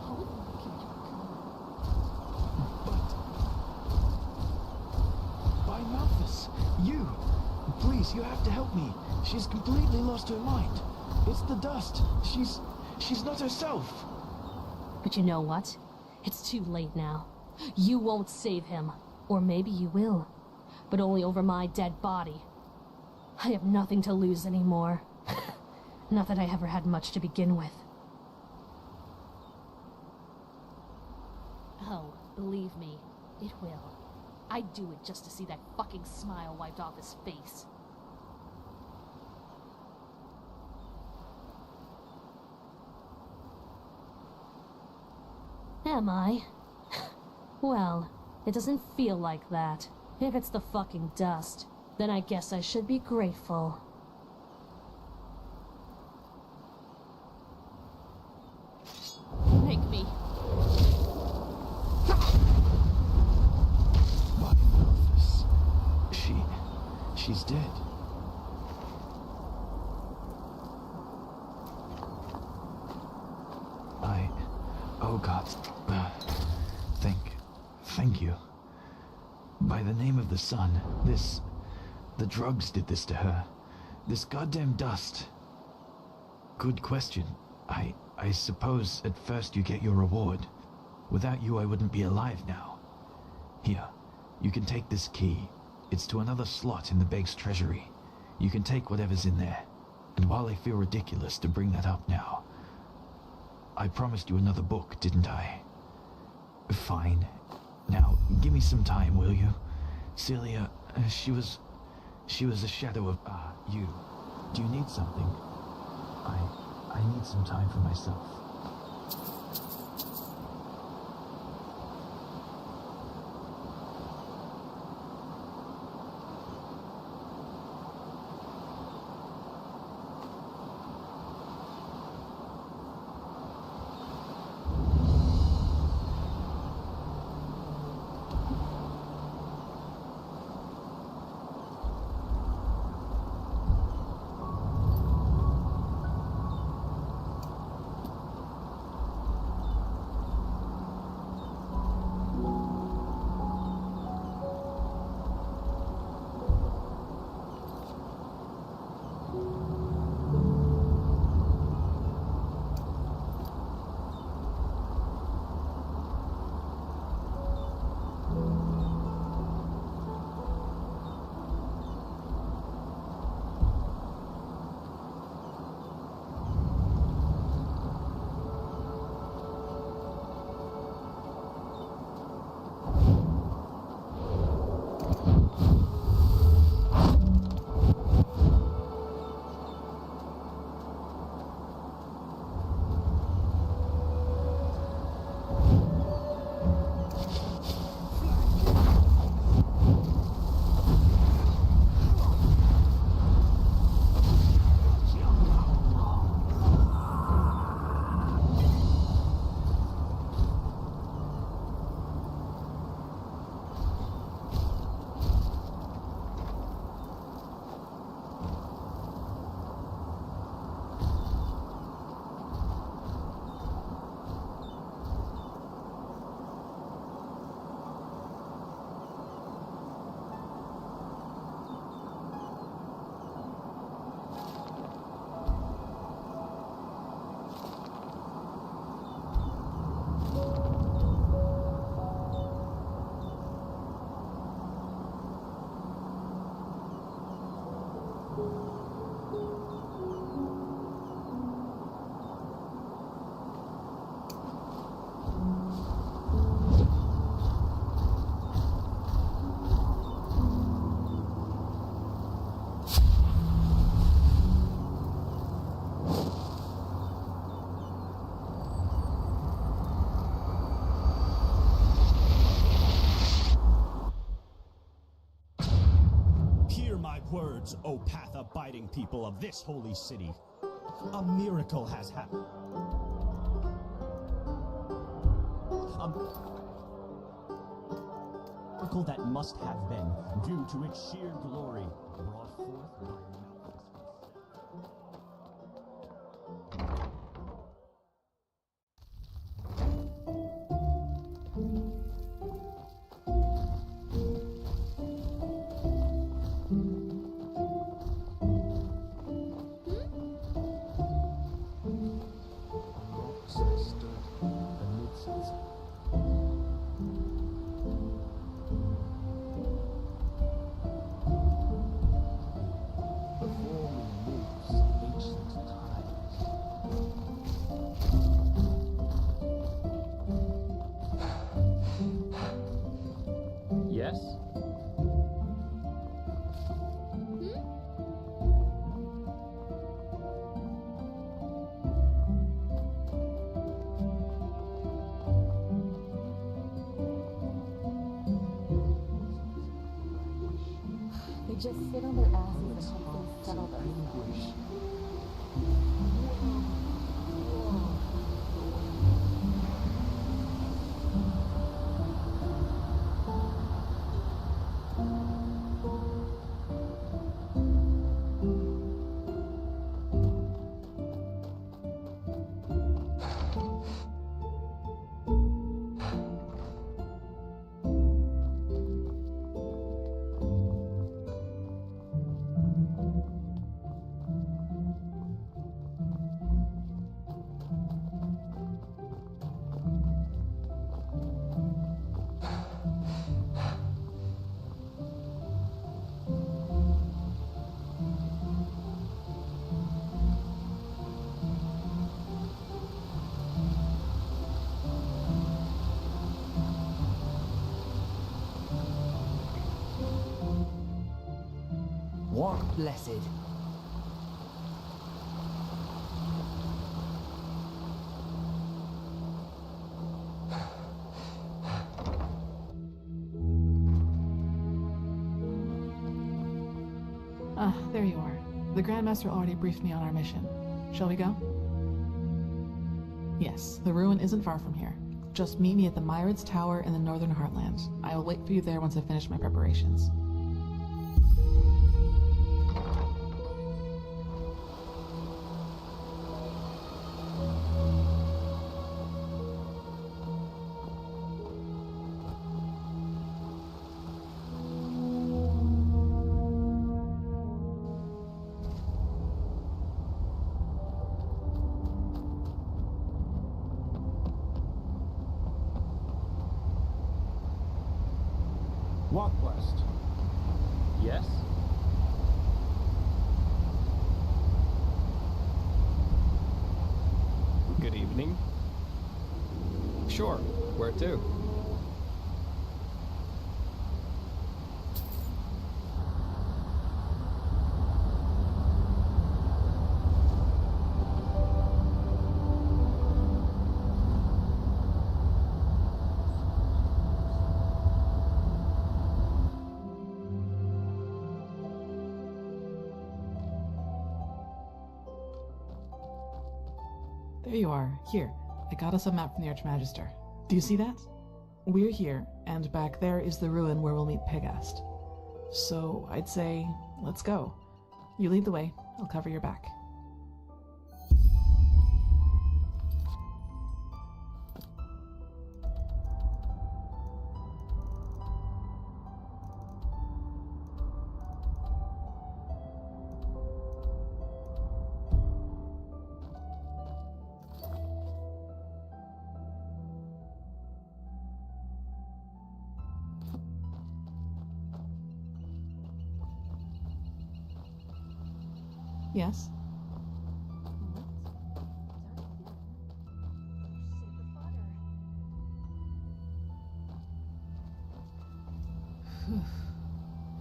How long can you go? By Malthus, you! Please, you have to help me. She's completely lost her mind. It's the dust. She's not herself. But you know what? It's too late now. You won't save him. Or maybe you will. But only over my dead body. I have nothing to lose anymore. Not that I ever had much to begin with. Oh, believe me, it will. I'd do it just to see that fucking smile wiped off his face. Am I? Well, it doesn't feel like that. If it's the fucking dust, then I guess I should be grateful. Make me. By Malthus. She's dead. Oh God. Thank you. By the name of the sun, the drugs did this to her. This goddamn dust. Good question. I suppose at first you get your reward. Without you, I wouldn't be alive now. Here, you can take this key. It's to another slot in the Beg's treasury. You can take whatever's in there. And while I feel ridiculous to bring that up now, I promised you another book, didn't I? Fine. Now, give me some time, will you? Celia, she was a shadow of, you. Do you need something? I need some time for myself. Words, O path-abiding people of this holy city. A miracle has happened. A miracle that must have been, due to its sheer glory, brought forth by Malthus. I stood amidst before me moves ancient times. Yes? They just sit on their asses and hope things settle themselves. Walk blessed. Ah, there you are. The Grandmaster already briefed me on our mission. Shall we go? Yes, the ruin isn't far from here. Just meet me at the Myrids Tower in the Northern Heartland. I will wait for you there once I finish my preparations. Walk blessed. Yes? Good evening. Sure, where to? There you are. Here, I got us a map from the Archmagister. Do you see that? We're here, and back there is the ruin where we'll meet Pegast. So, I'd say, let's go. You lead the way, I'll cover your back. Yes?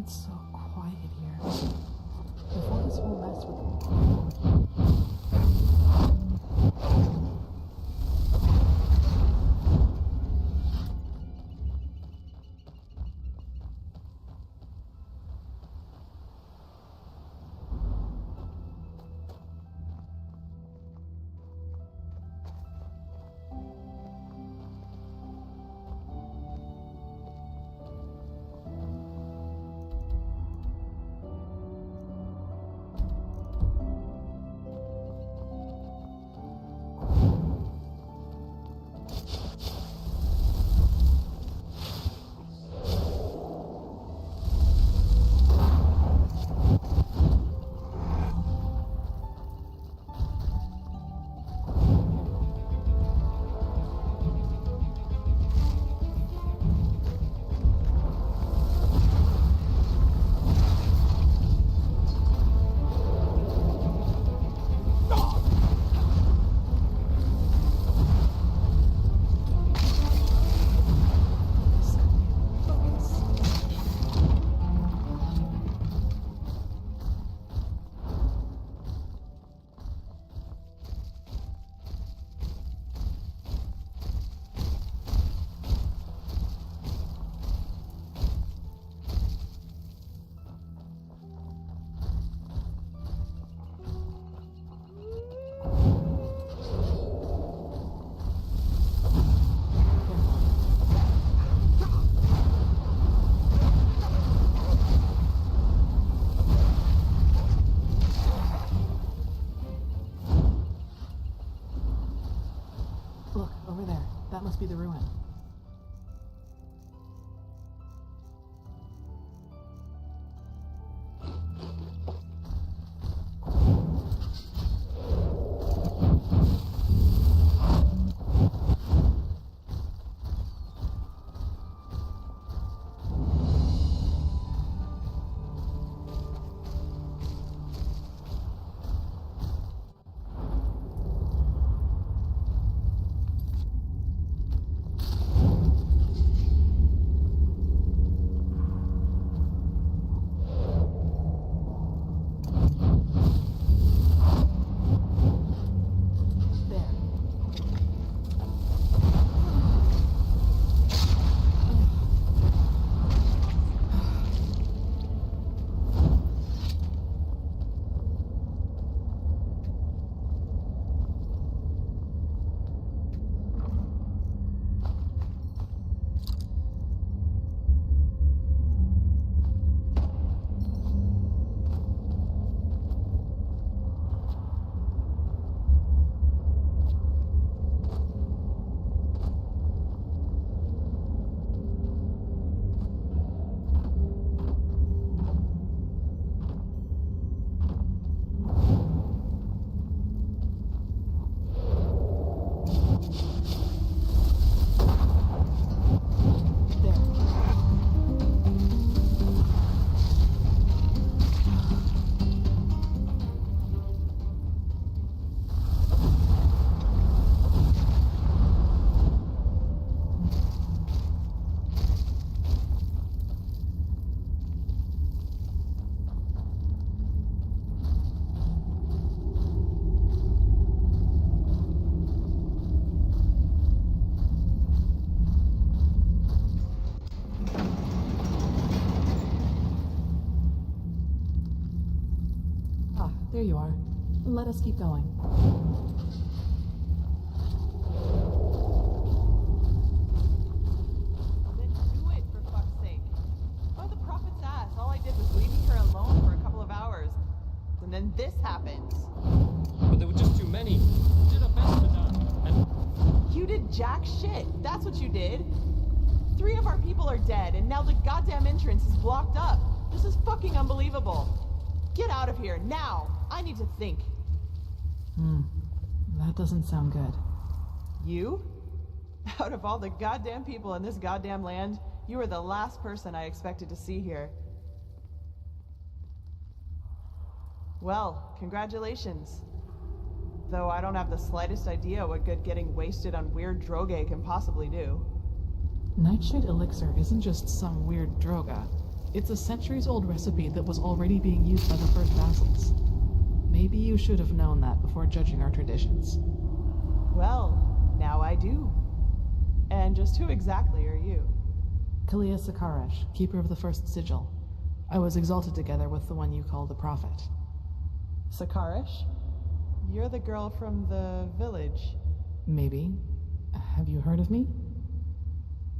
It's so quiet here. Before this whole mess with... Look, over there. That must be the ruin. There you are. Let us keep going. Then do it, for fuck's sake. Oh, the prophet's ass. All I did was leaving her alone for a couple of hours. And then this happens. But there were just too many. We did our best for that. And You did jack shit. That's what you did. 3 of our people are dead, and now the goddamn entrance is blocked up. This is fucking unbelievable. Get out of here, now! I need to think. That doesn't sound good. You? Out of all the goddamn people in this goddamn land, you are the last person I expected to see here. Well, congratulations. Though I don't have the slightest idea what good getting wasted on weird droge can possibly do. Nightshade elixir isn't just some weird droga. It's a centuries-old recipe that was already being used by the first vassals. Maybe you should have known that before judging our traditions. Well, now I do. And just who exactly are you? Kalia Sakaresh, keeper of the first sigil. I was exalted together with the one you call the prophet. Sakaresh? You're the girl from the village. Maybe. Have you heard of me?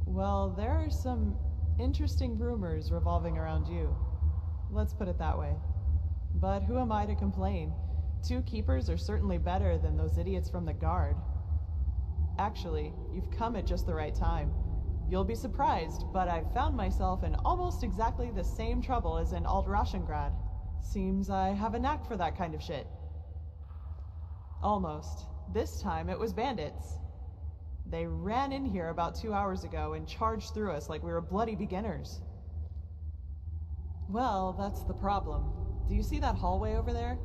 Well, there are some interesting rumors revolving around you. Let's put it that way. But who am I to complain? 2 keepers are certainly better than those idiots from the guard. Actually, you've come at just the right time. You'll be surprised, but I've found myself in almost exactly the same trouble as in Alt-Rashengrad. Seems I have a knack for that kind of shit. Almost. This time it was bandits. They ran in here about 2 hours ago and charged through us like we were bloody beginners. Well, that's the problem. Do you see that hallway over there?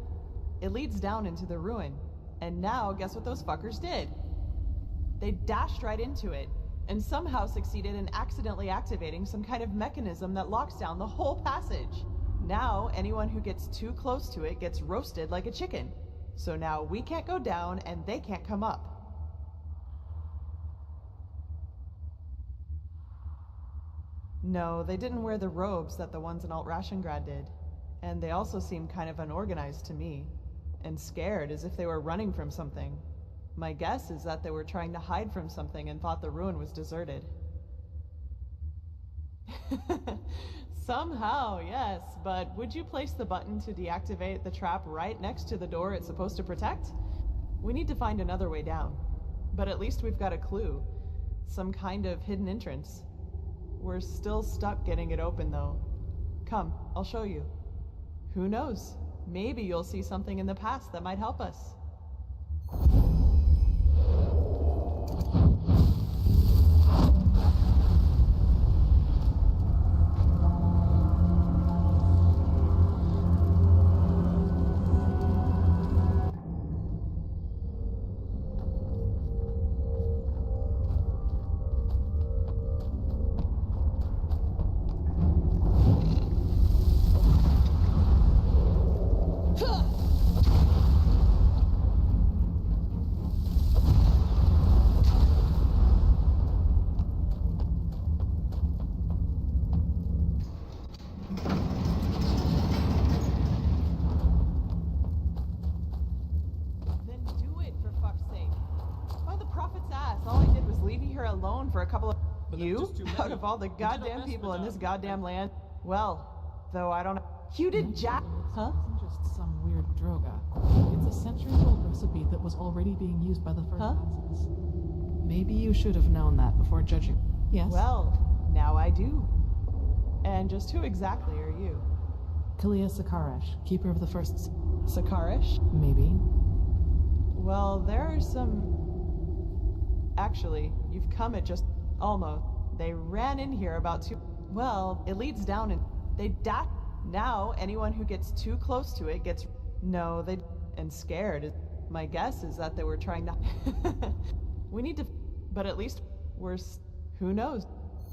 It leads down into the ruin. And now, guess what those fuckers did? They dashed right into it, and somehow succeeded in accidentally activating some kind of mechanism that locks down the whole passage. Now, anyone who gets too close to it gets roasted like a chicken. So now we can't go down, and they can't come up. No, they didn't wear the robes that the ones in Alt-Rashengrad did. And they also seemed kind of unorganized to me. And scared, as if they were running from something. My guess is that they were trying to hide from something and thought the ruin was deserted. Somehow, yes, but would you place the button to deactivate the trap right next to the door it's supposed to protect? We need to find another way down. But at least we've got a clue. Some kind of hidden entrance. We're still stuck getting it open, though. Come, I'll show you. Who knows? Maybe you'll see something in the past that might help us. For a couple of... You? Out of all the goddamn people in this goddamn land? Well, though I don't know. You did jack... Huh? It's just some weird droga. It's a centuries-old recipe that was already being used by the first classes. Maybe you should have known that before judging. Yes? Well, now I do. And just who exactly are you? Kalia Sakarish, keeper of the first... Sakarish? Maybe. Well, there are some... Actually, you've come at just almost. They ran in here about two... Well, it leads down and they Now, anyone who gets too close to it gets... No, they... And scared. My guess is that they were trying to... We need to... But at least we're... Who knows?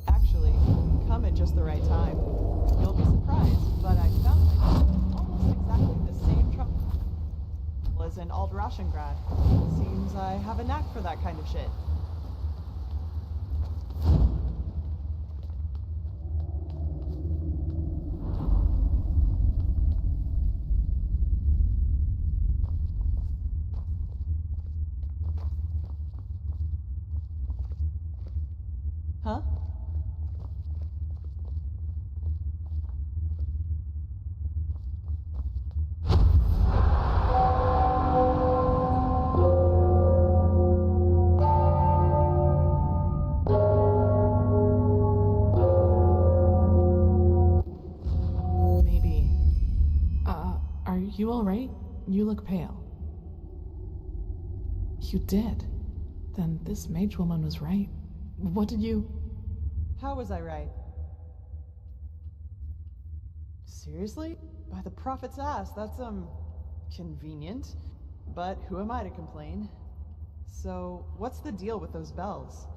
Actually, you've come at just the right time. You'll be surprised, but I found myself almost exactly the same trouble as in Aldrashengrad. Seems I have a knack for that kind of shit. Huh? Maybe. Are you alright? You look pale. You did. Then this mage woman was right. What did you... How was I right? Seriously? By the prophet's ass, that's, convenient. But who am I to complain? So, what's the deal with those bells?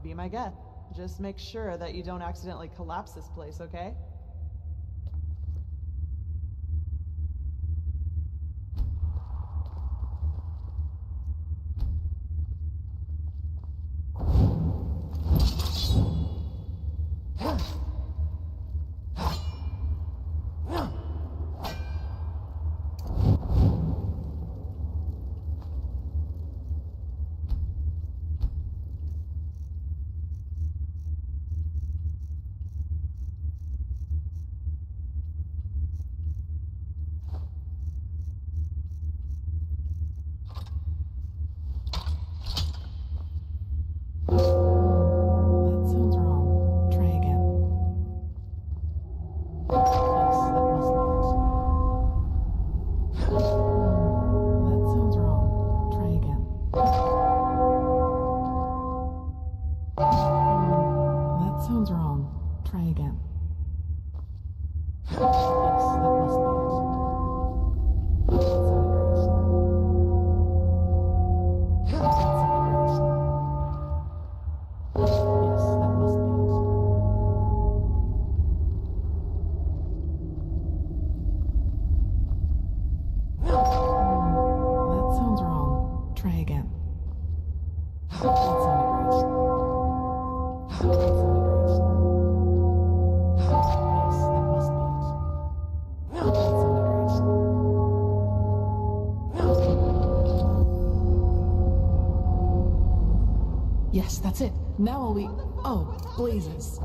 Be my guest. Just make sure that you don't accidentally collapse this place, okay? Yes, that's it. Now will we... Oh, blazes.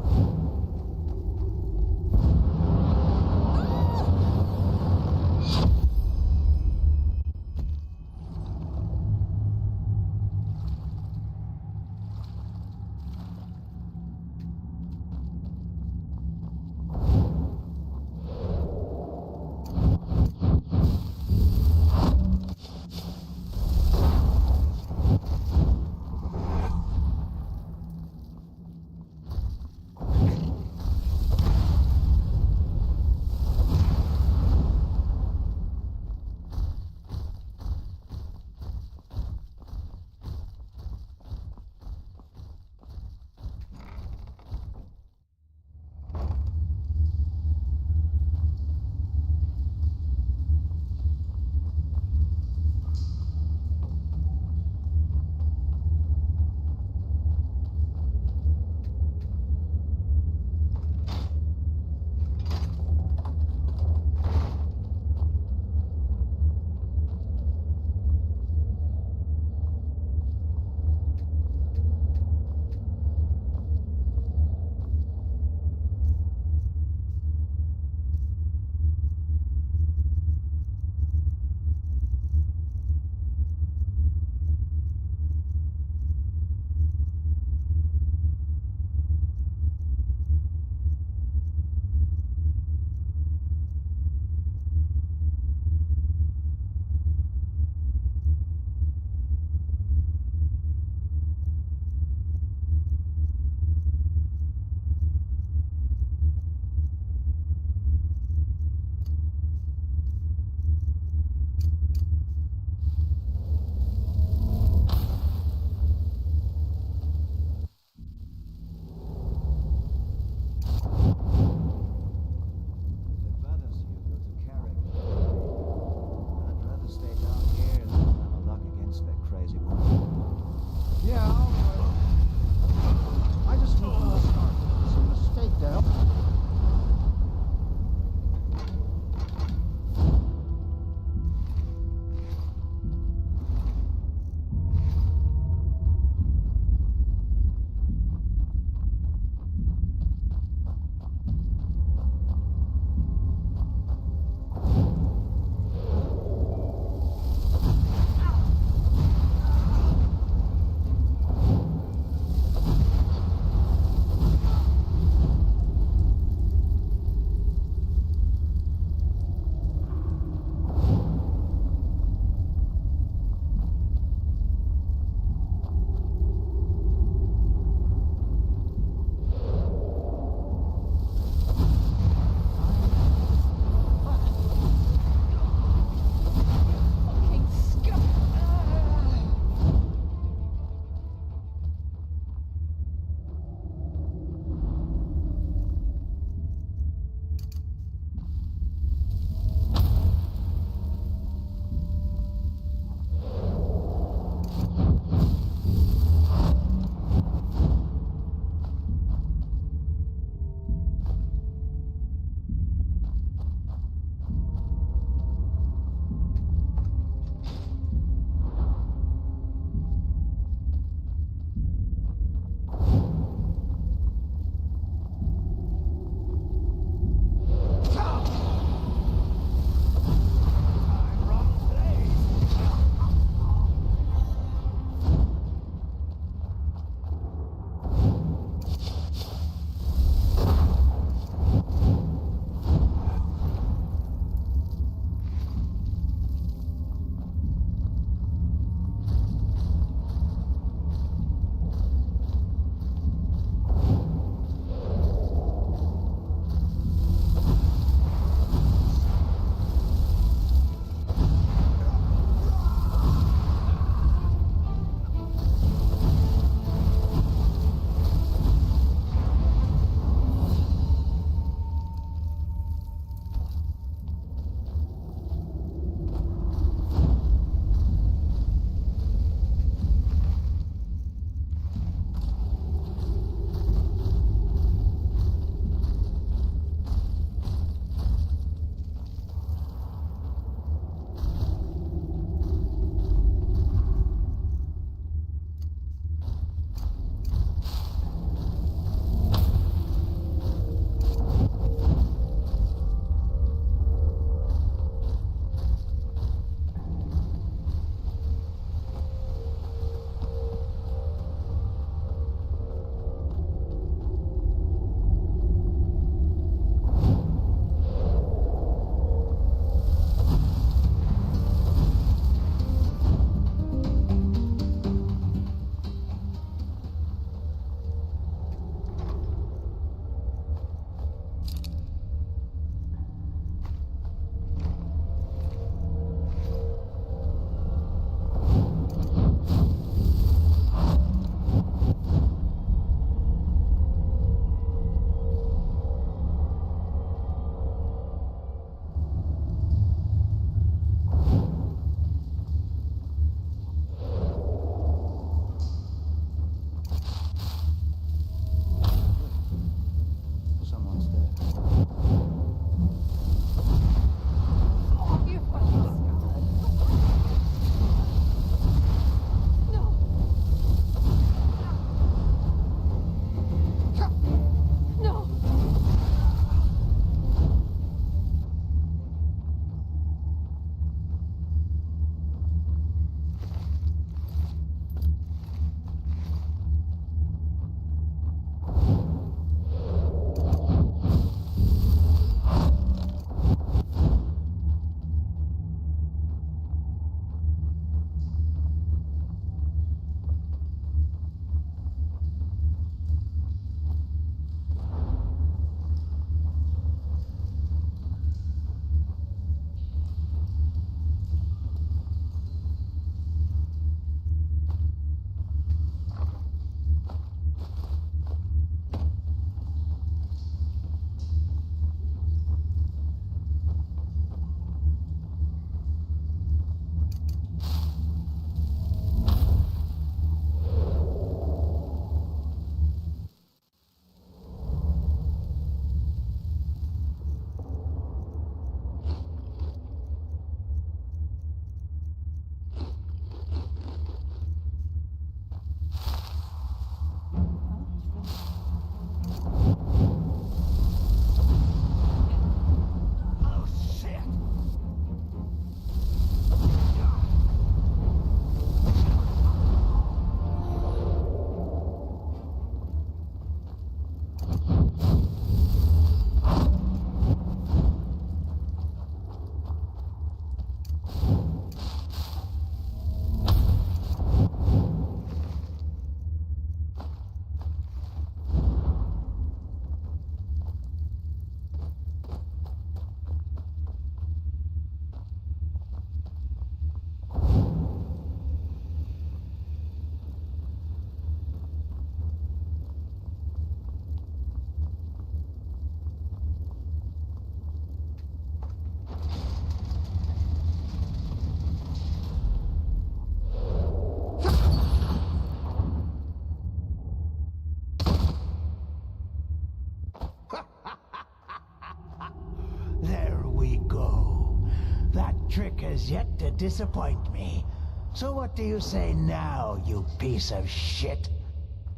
to disappoint me. So what do you say now, you piece of shit?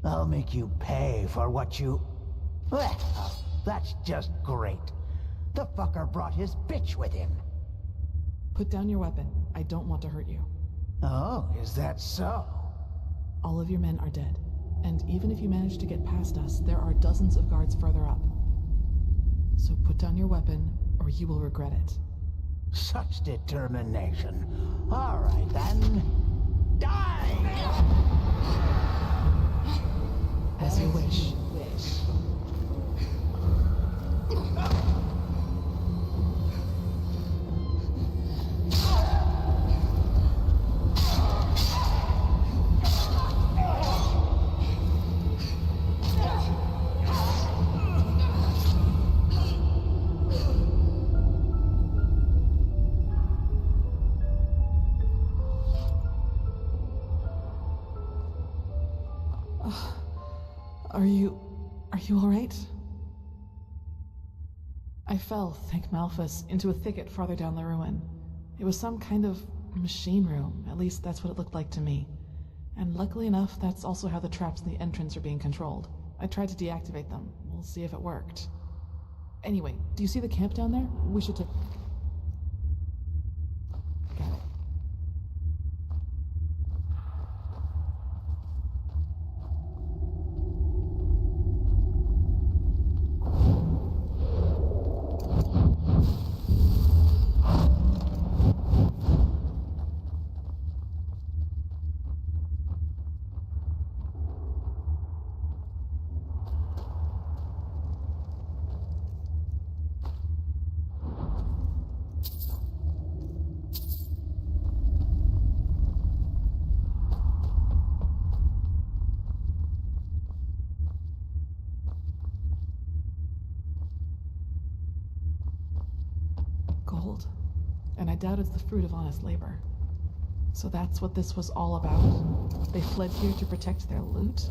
I'll make you pay for what you... Well, that's just great. The fucker brought his bitch with him. Put down your weapon. I don't want to hurt you. Oh, is that so? All of your men are dead. And even if you manage to get past us, there are dozens of guards further up. So put down your weapon, or you will regret it. Such determination. All right, then. Die! As you wish. Are you all right? I fell, thank Malphus, into a thicket farther down the ruin. It was some kind of machine room, at least that's what it looked like to me. And luckily enough, that's also how the traps in the entrance are being controlled. I tried to deactivate them. We'll see if it worked. Anyway, do you see the camp down there? We should take... Got it. Gold. And I doubt it's the fruit of honest labor. So that's what this was all about? They fled here to protect their loot?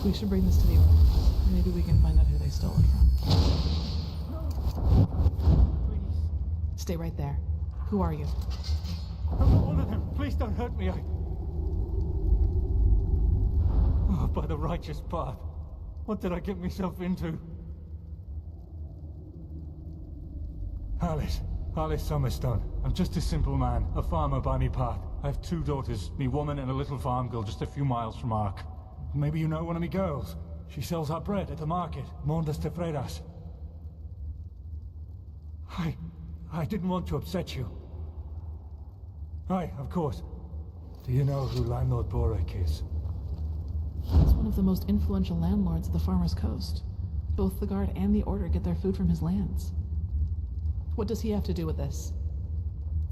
We should bring this to the owner. Maybe we can find out who they stole it from. Please. Stay right there. Who are you? I'm not one of them. Please don't hurt me. Oh, by the righteous path. What did I get myself into? Alice Summerstone. I'm just a simple man, a farmer by me path. I have 2 daughters, me woman and a little farm girl just a few miles from Ark. Maybe you know one of me girls. She sells our bread at the market, Mondas de Fredas. I didn't want to upset you. Aye, of course. Do you know who Landlord Borek is? He's one of the most influential landlords of the Farmer's Coast. Both the Guard and the Order get their food from his lands. What does he have to do with this?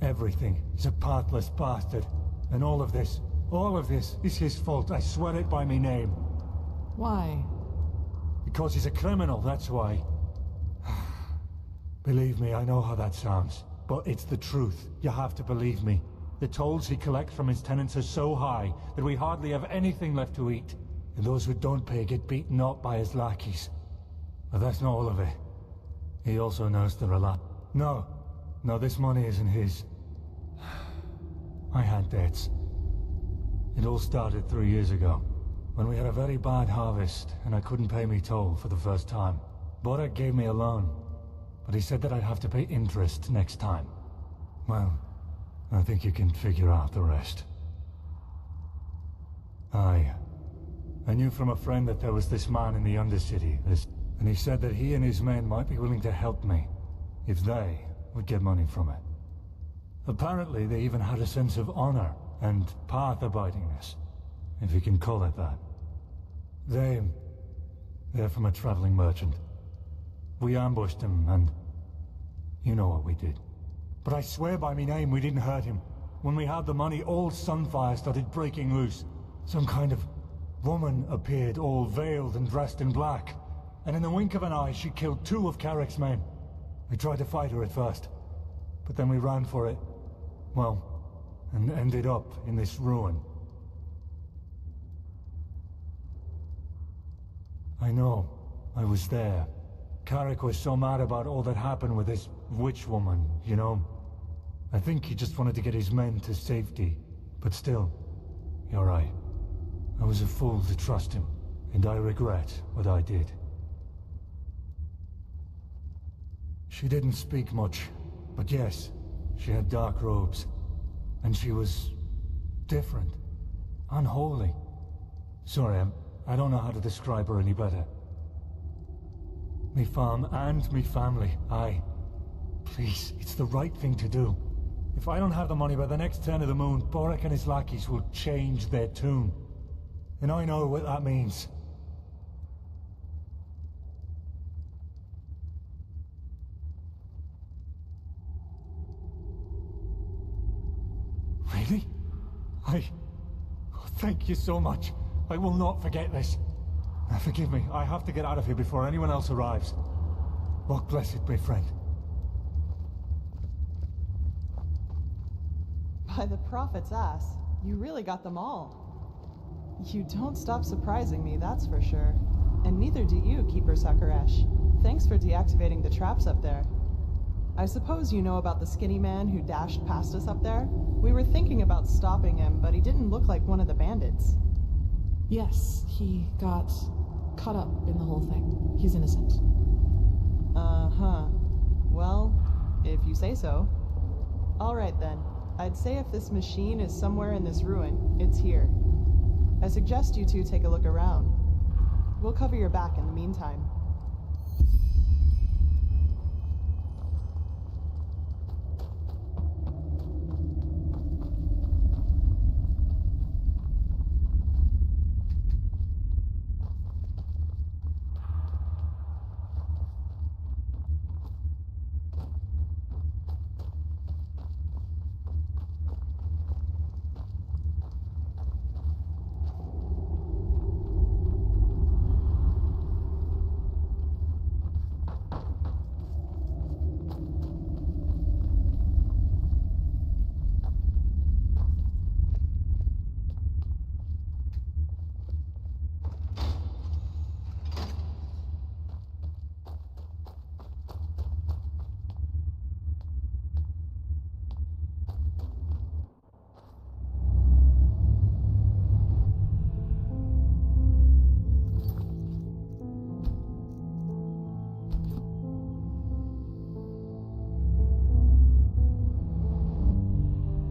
Everything. He's a pathless bastard. And all of this is his fault. I swear it by me name. Why? Because he's a criminal, that's why. Believe me, I know how that sounds. But it's the truth. You have to believe me. The tolls he collects from his tenants are so high that we hardly have anything left to eat. And those who don't pay get beaten up by his lackeys. But that's not all of it. He also knows the No, this money isn't his. I had debts. It all started 3 years ago, when we had a very bad harvest, and I couldn't pay me toll for the first time. Borek gave me a loan, but he said that I'd have to pay interest next time. Well, I think you can figure out the rest. I knew from a friend that there was this man in the Undercity, and he said that he and his men might be willing to help me, if they would get money from it. Apparently, they even had a sense of honor and path-abidingness, if you can call it that. They're from a traveling merchant. We ambushed him, and you know what we did. But I swear by me name we didn't hurt him. When we had the money, all Sunfire started breaking loose. Some kind of woman appeared, all veiled and dressed in black. And in the wink of an eye, she killed 2 of Carrick's men. We tried to fight her at first, but then we ran for it. Well, and ended up in this ruin. I know. I was there. Carrick was so mad about all that happened with this witch woman, you know. I think he just wanted to get his men to safety. But still, you're right. I was a fool to trust him, and I regret what I did. She didn't speak much, but yes, she had dark robes. And she was different. Unholy. Sorry, I don't know how to describe her any better. Me farm and me family, aye. Please, it's the right thing to do. If I don't have the money by the next turn of the moon, Borak and his lackeys will change their tune. And I know what that means. Really? Oh, thank you so much. I will not forget this. Now, forgive me, I have to get out of here before anyone else arrives. Walk blessed, my friend. By the prophet's ass, you really got them all. You don't stop surprising me, that's for sure. And neither do you, Keeper Sakaresh. Thanks for deactivating the traps up there. I suppose you know about the skinny man who dashed past us up there? We were thinking about stopping him, but he didn't look like one of the bandits. Yes, he got caught up in the whole thing. He's innocent. Uh-huh. Well, if you say so. Alright then. I'd say if this machine is somewhere in this ruin, it's here. I suggest you two take a look around. We'll cover your back in the meantime.